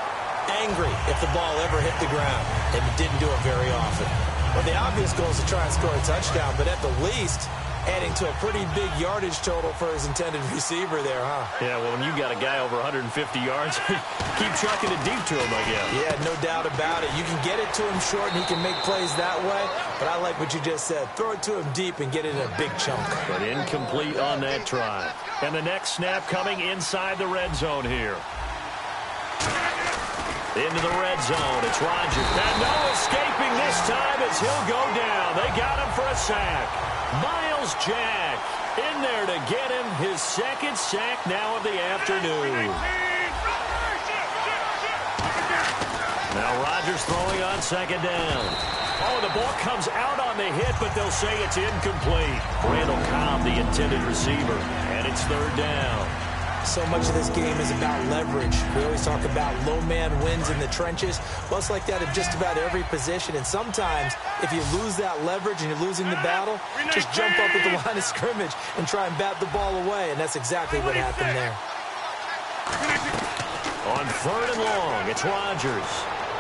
Angry if the ball ever hit the ground, and he didn't do it very often. Well, the obvious goal is to try and score a touchdown, but at the least, adding to a pretty big yardage total for his intended receiver there, huh? Yeah, well, when you got a guy over 150 yards, keep chucking it deep to him, I guess. Yeah, no doubt about it. You can get it to him short, and he can make plays that way. But I like what you just said. Throw it to him deep and get it in a big chunk. But incomplete on that try. And the next snap coming inside the red zone here. Into the red zone. It's Rodgers. And no escaping this time as he'll go down. They got him for a sack. Miles Jack in there to get him his 2nd sack now of the afternoon. Now Rodgers throwing on 2nd down. Oh, the ball comes out on the hit, but they'll say it's incomplete. Randall Cobb, the intended receiver, and it's 3rd down. So much of this game is about leverage. We always talk about low man wins in the trenches. Well, it's like that in just about every position. And sometimes, if you lose that leverage and you're losing the battle, just jump up at the line of scrimmage and try and bat the ball away. And that's exactly what happened there. On 3rd and long, it's Rodgers.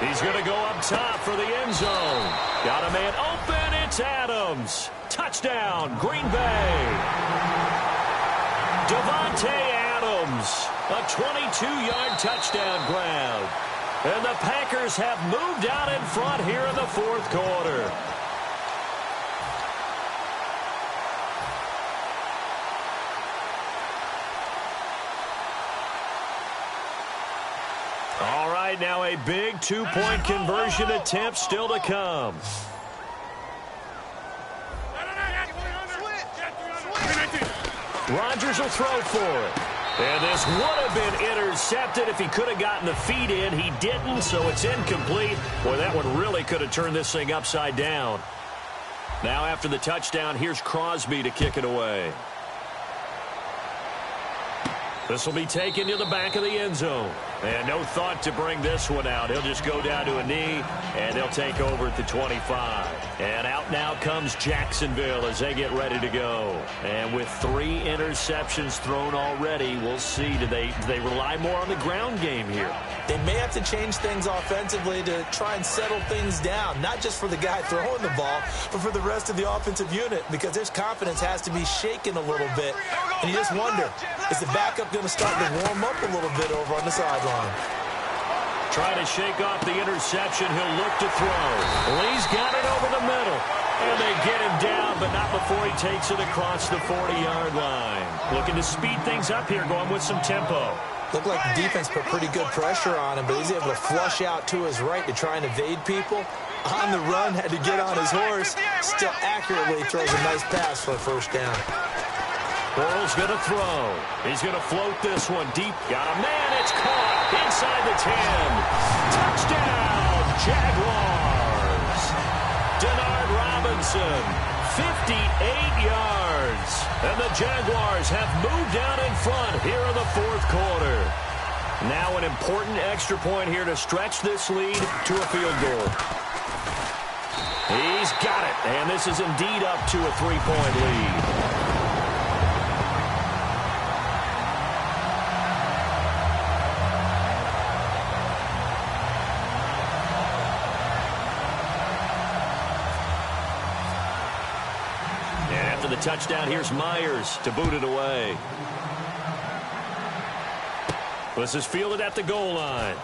He's going to go up top for the end zone. Got a man open. It's Adams. Touchdown, Green Bay. Devontae Adams, a 22-yard touchdown grab. And the Packers have moved out in front here in the 4th quarter. All right, now a big 2-point conversion attempt still to come. Rodgers will throw for it. And this would have been intercepted if he could have gotten the feet in. He didn't, so it's incomplete. Boy, that one really could have turned this thing upside down. Now after the touchdown, here's Crosby to kick it away. This will be taken to the back of the end zone. And no thought to bring this one out. He'll just go down to a knee, and they'll take over at the 25. And out now comes Jacksonville as they get ready to go. And with 3 interceptions thrown already, we'll see. Do they rely more on the ground game here? They may have to change things offensively to try and settle things down, not just for the guy throwing the ball, but for the rest of the offensive unit, because their confidence has to be shaken a little bit. And you just wonder, is the backup going to start to warm up a little bit over on the sideline? Trying to shake off the interception. He'll look to throw. Lee's got it over the middle. And they get him down, but not before he takes it across the 40-yard line. Looking to speed things up here, going with some tempo. Looked like the defense put pretty good pressure on him, but he's able to flush out to his right to try and evade people. On the run, had to get on his horse. Still accurately throws a nice pass for a first down. Bortles going to throw. He's going to float this one deep. Got a man. It's caught inside the 10. Touchdown, Jaguars. Denard Robinson, 58 yards. And the Jaguars have moved out in front here in the fourth quarter. Now an important extra point here to stretch this lead to a field goal. He's got it, and this is indeed up to a 3-point lead. The touchdown, here's Myers to boot it away. This is fielded at the goal line.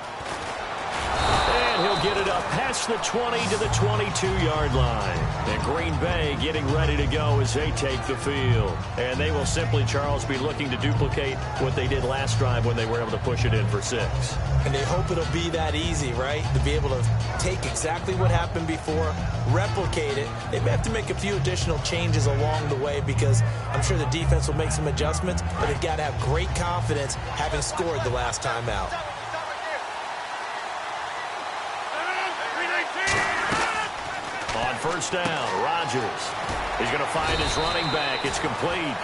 And he'll get it up past the 20 to the 22-yard line. And Green Bay getting ready to go as they take the field. And they will simply, Charles, be looking to duplicate what they did last drive when they were able to push it in for 6. And they hope it'll be that easy, right? To be able to take exactly what happened before, replicate it. They may have to make a few additional changes along the way because I'm sure the defense will make some adjustments, but they've got to have great confidence having scored the last time out. On first down, Rodgers. He's going to find his running back. It's complete.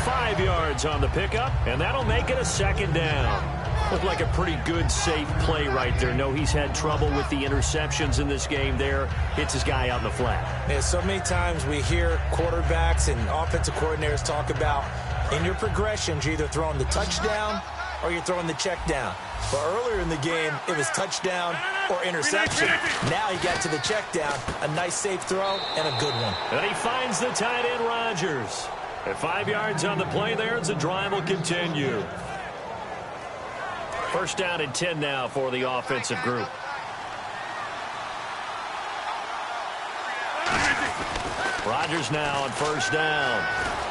5 yards on the pickup, and that'll make it a second down. Looked like a pretty good, safe play right there. No, he's had trouble with the interceptions in this game there. Hits his guy out in the flat. Yeah, so many times we hear quarterbacks and offensive coordinators talk about in your progressions, you're either throwing the touchdown or you're throwing the check down. But earlier in the game, it was touchdown or interception. Now he got to the check down. A nice safe throw and a good one. And he finds the tight end, Rodgers. At 5 yards on the play there as the drive will continue. First down and 10 now for the offensive group. Rodgers now on first down.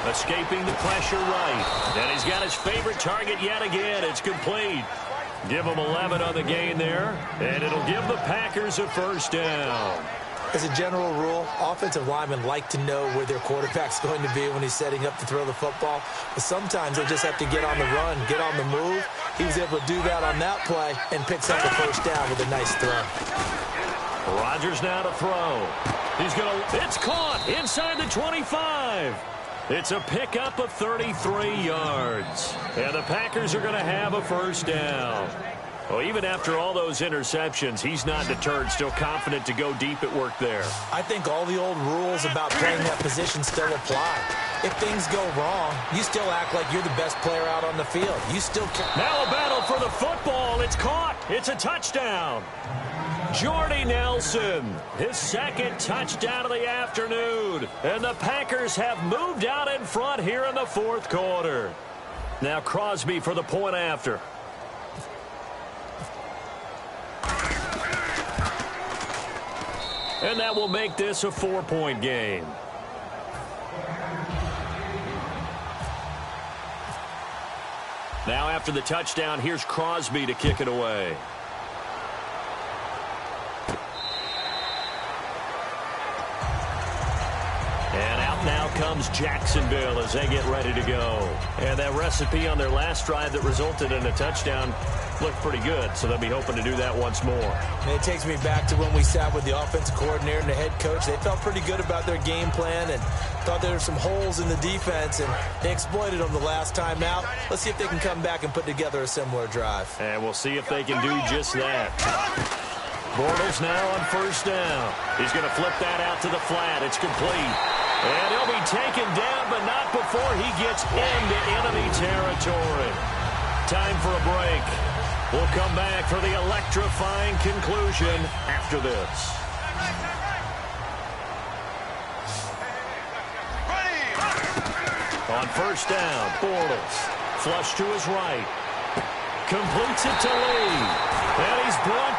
Escaping the pressure right. And he's got his favorite target yet again. It's complete. Give him 11 on the gain there. And it'll give the Packers a first down. As a general rule, offensive linemen like to know where their quarterback's going to be when he's setting up to throw the football. But sometimes they just have to get on the run, get on the move. He was able to do that on that play and picks up a first down with a nice throw. Rodgers now to throw. It's caught inside the 25. It's a pickup of 33 yards. And the Packers are going to have a first down. Well, even after all those interceptions, he's not deterred, still confident to go deep at work there. I think all the old rules about playing that position still apply. If things go wrong, you still act like you're the best player out on the field. You still can. Now a battle for the football. It's caught. It's a touchdown. Jordy Nelson, his second touchdown of the afternoon. And the Packers have moved out in front here in the fourth quarter. Now Crosby for the point after. And that will make this a 4-point game. Now after the touchdown, here's Crosby to kick it away. And out now comes Jacksonville as they get ready to go. And that recipe on their last drive that resulted in a touchdown looked pretty good, so they'll be hoping to do that once more. And it takes me back to when we sat with the offensive coordinator and the head coach. They felt pretty good about their game plan and thought there were some holes in the defense, and they exploited them the last time out. Let's see if they can come back and put together a similar drive. And we'll see if they can do just that. Bortles now on first down. He's going to flip that out to the flat. It's complete. And he'll be taken down, but not before he gets into enemy territory. Time for a break. We'll come back for the electrifying conclusion after this. On first down, Bortles. Flush to his right. Completes it to Lee. And he's brought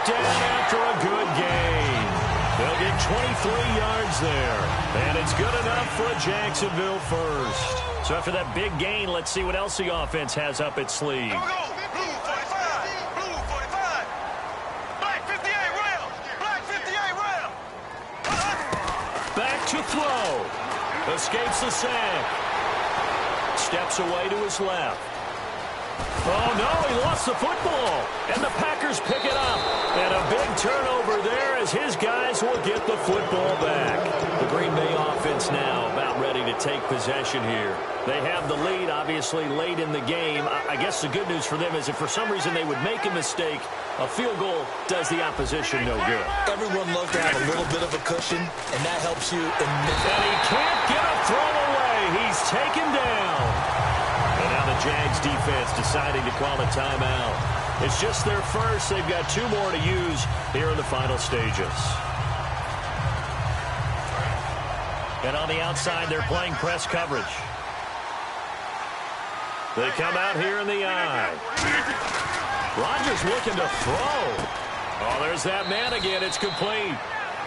yards there. And it's good enough for a Jacksonville first. So after that big gain, let's see what else the offense has up its sleeve. Here we go. Blue 45. Blue 45. Black 58 round. Black 58 round. Back to throw. Escapes the sack. Steps away to his left. Oh, no, he lost the football. And the Packers pick it up. And a big turnover there as his guys will get the football back. The Green Bay offense now about ready to take possession here. They have the lead, obviously, late in the game. I guess the good news for them is if for some reason they would make a mistake, a field goal does the opposition no good. Everyone loves to have a little bit of a cushion, and that helps you immensely. And he can't get a throw away. He's taken down. And now the Jags defense deciding to call a timeout. It's just their first. They've got 2 more to use here in the final stages. And on the outside, they're playing press coverage. They come out here in the eye. Rodgers looking to throw. Oh, there's that man again. It's complete.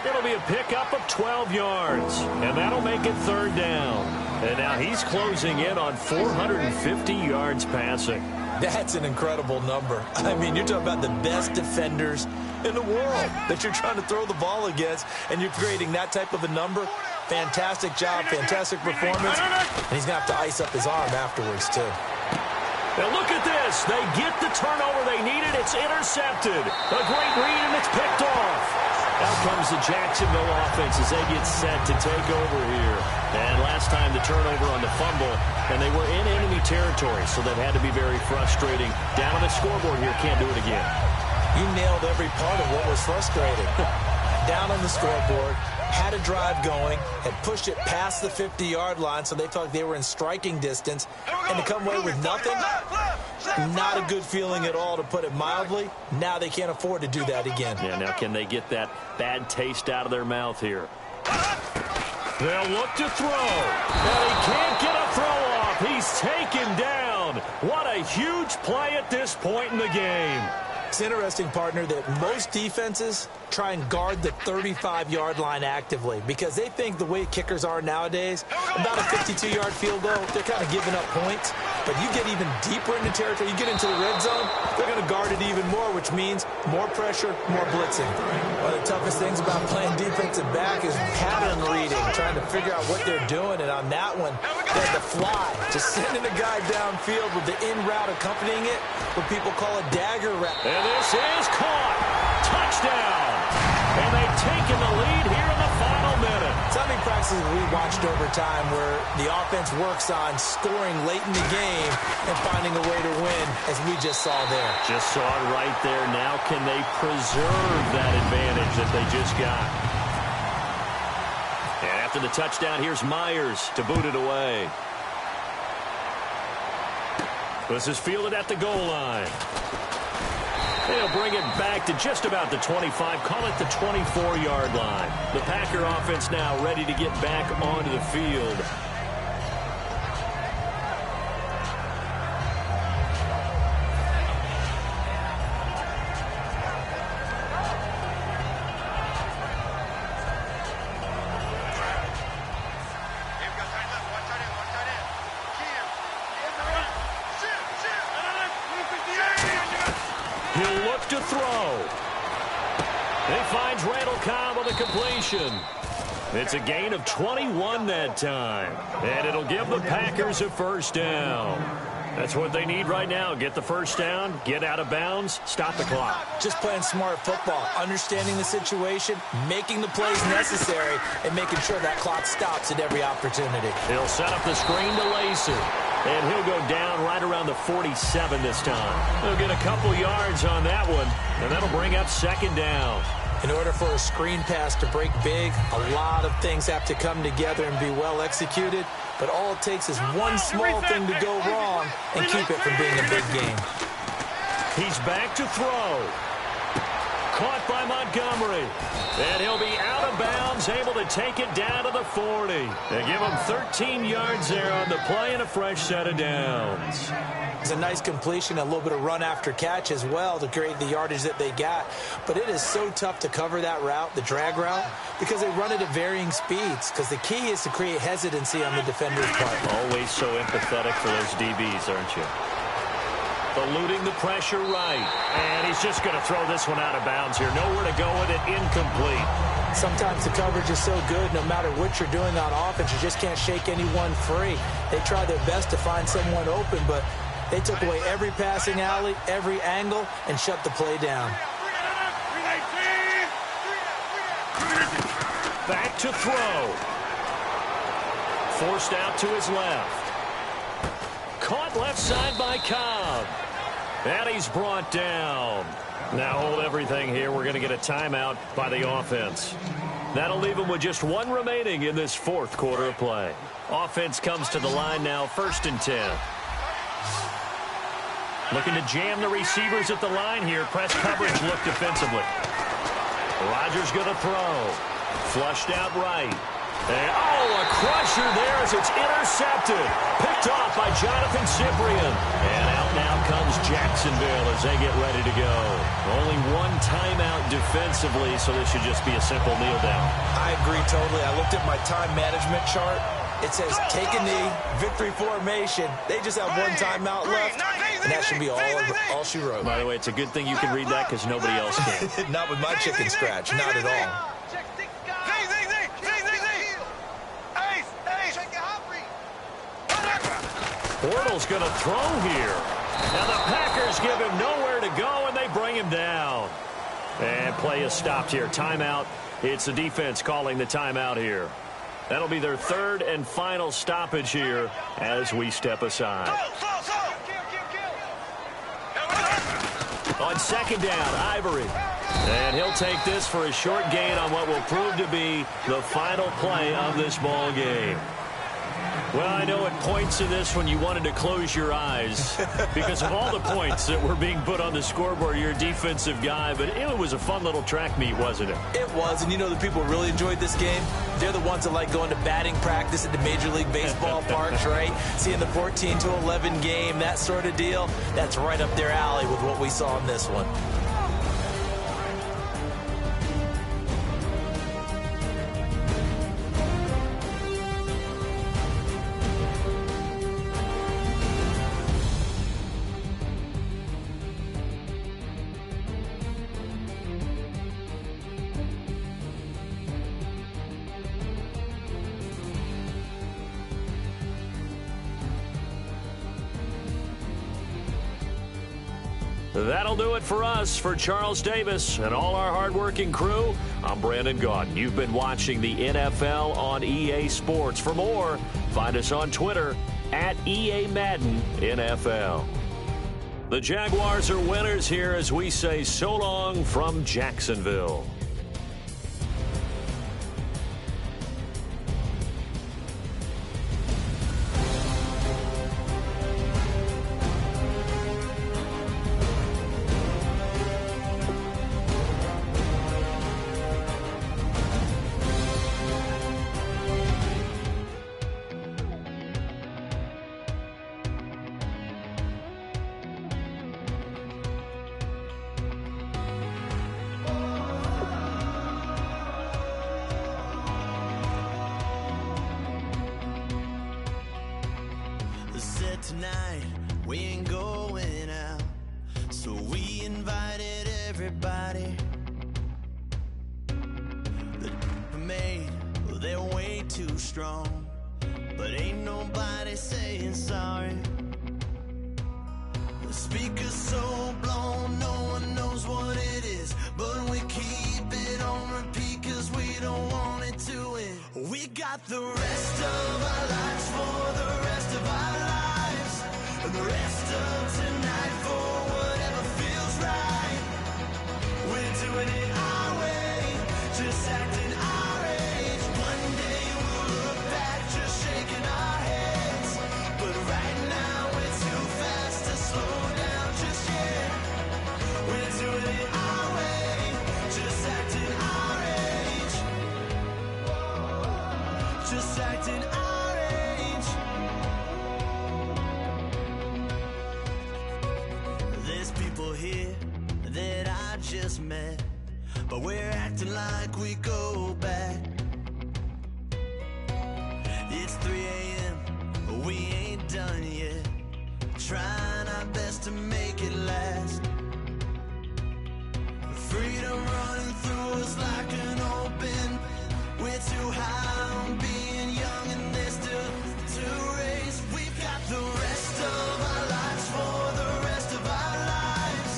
It'll be a pickup of 12 yards. And that'll make it 3rd down. And now he's closing in on 450 yards passing. That's an incredible number. I mean, you're talking about the best defenders in the world that you're trying to throw the ball against, and you're creating that type of a number. Fantastic job, fantastic performance. And he's going to have to ice up his arm afterwards, too. Now look at this. They get the turnover they needed. It's intercepted. A great read, and it's picked off. Out comes the Jacksonville offense as they get set to take over here. And last time the turnover on the fumble, and they were in enemy territory, so that had to be very frustrating. Down on the scoreboard here, can't do it again. You nailed every part of what was frustrating. Down on the scoreboard, had a drive going, had pushed it past the 50-yard line, so they felt like they were in striking distance, and to come away with nothing, not a good feeling at all, to put it mildly. Now they can't afford to do that again. Yeah, now can they get that bad taste out of their mouth here? They'll look to throw, and he can't get a throw off. He's taken down. What a huge play at this point in the game. It's interesting, partner, that most defenses try and guard the 35-yard line actively because they think the way kickers are nowadays, about a 52-yard field goal, they're kind of giving up points. But you get even deeper into territory, you get into the red zone, they're going to guard it even more, which means more pressure, more blitzing. One of the toughest things about playing defensive back is pattern reading, trying to figure out what they're doing. And on that one, they had to fly, just sending a guy downfield with the in route accompanying it, what people call a dagger route. And this is caught. Touchdown. And they've taken the lead here in the final minute. So many practices we watched over time where the offense works on scoring late in the game and finding a way to win, as we just saw there. Just saw it right there. Now can they preserve that advantage that they just got? And after the touchdown, here's Myers to boot it away. This is fielded at the goal line. They'll bring it back to just about the 25, call it the 24-yard line. The Packer offense now ready to get back onto the field. He'll look to throw. He finds Randall Cobb with a completion. It's a gain of 21 that time. And it'll give the Packers a 1st down. That's what they need right now. Get the 1st down, get out of bounds, stop the clock. Just playing smart football, understanding the situation, making the plays necessary, and making sure that clock stops at every opportunity. He'll set up the screen to Lacer. And he'll go down right around the 47 this time. He'll get a couple yards on that one, and that'll bring up 2nd down. In order for a screen pass to break big, a lot of things have to come together and be well executed. But all it takes is one small thing to go wrong and keep it from being a big game. He's back to throw. Caught by Montgomery. And he'll be out of bounds, able to take it down to the 40. They give him 13 yards there on the play and a fresh set of downs. It's a nice completion, a little bit of run after catch as well to create the yardage that they got. But it is so tough to cover that route, the drag route, because they run it at varying speeds. Because the key is to create hesitancy on the defender's part. Always so empathetic for those DBs, aren't you? Eluding the pressure right. And he's just going to throw this one out of bounds here. Nowhere to go with it. Incomplete. Sometimes the coverage is so good, no matter what you're doing on offense, you just can't shake anyone free. They try their best to find someone open, but they took away every passing alley, every angle, and shut the play down. Back to throw. Forced out to his left. Caught left side by Cobb. And he's brought down. Now hold everything here. We're going to get a timeout by the offense. That'll leave him with just one remaining in this fourth quarter of play. Offense comes to the line now, 1st and 10. Looking to jam the receivers at the line here. Press coverage look defensively. Rodgers going to throw. Flushed out right. And, a crusher there as it's intercepted. Picked off by Jonathan Cyprien. And out now comes Jacksonville as they get ready to go. Only one timeout defensively, so this should just be a simple kneel down. I agree totally. I looked at my time management chart. It says take a knee, victory formation. They just have one timeout left, and that should be all she wrote. By the way, it's a good thing you can read that because nobody else can. Not with my chicken scratch, not at all. Bortles going to throw here. Now the Packers give him nowhere to go, and they bring him down. And play is stopped here. Timeout. It's the defense calling the timeout here. That'll be their third and final stoppage here as we step aside. On 2nd down, Ivory. And he'll take this for a short gain on what will prove to be the final play of this ball game. Well, I know at points in this when you wanted to close your eyes because of all the points that were being put on the scoreboard. You're a defensive guy, but it was a fun little track meet, wasn't it? It was, and you know the people who really enjoyed this game? They're the ones that like going to batting practice at the Major League Baseball parks, right? Seeing the 14-11 game, that sort of deal. That's right up their alley with what we saw in this one. That'll do it for us. For Charles Davis and all our hardworking crew, I'm Brandon Gaudin. You've been watching the NFL on EA Sports. For more, find us on Twitter at EA Madden NFL. The Jaguars are winners here as we say so long from Jacksonville. Tonight we ain't going out, so we invited everybody. The made, well, they're way too strong, but ain't nobody saying sorry. The speaker's so blown, no one knows what it is, but we keep it on repeat 'cause we don't want it to end. We got the rest of our lives for the rest of our lives. And the rest of tonight for whatever feels right. We're doing it our way, just acting our age. One day we'll look back just shaking our heads, but right now we're too fast to slow down just yet. We're doing it our way, just acting our age. There's people here that I just met, but we're acting like we go back. It's 3 a.m., we ain't done yet, trying our best to make it last. Freedom running through us like an open. We're too high on being young, and there's still to race. We've got the rest of our lives for the rest of our lives,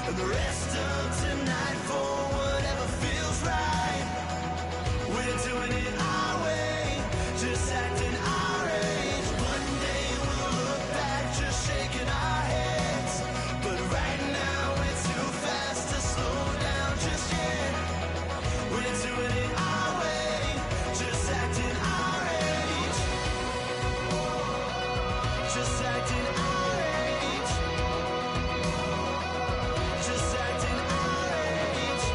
and the rest of tonight for whatever feels right. We're doing it our way, just acting our age. One day we'll look back, just shaking our heads, but right now we're too fast to slow down just yet. We're doing it our way, just acting our age. Just acting our age. Just acting our age.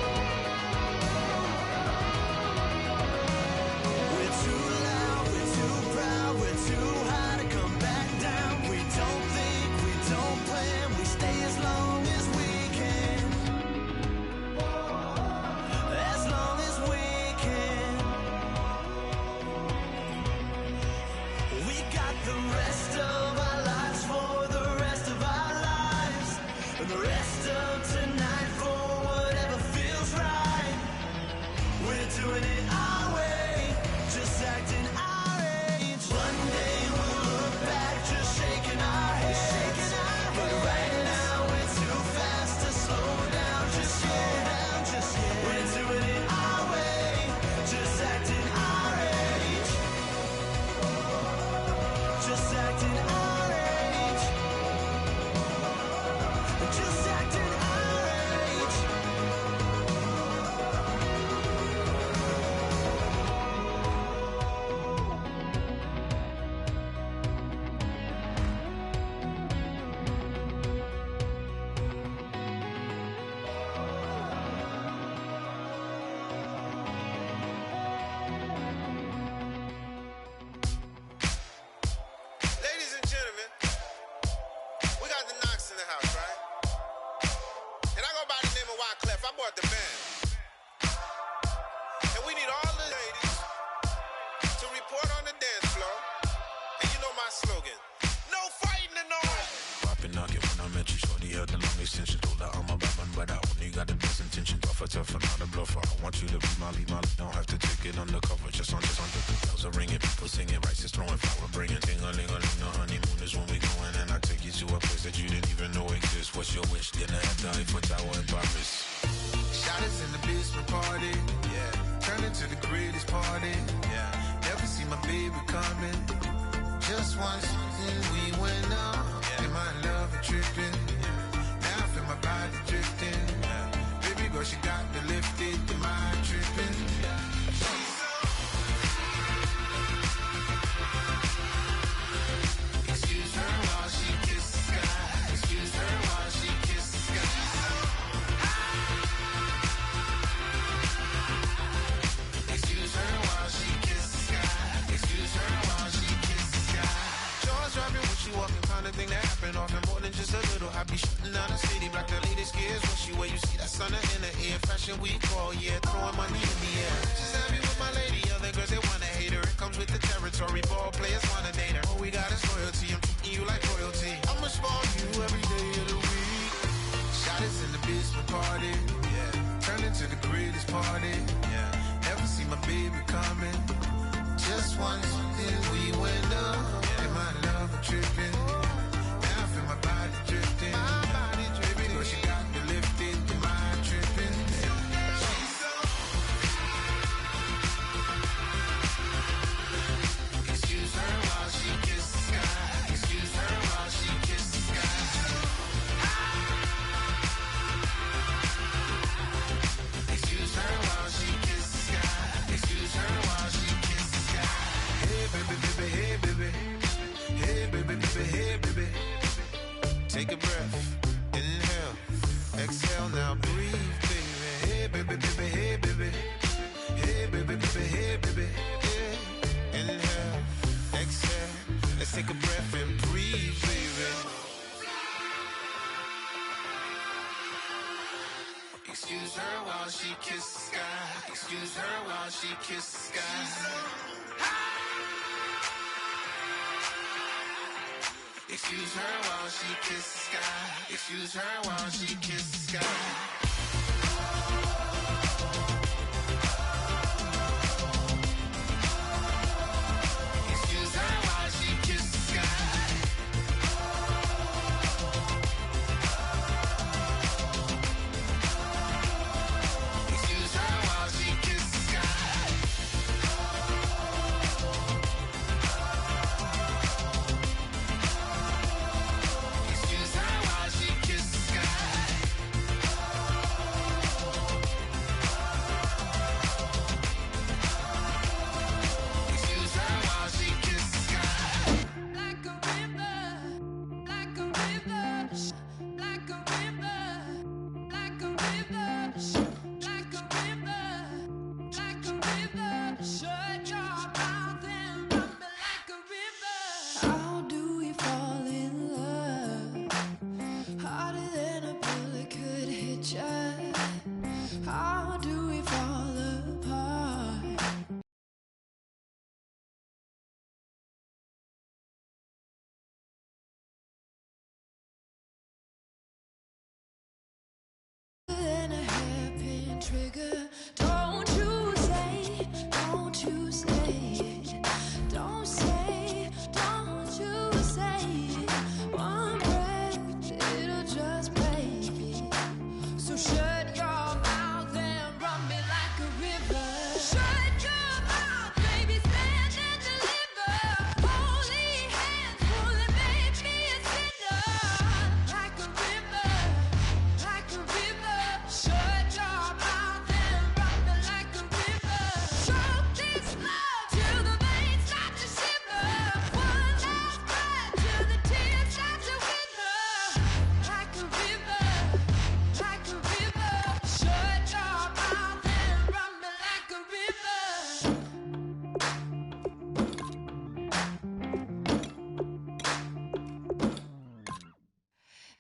We're too loud, we're too proud, we're too high to come back down. We don't think, we don't plan, we stay as long as we can. As long as we can. We got the rest of our lives for the rest of our lives, and the rest of tonight for whatever feels right. We're doing it our way, just acting our age. One day we'll look back, just shaking our heads, but right now we're too fast to slow down just yet. We're doing it our way, just acting our age. Just acting our age. Just acting our age. Ladies and gentlemen, we got the Knox in the house, right? And I go by the name of Wyclef. I brought the band. And we need all the ladies to report on the dance floor. And you know my slogan, no fighting in the home. Poppin' knock it when I met you, shorty had the long extension. Told her I'm a bad man, but I only got the best intention. Tougher, not a bluffer. I want you to be Molly. Don't have to take it undercover. Just on the bells are ringing, people singing, rice is throwing, flower bringing. Ting-a-ling-a-ling, the honeymoon is when we going, and I take you to a place that you didn't even know exists. What's your wish? Dinner at the Eiffel Tower in Paris. Shot us in the basement party, yeah. Turn into the greatest party, yeah. Never see my baby coming. Just once, then we went up. Yeah. And my love is tripping. Yeah. Now I feel my body drifting. Yeah. Baby girl, she got me lifted. The mind tripping. Yeah. Excuse her while she kisses the sky. Excuse her while she kisses the sky. Excuse her while she kisses the sky. Excuse her while she kisses the sky. Jaws dropping when she walking, kind of thing that happen often. More than just a little. I be shooting down the city, black the latest gears. When she wear, you see that sun in the air. Fashion week all year, throwing money in the air. She's happy with my lady, other girls they wanna hate her. It comes with the territory, ball players wanna date her. All we got is loyalty, I'm treating you like royalty. I'ma spoil you every day of the week. Shot us in the basement party, yeah. Turned into the greatest party, yeah. Never see my baby coming. Just once, then we went up, yeah. And my love was tripping. Now I feel my body drifting. My body drifting. Baby girl, she got me lifted. The mind tripping. Excuse her while she kisses the sky. Excuse her while she kisses the sky. Excuse her while she kisses the sky. Excuse her while she kisses the sky. Hey baby, baby, hey baby. Hey baby, baby, hey Excuse her while she kisses the sky. Excuse her while she kisses the sky. Excuse her while she kisses the sky. Excuse her while she kisses the sky. Trigger, don't you say, don't you say it, don't say, don't you say it, one breath, it'll just break it, so shut your mouth and run me like a river, shut your mouth, baby, stand and deliver, holy hands, pulling, make me a sinner, like a river, shut your mouth.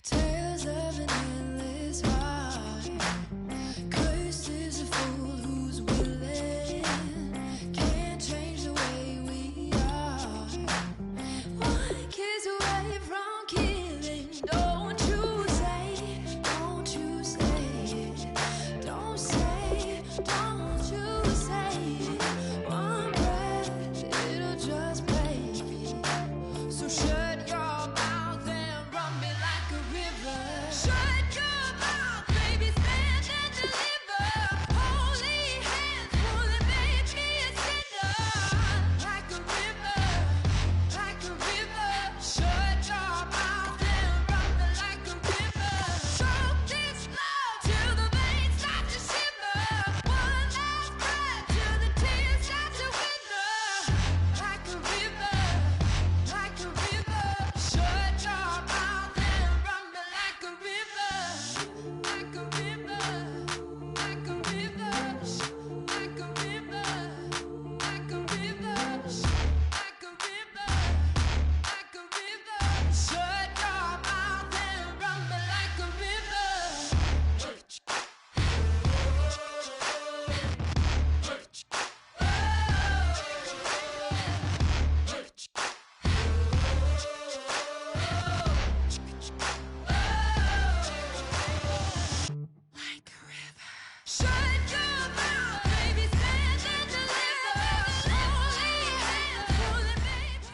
Tales of an endless ride. Cursed is a fool who's willing. Can't change the way we are. One kiss away from killing. Don't you say, don't you say it. Don't say, don't you say it. One breath, it'll just break it. So shut your mouth and run me like a river. Shut your mouth, baby, stand and deliver. Holy hands, pulling, make me a sinner. Like a river, like a river. Shut your mouth and run me like a river. Choke this love till the veins start to shiver. One last breath till the tears start to wither. Like a river, like a river. Shut your mouth and run me like a river. Like a river, like a river. Like a river, like a river. Like a river, like a river. Shut your mouth and run me like a river. Like a river. Shut your mouth, baby, stand and deliver. Holy hands, pulling, baby.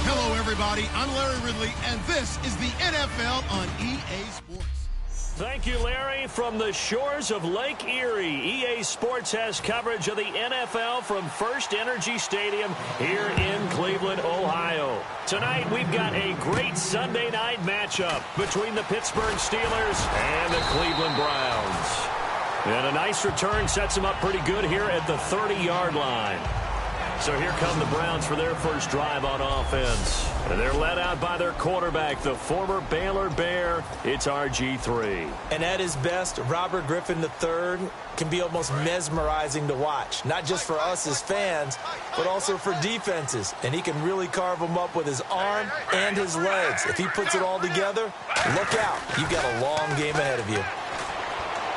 Hello, everybody. I'm Larry Ridley, and this is the NFL on EA Sports. Thank you, Larry. From the shores of Lake Erie, EA Sports has coverage of the NFL from First Energy Stadium here in Cleveland, Ohio. Tonight, we've got a great Sunday night matchup between the Pittsburgh Steelers and the Cleveland Browns. And a nice return sets them up pretty good here at the 30-yard line. So here come the Browns for their first drive on offense. And they're led out by their quarterback, the former Baylor Bear. It's RG3. And at his best, Robert Griffin III can be almost mesmerizing to watch. Not just for us as fans, but also for defenses. And he can really carve them up with his arm and his legs. If he puts it all together, look out. You've got a long game ahead of you.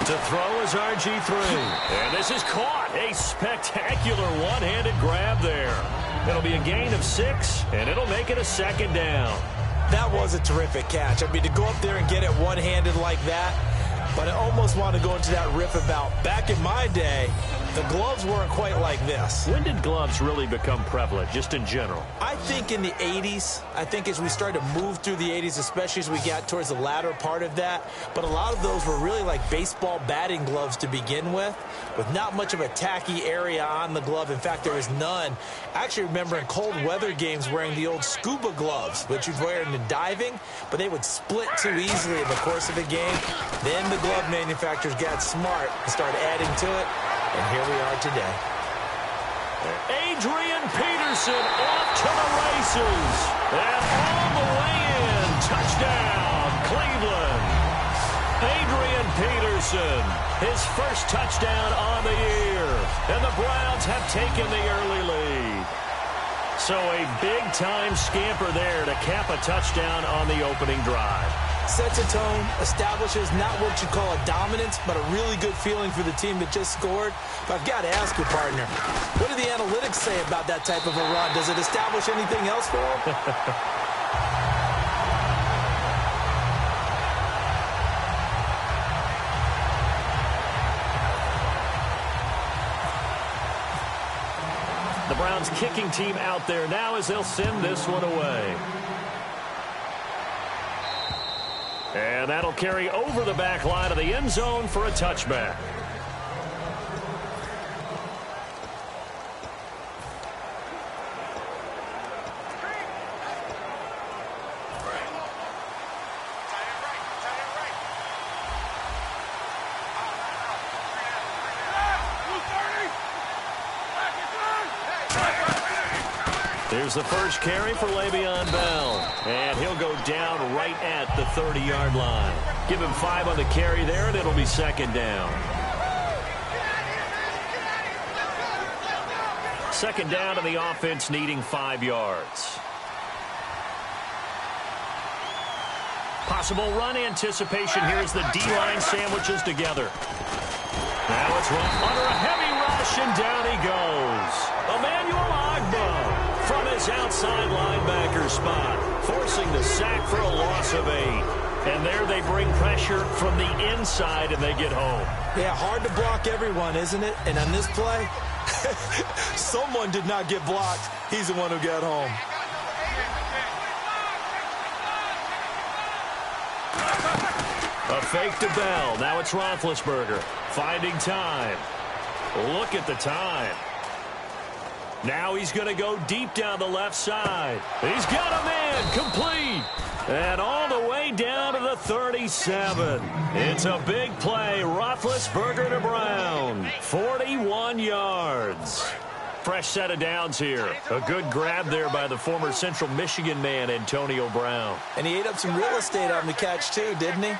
To throw is RG3. And this is caught. A spectacular one-handed grab there. It'll be a gain of 6, and it'll make it a second down. That was a terrific catch. I mean, to go up there and get it one-handed like that, but I almost want to go into that riff about back in my day, the gloves weren't quite like this. When did gloves really become prevalent, just in general? I think in the 80s. I think as we started to move through the 80s, especially as we got towards the latter part of that. But a lot of those were really like baseball batting gloves to begin with not much of a tacky area on the glove. In fact, there was none. I actually remember in cold weather games wearing the old scuba gloves, which you'd wear in the diving, but they would split too easily in the course of a game. Then the glove manufacturers got smart and started adding to it, and here we are today. Adrian Peterson off to the races. And all the way in. Touchdown, Cleveland. Adrian Peterson, his first touchdown on the year. And the Browns have taken the early lead. So a big-time scamper there to cap a touchdown on the opening drive. Sets a tone, establishes not what you call a dominance, but a really good feeling for the team that just scored. But I've got to ask you, partner, what do the analytics say about that type of a run? Does it establish anything else for him? The Browns kicking team out there now as they'll send this one away. And that'll carry over the back line of the end zone for a touchback. Here's the first carry for Le'Veon Bell. And he'll go down right at the 30-yard line. Give him 5 on the carry there, and it'll be second down. Second down, and the offense needing 5 yards. Possible run anticipation here as the D-line sandwiches together. Now it's under a heavy rush, and down he goes. Emmanuel Ogbah from his outside linebacker spot, forcing the sack for a loss of 8. And there they bring pressure from the inside, and they get home. Yeah, hard to block everyone, isn't it? And on this play, someone did not get blocked. He's the one who got home. A fake to Bell. Now it's Roethlisberger finding time. Look at the time. Now he's going to go deep down the left side. He's got a man complete. And all the way down to the 37. It's a big play. Roethlisberger to Brown. 41 yards. Fresh set of downs here. A good grab there by the former Central Michigan man, Antonio Brown. And he ate up some real estate on the catch, too, didn't he?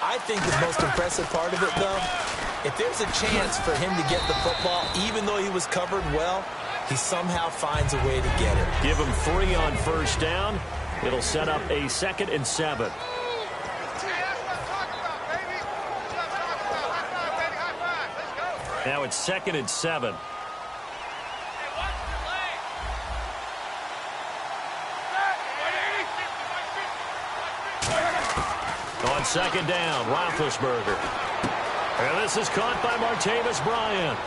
I think the most impressive part of it, though, if there's a chance for him to get the football, even though he was covered well, he somehow finds a way to get it. Give him 3 on first down. It'll set up a 2nd and 7. Now it's 2nd and 7. On second down, Roethlisberger. And this is caught by Martavis Bryant.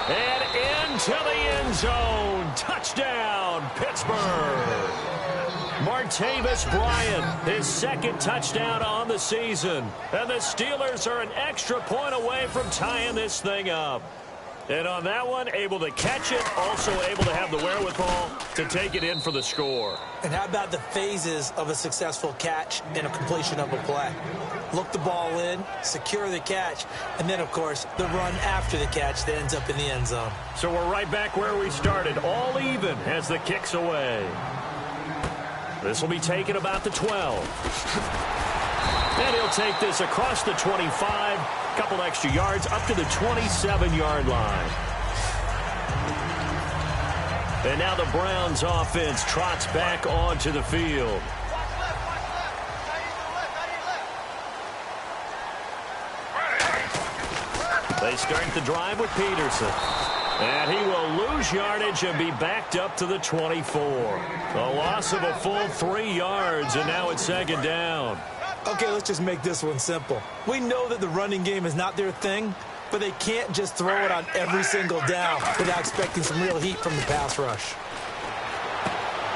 And into the end zone. Touchdown, Pittsburgh. Martavis Bryant, his 2nd touchdown on the season. And the Steelers are an extra point away from tying this thing up. And on that one, able to catch it, also able to have the wherewithal to take it in for the score. And how about the phases of a successful catch and a completion of a play? Look the ball in, secure the catch, and then, of course, the run after the catch that ends up in the end zone. So we're right back where we started, all even as the kick's away. This will be taken about the 12. And he'll take this across the 25, couple extra yards up to the 27-yard line. And now the Browns offense trots back onto the field. They start the drive with Peterson. And he will lose yardage and be backed up to the 24. A loss of a full 3 yards, and now it's second down. Okay, let's just make this one simple. We know that the running game is not their thing, but they can't just throw it on every single down without expecting some real heat from the pass rush.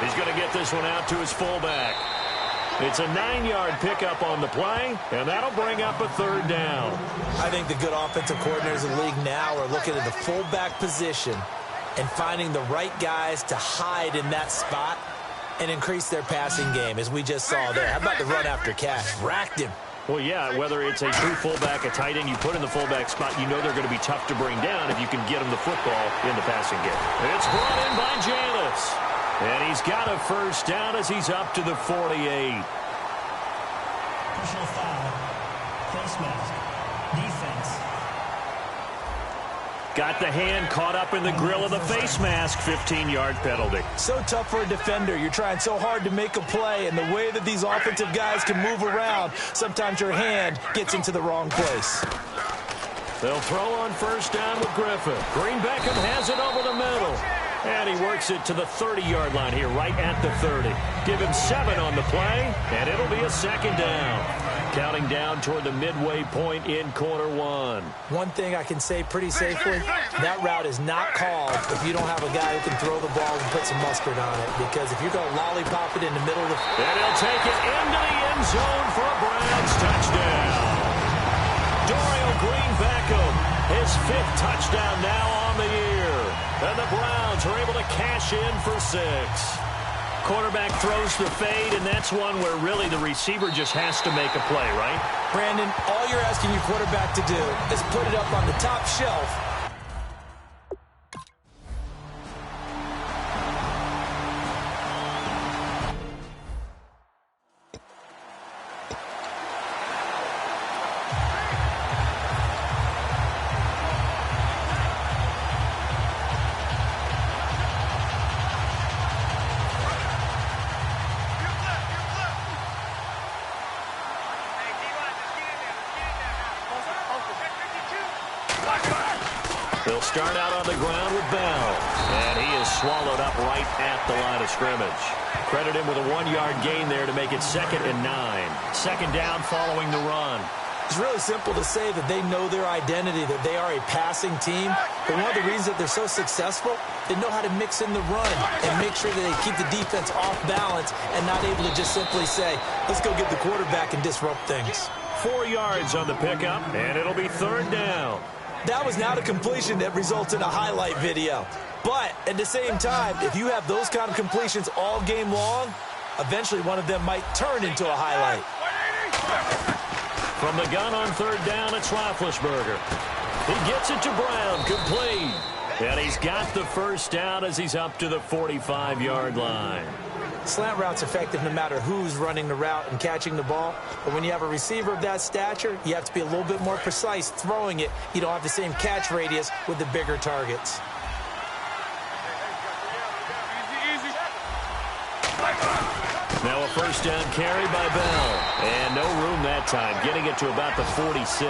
He's going to get this one out to his fullback. It's a 9-yard pickup on the play, and that'll bring up a third down. I think the good offensive coordinators in the league now are looking at the fullback position and finding the right guys to hide in that spot and increase their passing game, as we just saw there. How about the run after catch? Racked him. Well, yeah, whether it's a true fullback, a tight end, you put in the fullback spot, you know they're going to be tough to bring down if you can get them the football in the passing game. It's brought in by Janis. And he's got a first down as he's up to the 48. Personal foul. Face mask. Defense. Got the hand caught up in the grill of the face mask. 15-yard penalty. So tough for a defender. You're trying so hard to make a play, and the way that these offensive guys can move around, sometimes your hand gets into the wrong place. They'll throw on first down with Griffin. Green Beckham has it over the middle. And he works it to the 30-yard line here, right at the 30. Give him 7 on the play, and it'll be a second down. Counting down toward the midway point in quarter 1. One thing I can say pretty safely, that route is not called if you don't have a guy who can throw the ball and put some mustard on it. Because if you're going to lollipop it in the middle of the... And he'll take it into the end zone for a Browns touchdown. Dorial Green Beckham, his 5th touchdown now on the year. And the Browns are able to cash in for 6. Quarterback throws the fade, and that's one where really the receiver just has to make a play, right? Brandon, all you're asking your quarterback to do is put it up on the top shelf. They'll start out on the ground with Bell, and he is swallowed up right at the line of scrimmage. Credit him with a 1-yard gain there to make it 2nd and 9. Second down following the run. It's really simple to say that they know their identity, that they are a passing team. But one of the reasons that they're so successful, they know how to mix in the run and make sure that they keep the defense off balance and not able to just simply say, let's go get the quarterback and disrupt things. 4 yards on the pickup, and it'll be 3rd down. That was not a completion that results in a highlight video. But at the same time, if you have those kind of completions all game long, eventually one of them might turn into a highlight. From the gun on 3rd down, it's Roethlisberger. He gets it to Brown, complete. And he's got the first down as he's up to the 45-yard line. Slant route's effective no matter who's running the route and catching the ball. But when you have a receiver of that stature, you have to be a little bit more precise throwing it. You don't have the same catch radius with the bigger targets. Now a first down carry by Bell. And no room that time, getting it to about the 46.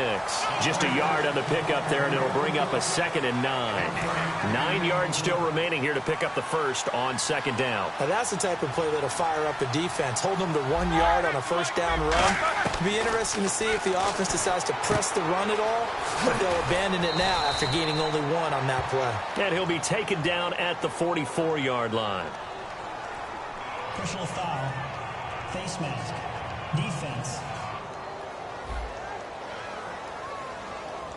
Just a yard on the pickup there, and it'll bring up a 2nd and 9. 9 yards still remaining here to pick up the first on 2nd down. Now that's the type of play that'll fire up a defense. Hold them to 1 yard on a first down run. It'll be interesting to see if the offense decides to press the run at all, but they'll abandon it now after gaining only 1 on that play. And he'll be taken down at the 44-yard line. Personal foul. Face mask. Defense.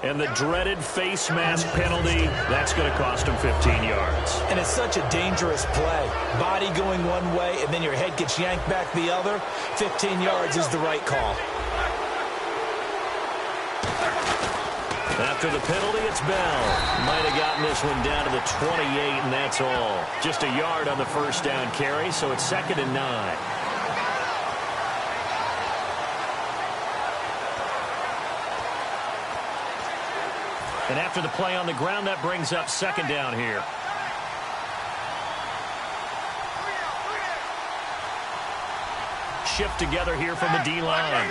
And the dreaded face mask penalty, that's going to cost him 15 yards. And it's such a dangerous play. Body going one way, and then your head gets yanked back the other. 15 yards is the right call. After the penalty, it's Bell. Might have gotten this one down to the 28, and that's all. Just a yard on the first down carry, so it's 2nd and 9. And after the play on the ground, that brings up 2nd down here. Shift together here from the D-line.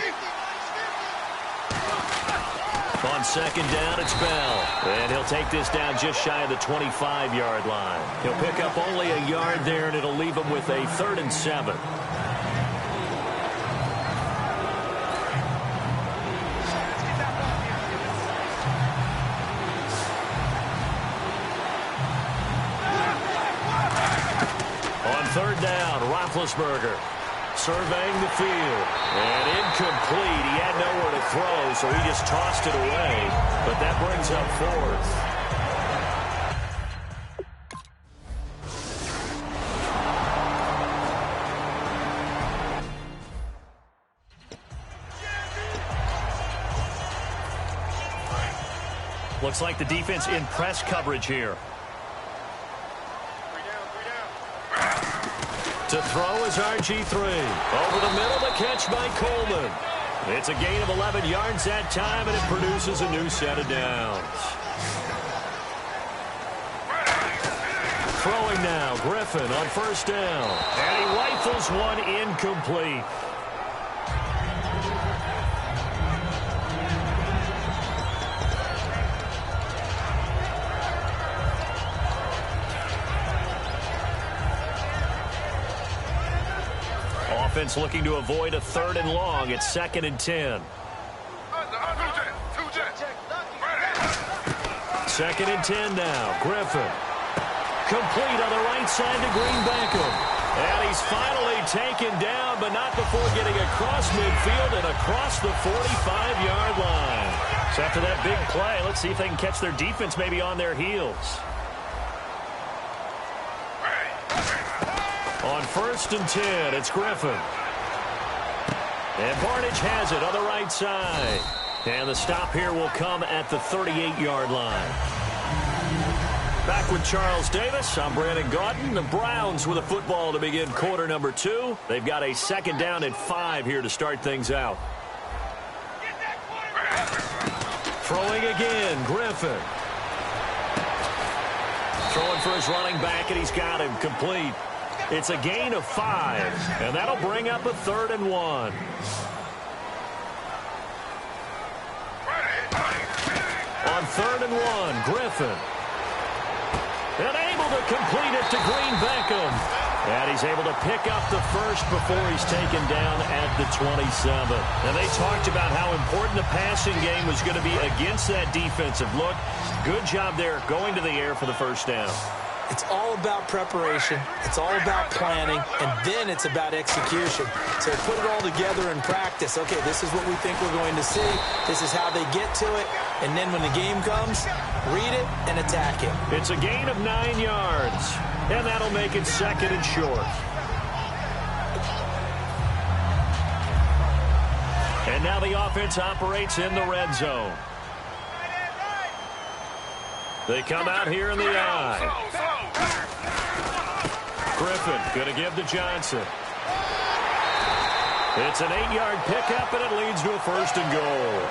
On second down, it's Bell. And he'll take this down just shy of the 25-yard line. He'll pick up only a yard there, and it'll leave him with a 3rd and 7. On 3rd down, Roethlisberger surveying the field. And incomplete. He had nowhere to throw, so he just tossed it away. But that brings up 4th. Looks like the defense in press coverage here. To throw is RG3. Over the middle, the catch by Coleman. It's a gain of 11 yards that time, and it produces a new set of downs. Throwing now, Griffin on 1st down. And he rifles one incomplete. Offense looking to avoid a 3rd and long. It's 2nd and 10. 2nd and 10 now. Griffin. Complete on the right side to Green Beckham. And he's finally taken down, but not before getting across midfield and across the 45-yard line. So after that big play, let's see if they can catch their defense maybe on their heels. On 1st and 10, it's Griffin. And Barnidge has it on the right side. And the stop here will come at the 38-yard line. Back with Charles Davis, I'm Brandon Gaudin. The Browns with a football to begin quarter number 2. They've got a 2nd down and 5 here to start things out. Throwing again, Griffin. Throwing for his running back, and he's got him complete. It's a gain of 5, and that'll bring up a 3rd and 1. On 3rd and 1, Griffin. And able to complete it to Green Beckham. And he's able to pick up the first before he's taken down at the 27. And they talked about how important the passing game was going to be against that defensive look. Good job there going to the air for the 1st down. It's all about preparation. It's all about planning. And then it's about execution. So put it all together in practice. Okay, this is what we think we're going to see. This is how they get to it. And then when the game comes, read it and attack it. It's a gain of 9 yards. And that'll make it 2nd and short. And now the offense operates in the red zone. They come out here in the I. Griffin going to give to Johnson. It's an 8-yard pickup, and it leads to a 1st and goal.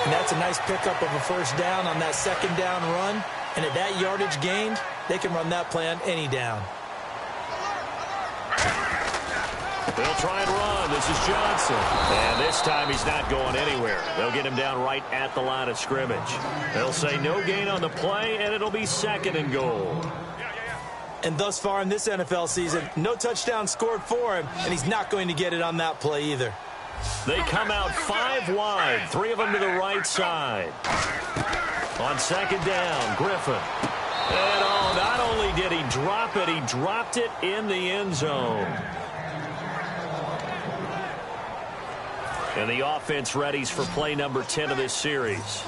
And that's a nice pickup of a 1st down on that 2nd down run. And at that yardage gained, they can run that play on any down. They'll try and run. This is Johnson. And this time he's not going anywhere. They'll get him down right at the line of scrimmage. They'll say no gain on the play, and it'll be 2nd and goal. And thus far in this NFL season, no touchdown scored for him, and he's not going to get it on that play either. They come out 5 wide, 3 of them to the right side. On 2nd down, Griffin. And not only did he drop it, he dropped it in the end zone. And the offense readies for play number 10 of this series.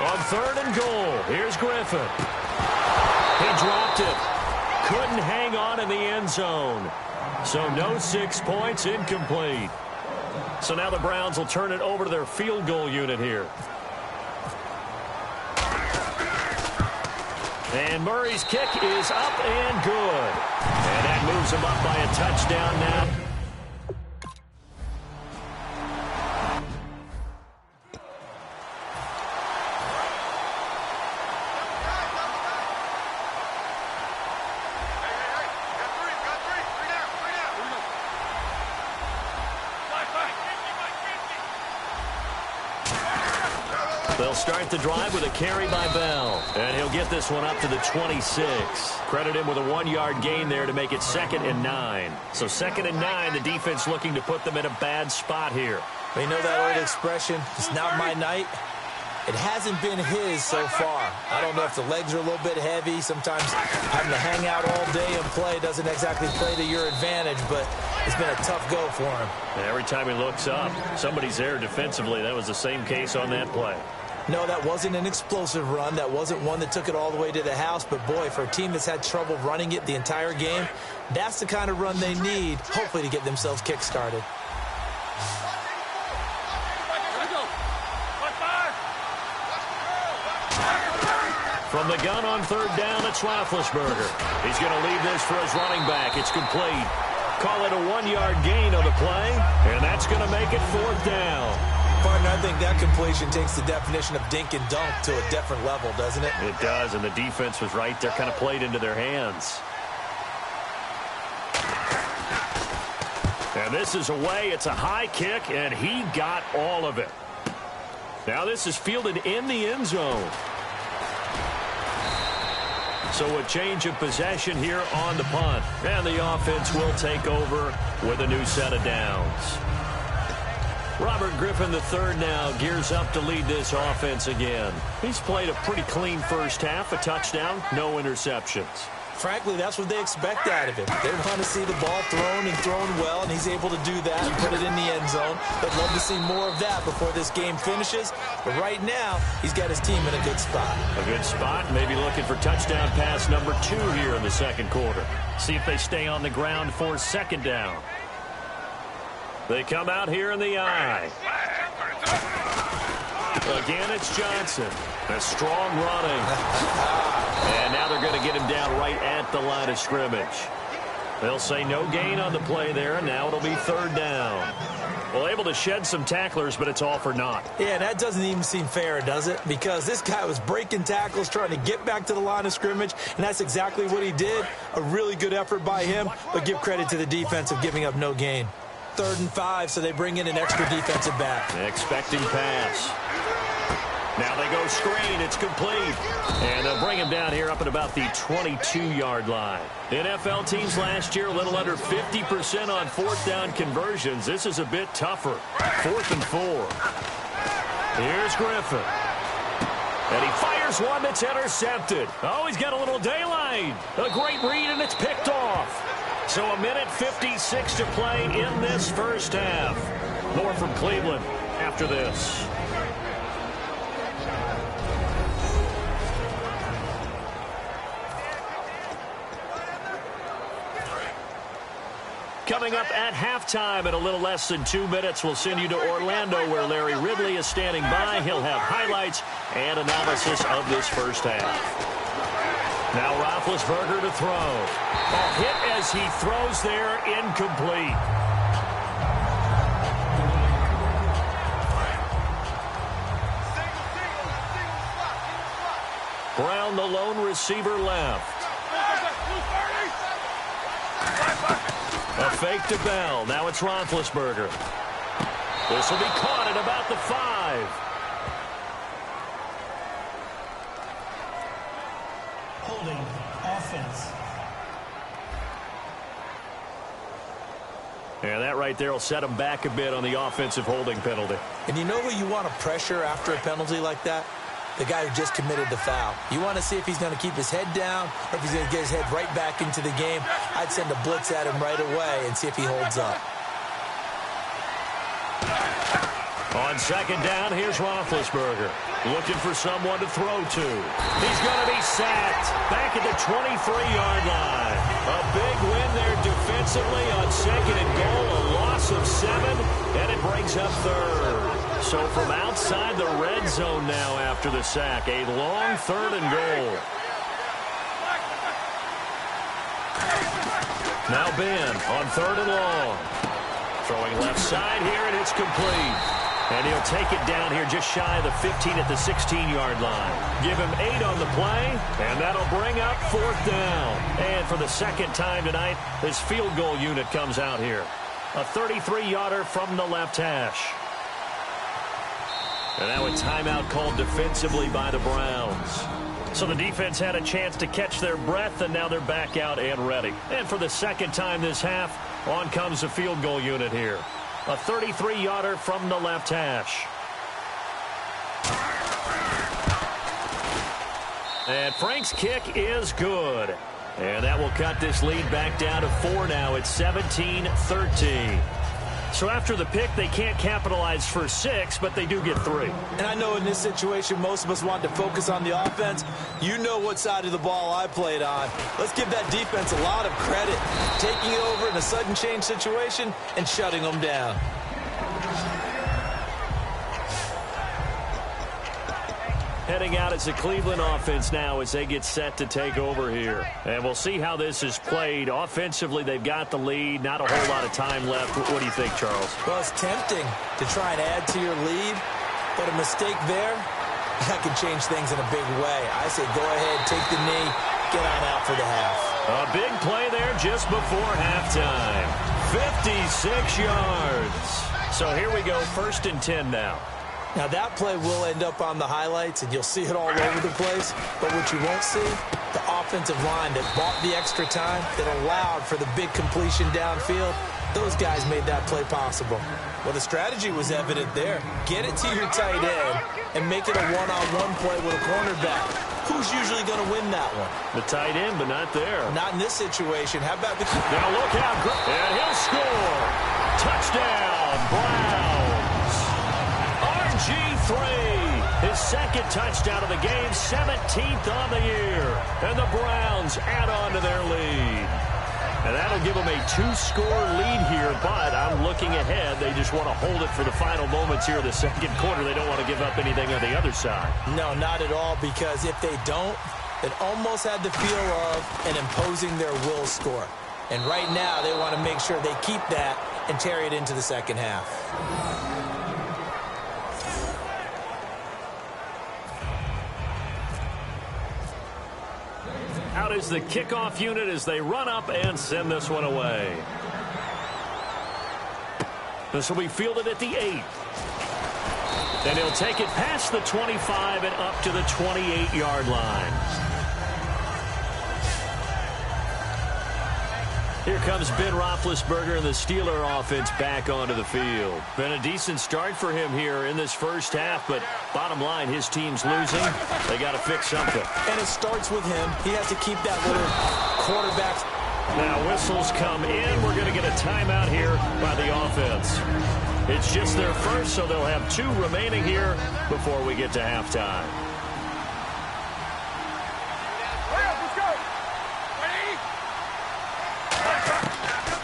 On 3rd and goal, here's Griffin. He dropped it. Couldn't hang on in the end zone. So no 6 points, incomplete. So now the Browns will turn it over to their field goal unit here. And Murray's kick is up and good. And that moves him up by a touchdown now. They'll start the drive with a carry by Bell. And he'll get this one up to the 26. Credit him with a 1-yard gain there to make it 2nd and 9. So 2nd and 9, the defense looking to put them in a bad spot here. Well, you know that old expression, it's not my night? It hasn't been his so far. I don't know if the legs are a little bit heavy. Sometimes having to hang out all day and play doesn't exactly play to your advantage, but it's been a tough go for him. And every time he looks up, somebody's there defensively. That was the same case on that play. No, that wasn't an explosive run. That wasn't one that took it all the way to the house. But, boy, for a team that's had trouble running it the entire game, that's the kind of run they need, hopefully, to get themselves kick-started. From the gun on 3rd down, it's Roethlisberger. He's going to leave this for his running back. It's complete. Call it a 1-yard gain on the play, and that's going to make it 4th down. Partner, I think that completion takes the definition of dink and dunk to a different level, doesn't it? It does, and the defense was right there, kind of played into their hands. And this is away. It's a high kick, and he got all of it. Now this is fielded in the end zone. So a change of possession here on the punt. And the offense will take over with a new set of downs. Robert Griffin III now gears up to lead this offense again. He's played a pretty clean first half, a touchdown, no interceptions. Frankly, that's what they expect out of him. They want to see the ball thrown and thrown well, and he's able to do that and put it in the end zone. They'd love to see more of that before this game finishes. But right now, he's got his team in a good spot. A good spot, maybe looking for touchdown pass number 2 here in the 2nd quarter. See if they stay on the ground for 2nd down. They come out here in the eye. Again, it's Johnson. A strong running. And now they're going to get him down right at the line of scrimmage. They'll say no gain on the play there, and now it'll be 3rd down. Well, able to shed some tacklers, but it's all for naught. Yeah, that doesn't even seem fair, does it? Because this guy was breaking tackles, trying to get back to the line of scrimmage, and that's exactly what he did. A really good effort by him, but give credit to the defense of giving up no gain. 3rd and 5, so they bring in an extra defensive back. Expecting pass. Now they go screen. It's complete. And they'll bring him down here up at about the 22-yard line. NFL teams last year a little under 50% on 4th down conversions. This is a bit tougher. 4th and 4. Here's Griffin. And he fires one that's intercepted. Oh, he's got a little daylight. A great read, and it's picked off. So a minute 56 to play in this first half. More from Cleveland after this. Coming up at halftime in a little less than 2 minutes, we'll send you to Orlando where Larry Ridley is standing by. He'll have highlights and analysis of this first half. Now Roethlisberger to throw. A hit as he throws there, incomplete. Brown, the lone receiver, left. A fake to Bell. Now it's Roethlisberger. This will be caught at about the 5. Holding offense. And that right there will set him back a bit on the offensive holding penalty. And you know who you want to pressure after a penalty like that? The guy who just committed the foul. You want to see if he's going to keep his head down or if he's going to get his head right back into the game. I'd send a blitz at him right away and see if he holds up. On 2nd down, here's Roethlisberger. Looking for someone to throw to. He's going to be sacked back at the 23-yard line. A big win there defensively on 2nd and goal. A loss of 7, and it brings up 3rd. So from outside the red zone now after the sack, a long 3rd and goal. Now Ben on 3rd and long. Throwing left side here, and it's complete. And he'll take it down here just shy of the 15 at the 16-yard line. Give him 8 on the play, and that'll bring up 4th down. And for the 2nd time tonight, his field goal unit comes out here. A 33-yarder from the left hash. And now a timeout called defensively by the Browns. So the defense had a chance to catch their breath, and now they're back out and ready. And for the second time this half, on comes the field goal unit here. A 33-yarder from the left hash. And Frank's kick is good. And that will cut this lead back down to 4 now. It's 17-13. So after the pick, they can't capitalize for 6, but they do get 3. And I know in this situation, most of us want to focus on the offense. You know what side of the ball I played on. Let's give that defense a lot of credit. Taking it over in a sudden change situation and shutting them down. Heading out as the Cleveland offense now as they get set to take over here. And we'll see how this is played. Offensively, they've got the lead. Not a whole lot of time left. What do you think, Charles? Well, it's tempting to try and add to your lead, but a mistake there, that can change things in a big way. I say go ahead, take the knee, get on out for the half. A big play there just before halftime. 56 yards. So here we go, 1st and 10 now. Now, that play will end up on the highlights, and you'll see it all over the place. But what you won't see, the offensive line that bought the extra time, that allowed for the big completion downfield, those guys made that play possible. Well, the strategy was evident there. Get it to your tight end and make it a one-on-one play with a cornerback. Who's usually going to win that one? The tight end, but not there. Not in this situation. How about the... Now look out. And he'll score. Touchdown, Browns. RG3, his second touchdown of the game, 17th on the year. And the Browns add on to their lead. And that'll give them a 2-score lead here, but I'm looking ahead. They just want to hold it for the final moments here of the second quarter. They don't want to give up anything on the other side. No, not at all, because if they don't, it almost had the feel of an imposing their will score. And right now, they want to make sure they keep that and carry it into the second half. Out is the kickoff unit as they run up and send this one away. This will be fielded at the 8. And he'll take it past the 25 and up to the 28-yard line. Here comes Ben Roethlisberger and the Steeler offense back onto the field. Been a decent start for him here in this first half, but bottom line, his team's losing. They got to fix something. And it starts with him. He has to keep that little quarterback. Now whistles come in. We're going to get a timeout here by the offense. It's just their first, so they'll have 2 remaining here before we get to halftime.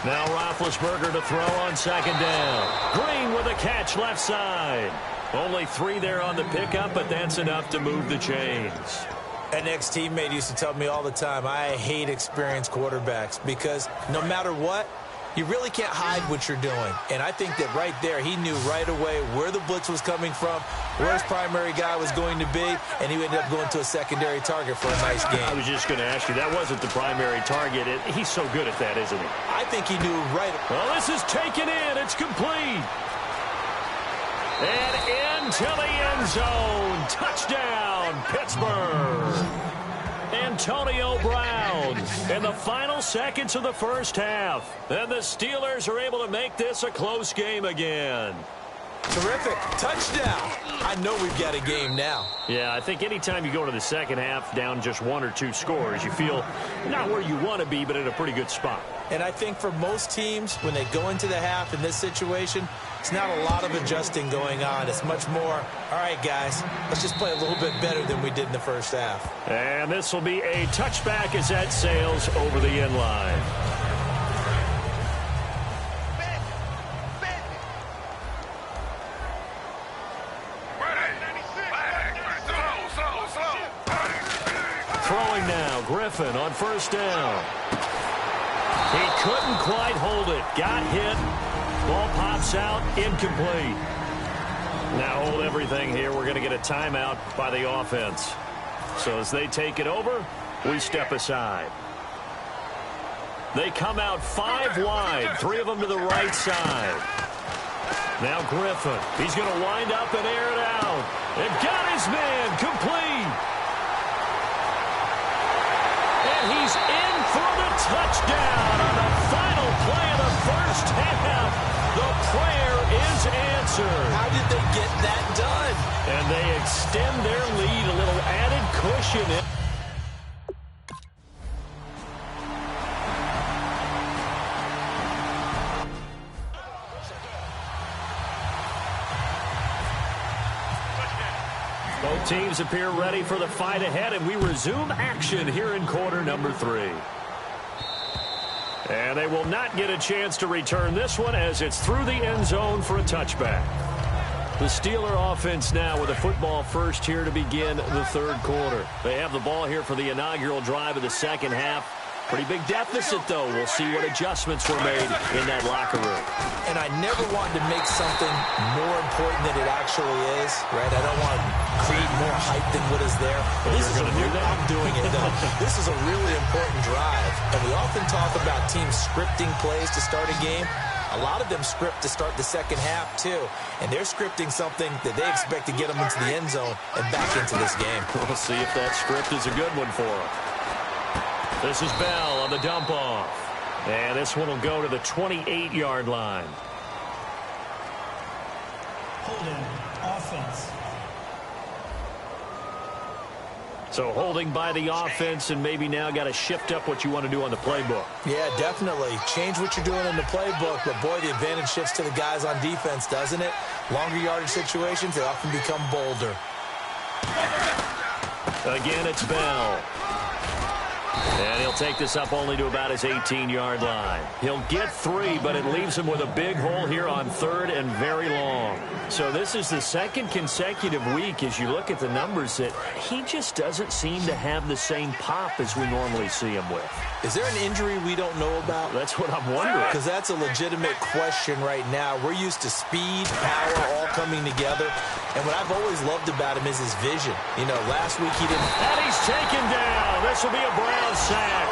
Now Roethlisberger to throw on second down. Green with a catch left side. Only 3 there on the pickup, but that's enough to move the chains. An ex-teammate used to tell me all the time, I hate experienced quarterbacks because no matter what, you really can't hide what you're doing. And I think that right there, he knew right away where the blitz was coming from, where his primary guy was going to be, and he ended up going to a secondary target for a nice game. I was just going to ask you, that wasn't the primary target. He's so good at that, isn't he? I think he knew right. Well, this is taken in. It's complete. And into the end zone. Touchdown, Pittsburgh. Antonio Brown in the final seconds of the first half. And the Steelers are able to make this a close game again. Terrific. Touchdown. I know we've got a game now. Yeah, I think anytime you go into the second half down just 1 or 2 scores, you feel not where you want to be, but in a pretty good spot. And I think for most teams, when they go into the half in this situation, it's not a lot of adjusting going on. It's much more, all right, guys, let's just play a little bit better than we did in the first half. And this will be a touchback as that sails over the end line. Throwing now, Griffin on first down. He couldn't quite hold it. Got hit. Ball pops out. Incomplete. Now hold everything here. We're going to get a timeout by the offense. So as they take it over, we step aside. They come out 5 wide. 3 of them to the right side. Now Griffin. He's going to wind up and air it out. They've got his man complete. And he's in for the touchdown on the final play of the first half. The prayer is answered. How did they get that done? And they extend their lead, a little added cushion. Both teams appear ready for the fight ahead, and we resume action here in quarter number 3. And they will not get a chance to return this one as it's through the end zone for a touchback. The Steeler offense now with a football first here to begin the third quarter. They have the ball here for the inaugural drive of the second half. Pretty big deficit, though. We'll see what adjustments were made in that locker room. And I never wanted to make something more important than it actually is, right? I don't want to create more hype than what is there. But this is going to do that? I'm doing it, though. This is a really important drive. And we often talk about teams scripting plays to start a game. A lot of them script to start the second half, too. And they're scripting something that they expect to get them into the end zone and back into this game. We'll see if that script is a good one for them. This is Bell on the dump off. And this one will go to the 28-yard line. Holding offense. So holding by the offense, and maybe now got to shift up what you want to do on the playbook. Yeah, definitely. Change what you're doing in the playbook, but boy, the advantage shifts to the guys on defense, doesn't it? Longer yardage situations, they often become bolder. Again, it's Bell. And he'll take this up only to about his 18-yard line. He'll get 3, but it leaves him with a big hole here on third and very long. So this is the second consecutive week, as you look at the numbers, that he just doesn't seem to have the same pop as we normally see him with. Is there an injury we don't know about? That's what I'm wondering. Because that's a legitimate question right now. We're used to speed, power, all coming together. And what I've always loved about him is his vision. You know, last week he didn't... And he's taken down. This will be a Brown sack.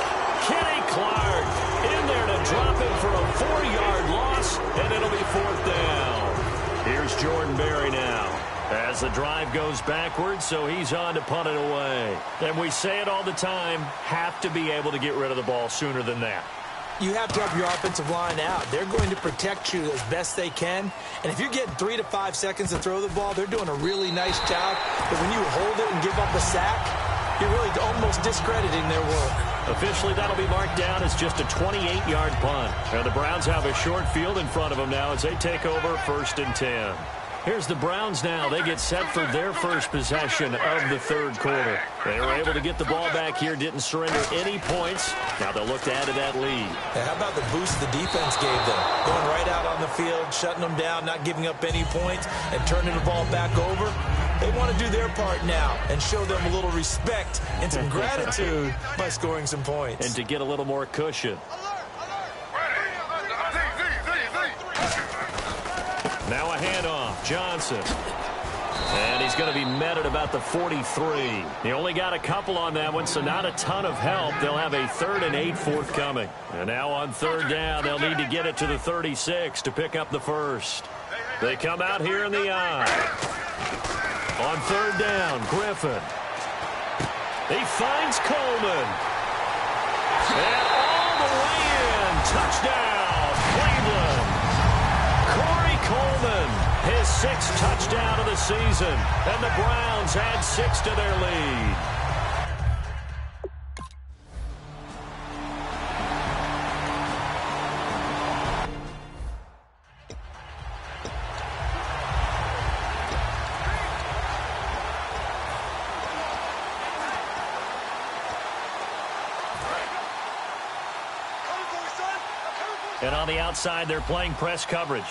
Kenny Clark in there to drop him for a 4-yard loss, and it'll be 4th down. Here's Jordan Berry now as the drive goes backwards, so he's on to punt it away. And we say it all the time, have to be able to get rid of the ball sooner than that. You have to help your offensive line out. They're going to protect you as best they can. And if you're getting 3 to 5 seconds to throw the ball, they're doing a really nice job. But when you hold it and give up a sack, you're really almost discrediting their work. Officially, that'll be marked down as just a 28-yard punt. And the Browns have a short field in front of them now as they take over 1st and 10. Here's the Browns now. They get set for their first possession of the third quarter. They were able to get the ball back here, didn't surrender any points. Now they'll look to add to that lead. Hey, how about the boost the defense gave them? Going right out on the field, shutting them down, not giving up any points, and turning the ball back over. They want to do their part now and show them a little respect and some gratitude by scoring some points. And to get a little more cushion. Now a handoff, Johnson. And he's going to be met at about the 43. He only got a couple on that one, so not a ton of help. They'll have a 3rd and 8 forthcoming. And now on 3rd down, they'll need to get it to the 36 to pick up the first. They come out here in the eye. On 3rd down, Griffin. He finds Coleman. And all the way in. Touchdown, Cleveland. Coleman, his 6th touchdown of the season, and the Browns add 6 to their lead. And on the outside, they're playing press coverage.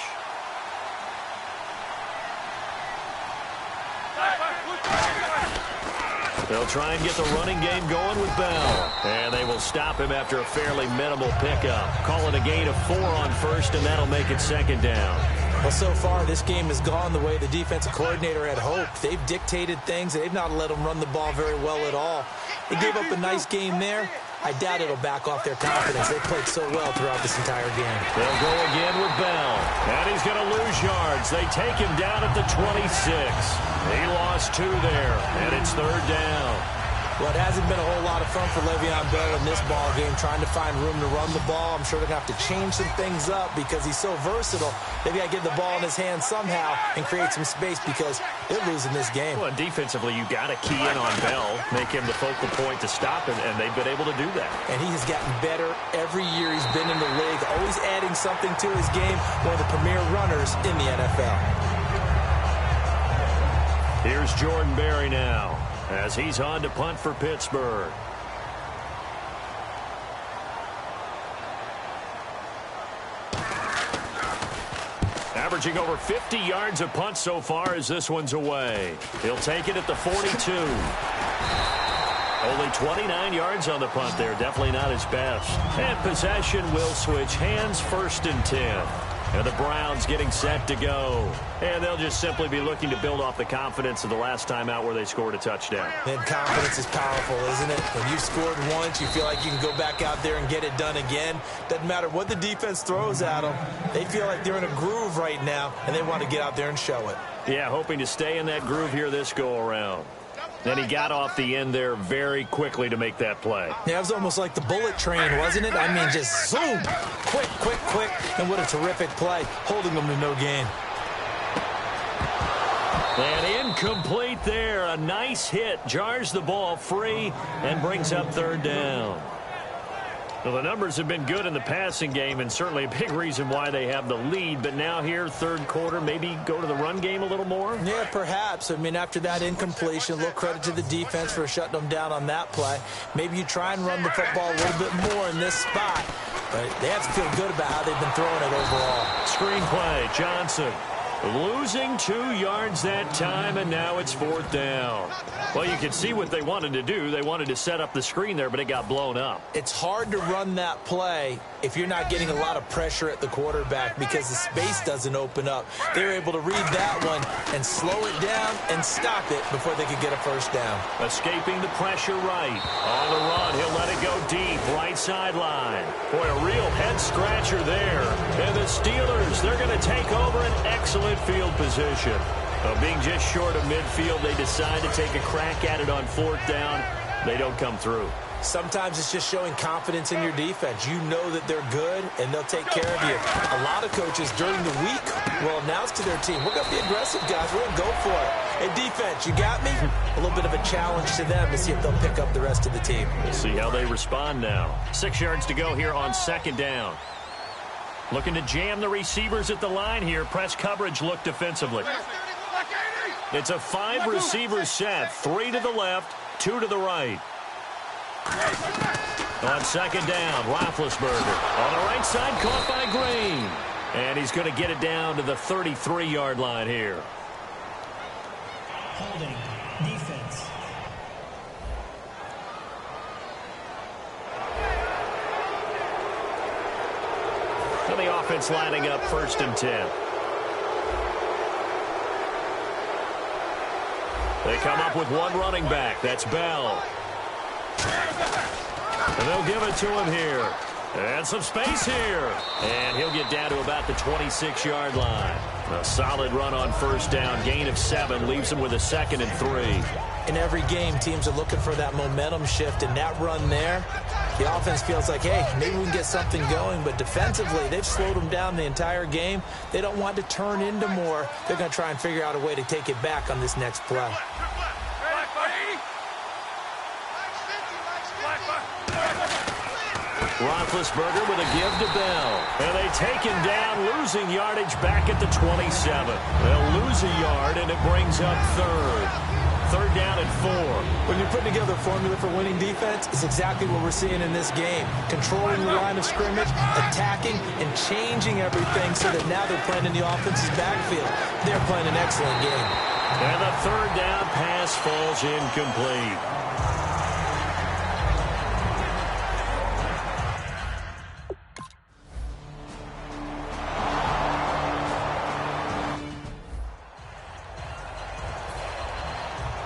They'll try and get the running game going with Bell. And they will stop him after a fairly minimal pickup. Call it a gain of 4 on 1st, and that'll make it 2nd down. Well, so far, this game has gone the way the defensive coordinator had hoped. They've dictated things. They've not let them run the ball very well at all. They gave up a nice game there. I doubt it'll back off their confidence. They played so well throughout this entire game. They'll go again with Bell. And he's going to lose yards. They take him down at the 26. He lost 2 there, and it's 3rd down. Well, it hasn't been a whole lot of fun for Le'Veon Bell in this ball game, trying to find room to run the ball. I'm sure they're going to have to change some things up because he's so versatile. They've got to get the ball in his hands somehow and create some space because they're losing this game. Well, defensively, you got to key in on Bell, make him the focal point to stop him, and they've been able to do that. And he has gotten better every year he's been in the league, always adding something to his game, one of the premier runners in the NFL. Here's Jordan Berry now, as he's on to punt for Pittsburgh. Averaging over 50 yards a punt so far as this one's away. He'll take it at the 42. Only 29 yards on the punt there. Definitely not his best. And possession will switch hands, 1st and 10. And the Browns getting set to go. And they'll just simply be looking to build off the confidence of the last time out where they scored a touchdown. And confidence is powerful, isn't it? When you scored once, you feel like you can go back out there and get it done again. Doesn't matter what the defense throws at them. They feel like they're in a groove right now, and they want to get out there and show it. Yeah, hoping to stay in that groove here this go-around. Then he got off the end there very quickly to make that play. Yeah, it was almost like the bullet train, wasn't it? I mean, just zoom, quick, quick, quick. And what a terrific play, holding them to no gain. And incomplete there. A nice hit. Jars the ball free and brings up 3rd down. Well, the numbers have been good in the passing game and certainly a big reason why they have the lead. But now here, 3rd quarter, maybe go to the run game a little more? Yeah, perhaps. I mean, after that incompletion, a little credit to the defense for shutting them down on that play. Maybe you try and run the football a little bit more in this spot. But they have to feel good about how they've been throwing it overall. Screen play, Johnson. Losing 2 yards that time, and now it's 4th down. Well, you can see what they wanted to do. They wanted to set up the screen there, but it got blown up. It's hard to run that play if you're not getting a lot of pressure at the quarterback because the space doesn't open up. They were able to read that one and slow it down and stop it before they could get a 1st down. Escaping the pressure right. On the run, he'll let it go deep, right sideline. Boy, a real head-scratcher there. And the Steelers, they're going to take over an excellent field position. Being just short of midfield, they decide to take a crack at it on 4th down. They don't come through. Sometimes it's just showing confidence in your defense. You know that they're good, and they'll take care of you. A lot of coaches during the week will announce to their team, we're going to be aggressive, guys. We're going to go for it. Hey, defense, you got me? A little bit of a challenge to them to see if they'll pick up the rest of the team. We'll see how they respond now. 6 yards to go here on 2nd down. Looking to jam the receivers at the line here. Press coverage look defensively. It's a 5-receiver set. 3 to the left, 2 to the right. On 2nd down, Roethlisberger. On the right side, caught by Green. And he's going to get it down to the 33-yard line here. Holding. Defense. And the offense lining up 1st and 10. They come up with one running back. That's Bell. And they'll give it to him here. And some space here. And he'll get down to about the 26-yard line. A solid run on 1st down. Gain of 7 leaves him with a 2nd and 3. In every game, teams are looking for that momentum shift, and that run there, the offense feels like, hey, maybe we can get something going. But defensively, they've slowed them down the entire game. They don't want to turn into more. They're going to try and figure out a way to take it back on this next play. Roethlisberger with a give to Bell. And they take him down, losing yardage back at the 27. They'll lose a yard, and it brings up 3rd down and 4. When you're putting together a formula for winning defense, it's exactly what we're seeing in this game. Controlling the line of scrimmage, attacking, and changing everything so that now they're playing in the offense's backfield. They're playing an excellent game. And the 3rd down pass falls incomplete.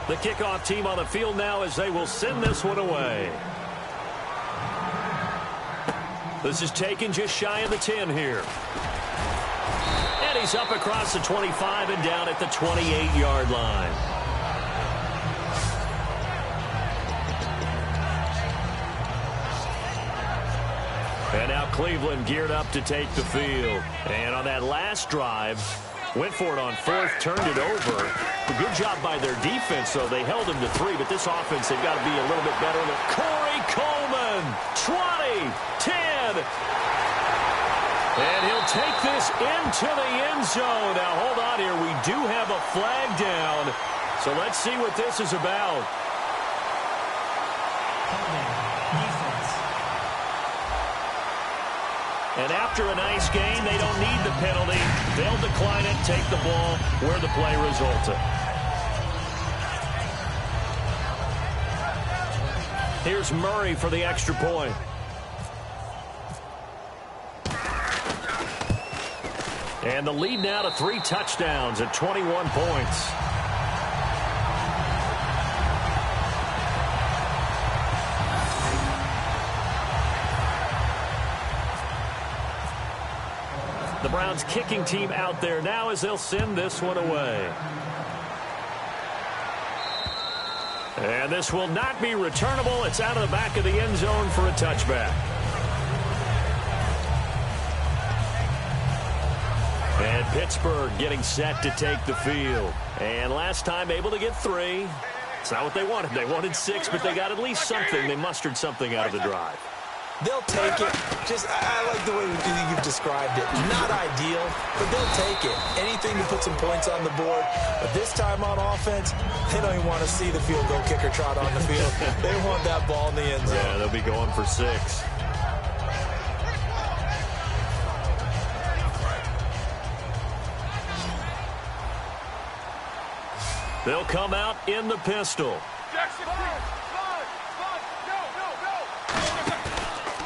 The kickoff team on the field now as they will send this one away. This is taken just shy of the 10 here. And he's up across the 25 and down at the 28-yard line. And now Cleveland geared up to take the field. And on that last drive, went for it on fourth, turned it over. A good job by their defense, though. They held him to 3, but this offense, they've got to be a little bit better. Corey Coleman, 20, 10. And he'll take this into the end zone. Now, hold on here. We do have a flag down. So let's see what this is about. And after a nice game, they don't need the penalty. They'll decline it, take the ball where the play resulted. Here's Murray for the extra point. And the lead now to 3 touchdowns at 21 points. The Browns kicking team out there now as they'll send this one away. And this will not be returnable. It's out of the back of the end zone for a touchback. And Pittsburgh getting set to take the field. And last time able to get 3. It's not what they wanted. They wanted 6, but they got at least something. They mustered something out of the drive. They'll take it. I like the way you've described it. Not ideal, but they'll take it. Anything to put some points on the board. But this time on offense, they don't even want to see the field goal kicker trot on the field. They want that ball in the end zone. Yeah, they'll be going for 6. They'll come out in the pistol.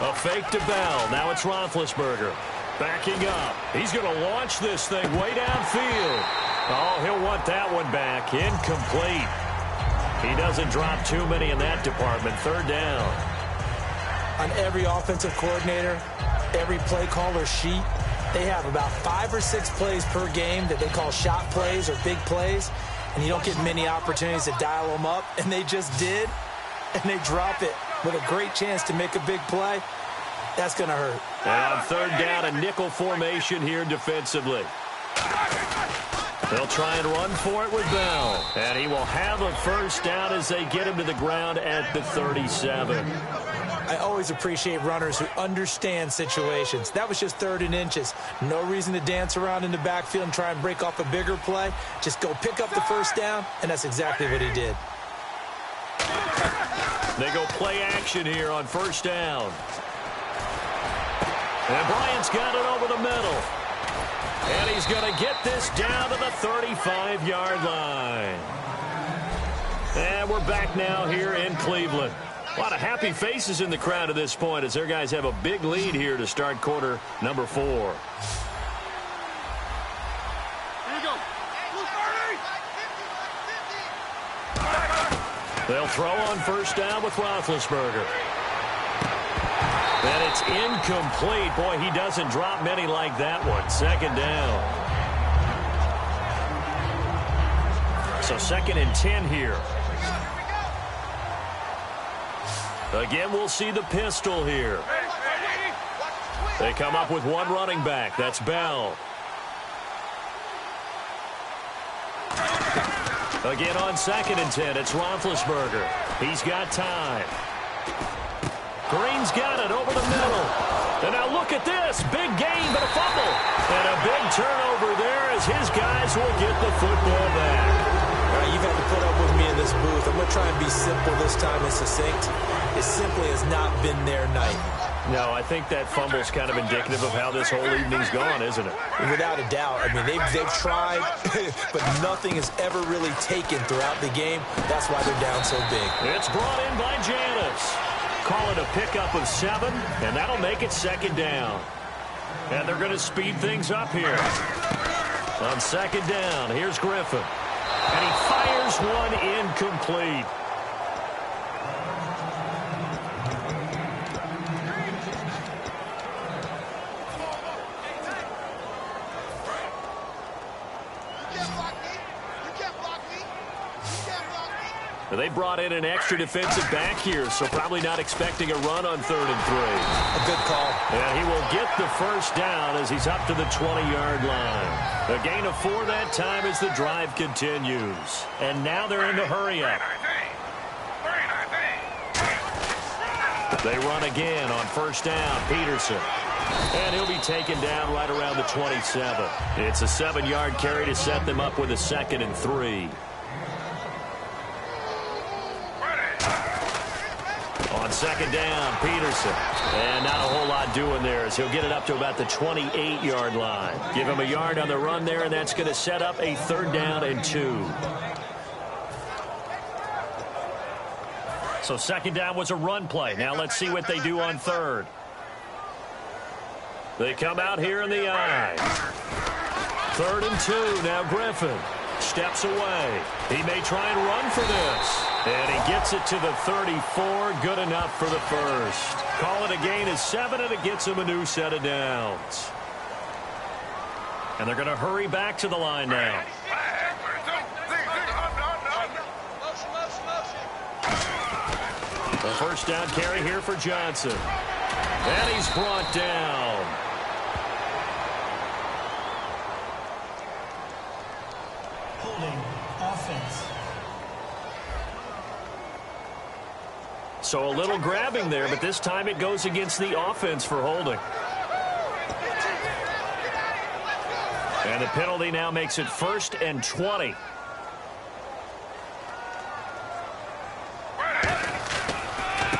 A fake to Bell. Now it's Roethlisberger. Backing up. He's going to launch this thing way downfield. Oh, he'll want that one back. Incomplete. He doesn't drop too many in that department. 3rd down. On every offensive coordinator, every play caller sheet, they have about 5 or 6 plays per game that they call shot plays or big plays. And you don't get many opportunities to dial them up. And they just did. And they drop it with a great chance to make a big play. That's going to hurt. And on 3rd down, a nickel formation here defensively. They'll try and run for it with Bell. And he will have a 1st down as they get him to the ground at the 37. I always appreciate runners who understand situations. That was just 3rd and inches. No reason to dance around in the backfield and try and break off a bigger play. Just go pick up the 1st down, and that's exactly what he did. They go play action here on 1st down. And Bryant's got it over the middle. And he's going to get this down to the 35-yard line. And we're back now here in Cleveland. A lot of happy faces in the crowd at this point as their guys have a big lead here to start quarter number 4. Here you go. They'll throw on 1st down with Roethlisberger. And it's incomplete. Boy, he doesn't drop many like that one. 2nd down. So 2nd and 10 here. Again, we'll see the pistol here. They come up with 1 running back. That's Bell. Again on 2nd and 10, it's Roethlisberger. He's got time. Green's got it over the middle. And now look at this. Big gain, but a fumble. And a big turnover there as his guys will get the football back. You've had to put up with me in this booth. I'm going to try and be simple this time and succinct. It simply has not been their night. No, I think that fumble's kind of indicative of how this whole evening's gone, isn't it? Without a doubt. I mean, they've tried, but nothing is ever really taken throughout the game. That's why they're down so big. It's brought in by Janis. Call it a pickup of 7, and that'll make it 2nd down. And they're going to speed things up here. On 2nd down, here's Griffin. And he fires one incomplete. They brought in an extra defensive back here, so probably not expecting a run on 3rd and 3. A good call. And he will get the first down as he's up to the 20-yard line. A gain of 4 that time as the drive continues. And now they're in the hurry-up. They run again on 1st down. Peterson. And he'll be taken down right around the 27. It's a 7-yard carry to set them up with a 2nd and 3. On 2nd down, Peterson. And not a whole lot doing there as he'll get it up to about the 28-yard line. Give him a yard on the run there, and that's going to set up a 3rd down and 2. So 2nd down was a run play. Now let's see what they do on 3rd. They come out here in the I. 3rd and 2. Now Griffin steps away. He may try and run for this. And he gets it to the 34. Good enough for the first. Call it a gain of 7, and it gets him a new set of downs. And they're going to hurry back to the line now. The 1st down carry here for Johnson. And he's brought down. Holding offense. So a little grabbing there, but this time it goes against the offense for holding. And the penalty now makes it 1st and 20.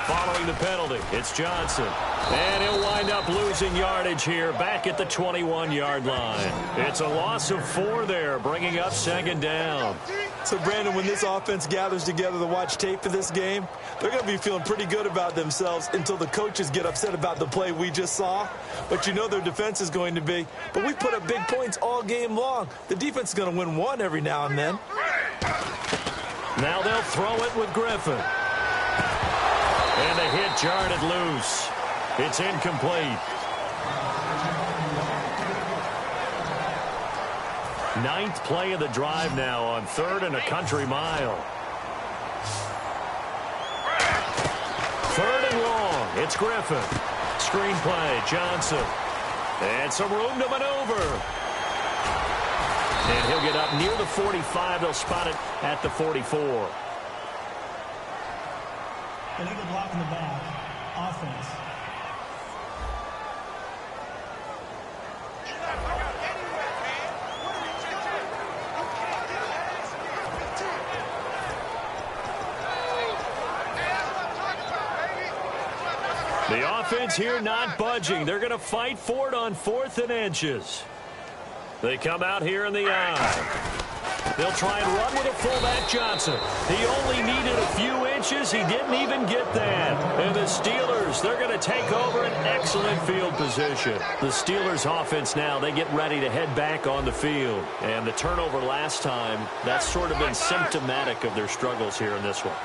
Following the penalty, it's Johnson. And he'll wind up losing yardage here back at the 21-yard line. It's a loss of 4 there, bringing up 2nd down. So, Brandon, when this offense gathers together to watch tape for this game, they're going to be feeling pretty good about themselves until the coaches get upset about the play we just saw. But you know their defense is going to be. But we put up big points all game long. The defense is going to win one every now and then. Now they'll throw it with Griffin. And the hit jarred it loose. It's incomplete. 9th play of the drive now on 3rd and a country mile. 3rd and long. It's Griffin. Screen play, Johnson. And some room to maneuver. And he'll get up near the 45. They'll spot it at the 44. Illegal block in the back. Offense. The offense here not budging. They're going to fight for it on 4th and inches. They come out here in the I. They'll try and run with a fullback, Johnson. He only needed a few inches. He didn't even get that. And the Steelers, they're going to take over an excellent field position. The Steelers offense now, they get ready to head back on the field. And the turnover last time, that's sort of been symptomatic of their struggles here in this one.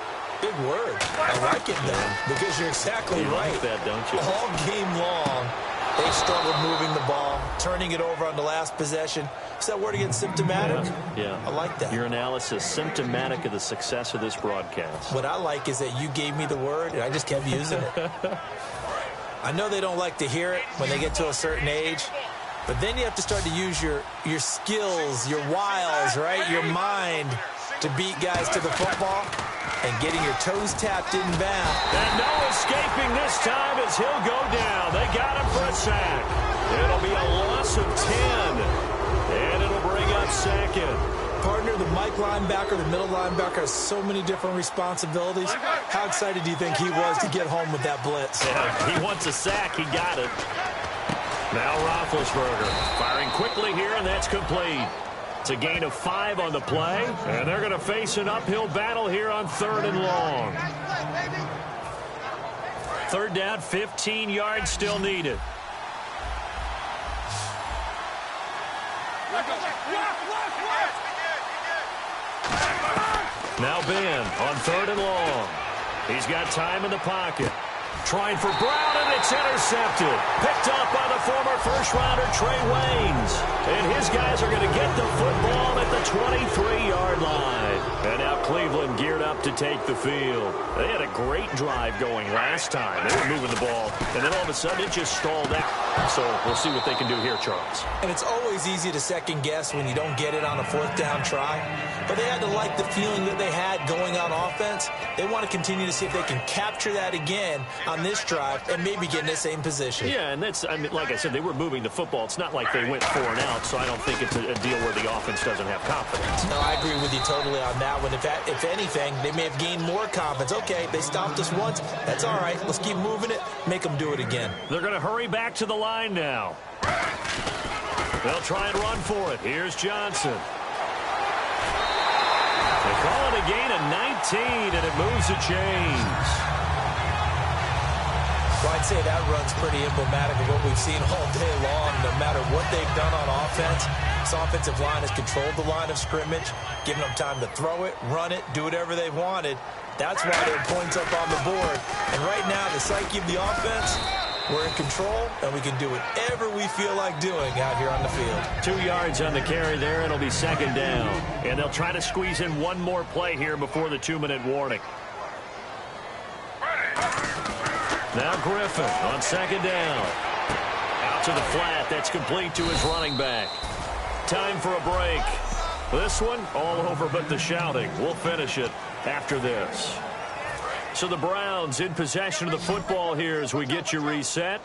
Big word. I like it, though, because you're exactly right. Like that, don't you? All game long, they struggled moving the ball, turning it over on the last possession. Is that word again, symptomatic? Yeah. I like that. Your analysis, symptomatic of the success of this broadcast. What I like is that you gave me the word, and I just kept using it. I know they don't like to hear it when they get to a certain age, but then you have to start to use your skills, your wiles, right, your mind to beat guys to the football. And getting your toes tapped in bound. And no escaping this time as he'll go down. They got him for a sack. It'll be a loss of 10. And it'll bring up 2nd. Partner, the Mike linebacker, the middle linebacker has so many different responsibilities. How excited do you think he was to get home with that blitz? Yeah, he wants a sack. He got it. Now Roethlisberger firing quickly here, and that's complete. It's a gain of 5 on the play, and they're going to face an uphill battle here on 3rd and long. 3rd down, 15 yards still needed. Now Ben on 3rd and long. He's got time in the pocket. Trying for Brown, and it's intercepted. Picked up by the former first-rounder Trey Waynes. And his guys are going to get the football at the the 23-yard line. And now Cleveland geared up to take the field. They had a great drive going last time. They were moving the ball, and then all of a sudden it just stalled out. So we'll see what they can do here, Charles. And it's always easy to second guess when you don't get it on a fourth down try. But they had to like the feeling that they had going on offense. They want to continue to see if they can capture that again on this drive and maybe get in the same position. Yeah, and that's, I mean, like I said, they were moving the football. It's not like they went 4 and out, so I don't think it's a deal where the offense doesn't have confidence. No, I agree with you totally on that one. If anything, they may have gained more confidence. Okay, they stopped us once. That's all right. Let's keep moving it. Make them do it again. They're going to hurry back to the line now. They'll try and run for it. Here's Johnson. They call it a gain of 19, and it moves the chains. Well, I'd say that run's pretty emblematic of what we've seen all day long. No matter what they've done on offense, this offensive line has controlled the line of scrimmage, giving them time to throw it, run it, do whatever they've wanted. That's why they're points up on the board. And right now, the psyche of the offense, we're in control, and we can do whatever we feel like doing out here on the field. 2 yards on the carry there. It'll be second down. And they'll try to squeeze in one more play here before the 2-minute warning. Now Griffin on second down. Out to the flat. That's complete to his running back. Time for a break. This one all over but the shouting. We'll finish it after this. So the Browns in possession of the football here as we get you reset.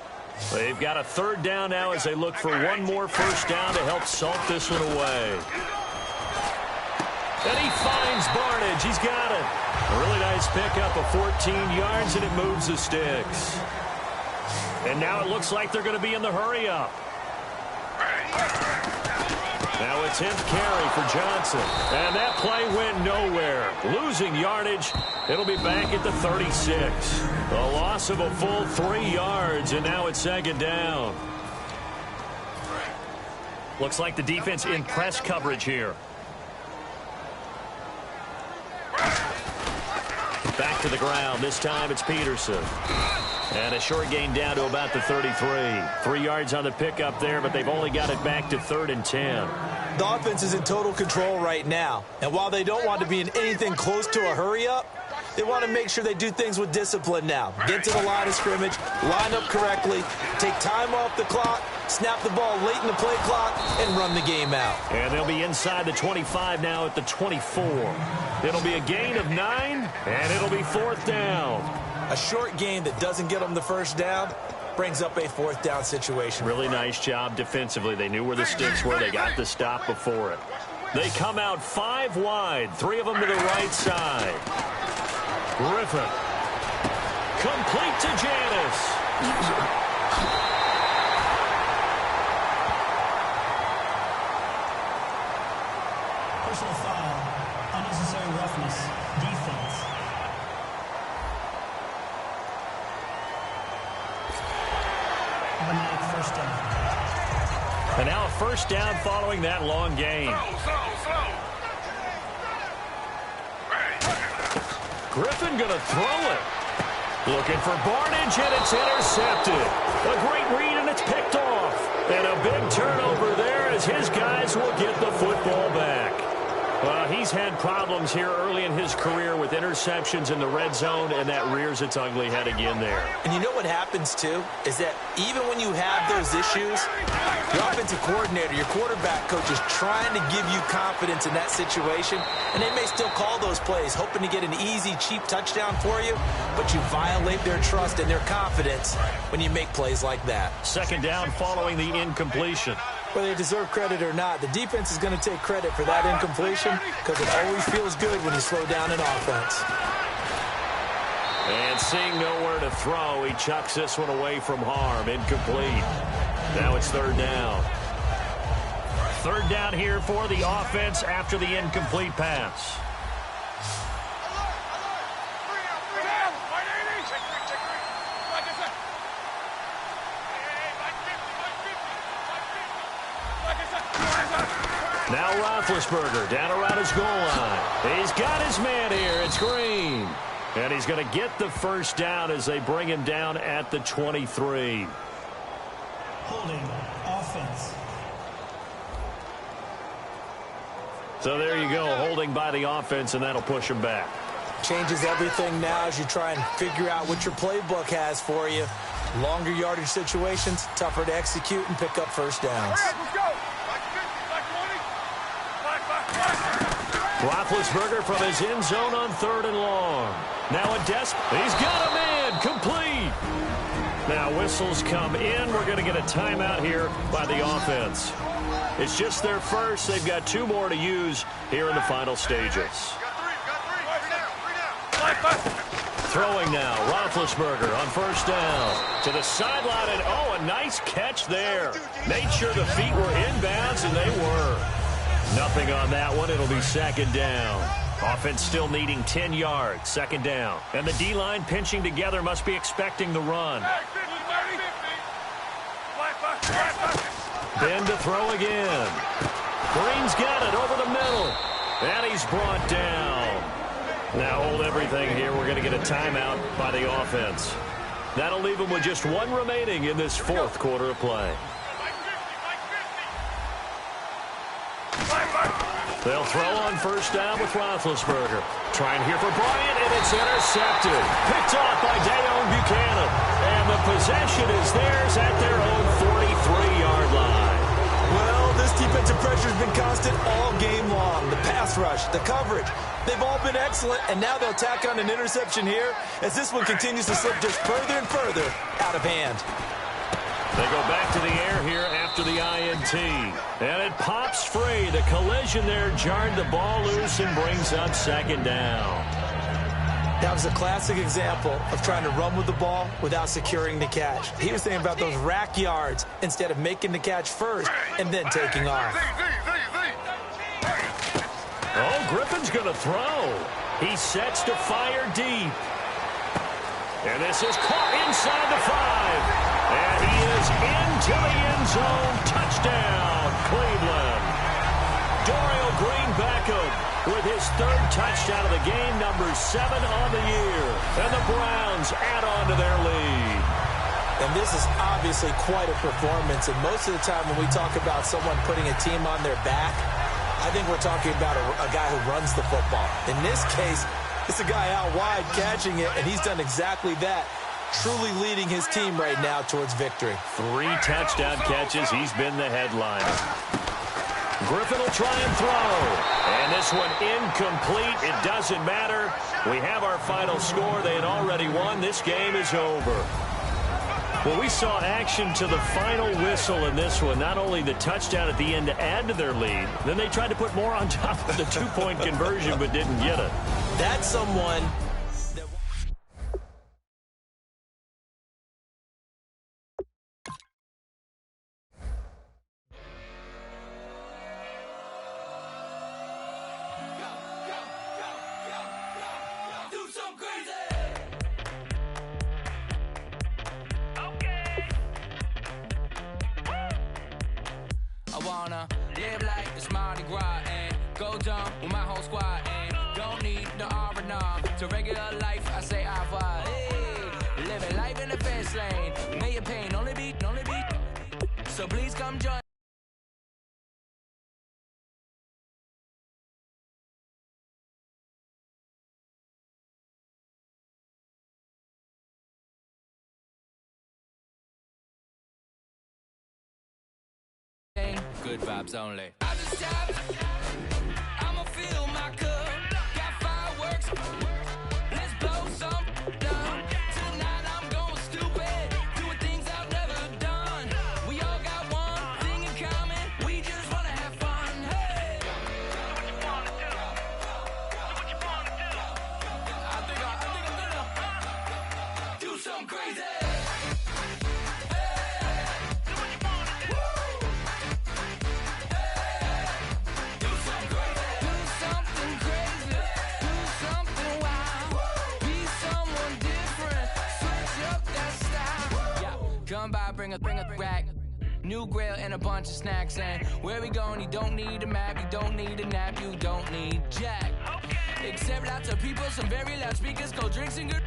They've got a third down now as they look for one more first down to help salt this one away. And he finds Barnage. He's got it. A really nice pickup of 14 yards, and it moves the sticks. And now it looks like they're going to be in the hurry-up. Now a 10th carry for Johnson. And that play went nowhere. Losing yardage. It'll be back at the 36. A loss of a full 3 yards, and now it's second down. Looks like the defense in press coverage here. Back to the ground. This time it's Peterson. And a short gain down to about the 33. 3 yards on the pickup there, but they've only got it back to 3rd and 10. The offense is in total control right now. And while they don't want to be in anything close to a hurry-up, they want to make sure they do things with discipline now. Get to the line of scrimmage, line up correctly, take time off the clock, snap the ball late in the play clock, and run the game out. And they'll be inside the 25 now at the 24. It'll be a gain of 9, and it'll be 4th down. A short gain that doesn't get them the first down brings up a 4th down situation. Really nice job defensively. They knew where the sticks were. They got the stop before it. They come out 5 wide, 3 of them to the right side. Griffin. Complete to Janis. Personal foul, unnecessary roughness, defense. Automatic first down. And now a first down following that long gain. Griffin going to throw it. Looking for Barnage, and it's intercepted. A great read, and it's picked off. And a big turnover there as his guys will get the football back. Well, he's had problems here early in his career with interceptions in the red zone, and that rears its ugly head again there. And you know what happens, too, is that even when you have those issues, your offensive coordinator, your quarterback coach is trying to give you confidence in that situation, and they may still call those plays, hoping to get an easy, cheap touchdown for you, but you violate their trust and their confidence when you make plays like that. Second down following the incompletion. Whether they deserve credit or not, the defense is going to take credit for that incompletion because it always feels good when you slow down an offense. And seeing nowhere to throw, he chucks this one away from harm. Incomplete. Now it's 3rd down. 3rd down here for the offense after the incomplete pass. Now Roethlisberger down around his goal line. He's got his man here. It's Green. And he's going to get the first down as they bring him down at the 23. Holding offense. So there you go, holding by the offense, and that'll push them back. Changes everything now as you try and figure out what your playbook has for you. Longer yardage situations, tougher to execute and pick up first downs. Roethlisberger from his end zone on 3rd and long. Now a he's got a man, complete. Now whistles come in. We're going to get a timeout here by the offense. It's just their first. They've got 2 more to use here in the final stages. Throwing now, Roethlisberger on 1st down. To the sideline, and a nice catch there. Made sure the feet were inbounds, and they were. Nothing on that one. It'll be 2nd down. Offense still needing 10 yards. 2nd down. And the D-line pinching together, must be expecting the run. Ben to throw again. Green's got it over the middle. And he's brought down. Now hold everything here. We're going to get a timeout by the offense. That'll leave them with just 1 remaining in this 4th quarter of play. They'll throw on 1st down with Roethlisberger. Trying here for Bryant, and it's intercepted. Picked off by Dayon Buchanan. And the possession is theirs at their own 43-yard line. Well, this defensive pressure has been constant all game long. The pass rush, the coverage, they've all been excellent, and now they'll tack on an interception here as this one continues to slip just further and further out of hand. They go back to the air here after the INT. And it pops free. The collision there jarred the ball loose and brings up 2nd down. That was a classic example of trying to run with the ball without securing the catch. He was thinking about those rack yards instead of making the catch first and then taking off. Oh, Griffin's going to throw. He sets to fire deep. And this is caught inside the 5. And he is into the end zone. Touchdown, Cleveland. Dorial Green-Beckham with his 3rd touchdown of the game, number 7 on the year. And the Browns add on to their lead. And this is obviously quite a performance. And most of the time when we talk about someone putting a team on their back, I think we're talking about a guy who runs the football. In this case, it's a guy out wide catching it, and he's done exactly that. Truly leading his team right now towards victory. 3 touchdown catches. He's been the headliner. Griffin will try and throw. And this one incomplete. It doesn't matter. We have our final score. They had already won. This game is over. Well, we saw action to the final whistle in this one. Not only the touchdown at the end to add to their lead, then they tried to put more on top of the 2-point conversion but didn't get it. That's someone... Live like it's Mardi Gras and go dumb with my whole squad and don't need no R&R. To regular life, I say au revoir. Hey, living life in the fast lane. Million pain, only beat. So please come join. Good vibes only. I just tapped. I'ma fill my cup. Got fireworks. Let's blow some down. Tonight I'm going stupid. Doing things I've never done. We all got one thing in common. We just wanna have fun. Hey. Do what you wanna do. Do what you wanna do. I think I'm gonna do something crazy. Come by, bring a rack. New grill and a bunch of snacks. And where we going, you don't need a map. You don't need a nap. You don't need jack. Except lots of people, some very loud speakers, cold drinks and good.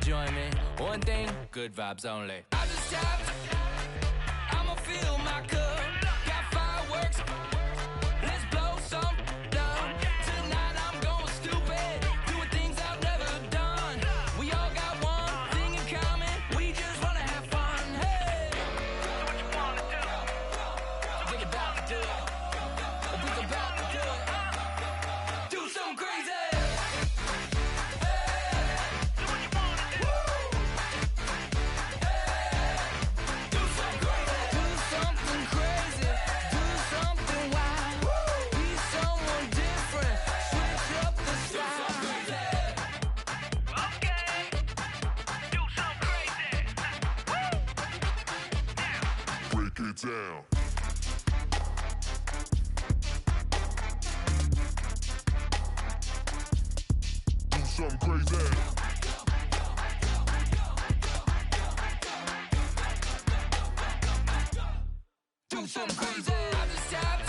Join me. One thing, good vibes only. I just tapped. I'ma fill my cup. Got fireworks. Let's we about to do it. We about to do it. Do something crazy. Down. Do something crazy. Do something crazy. I just tap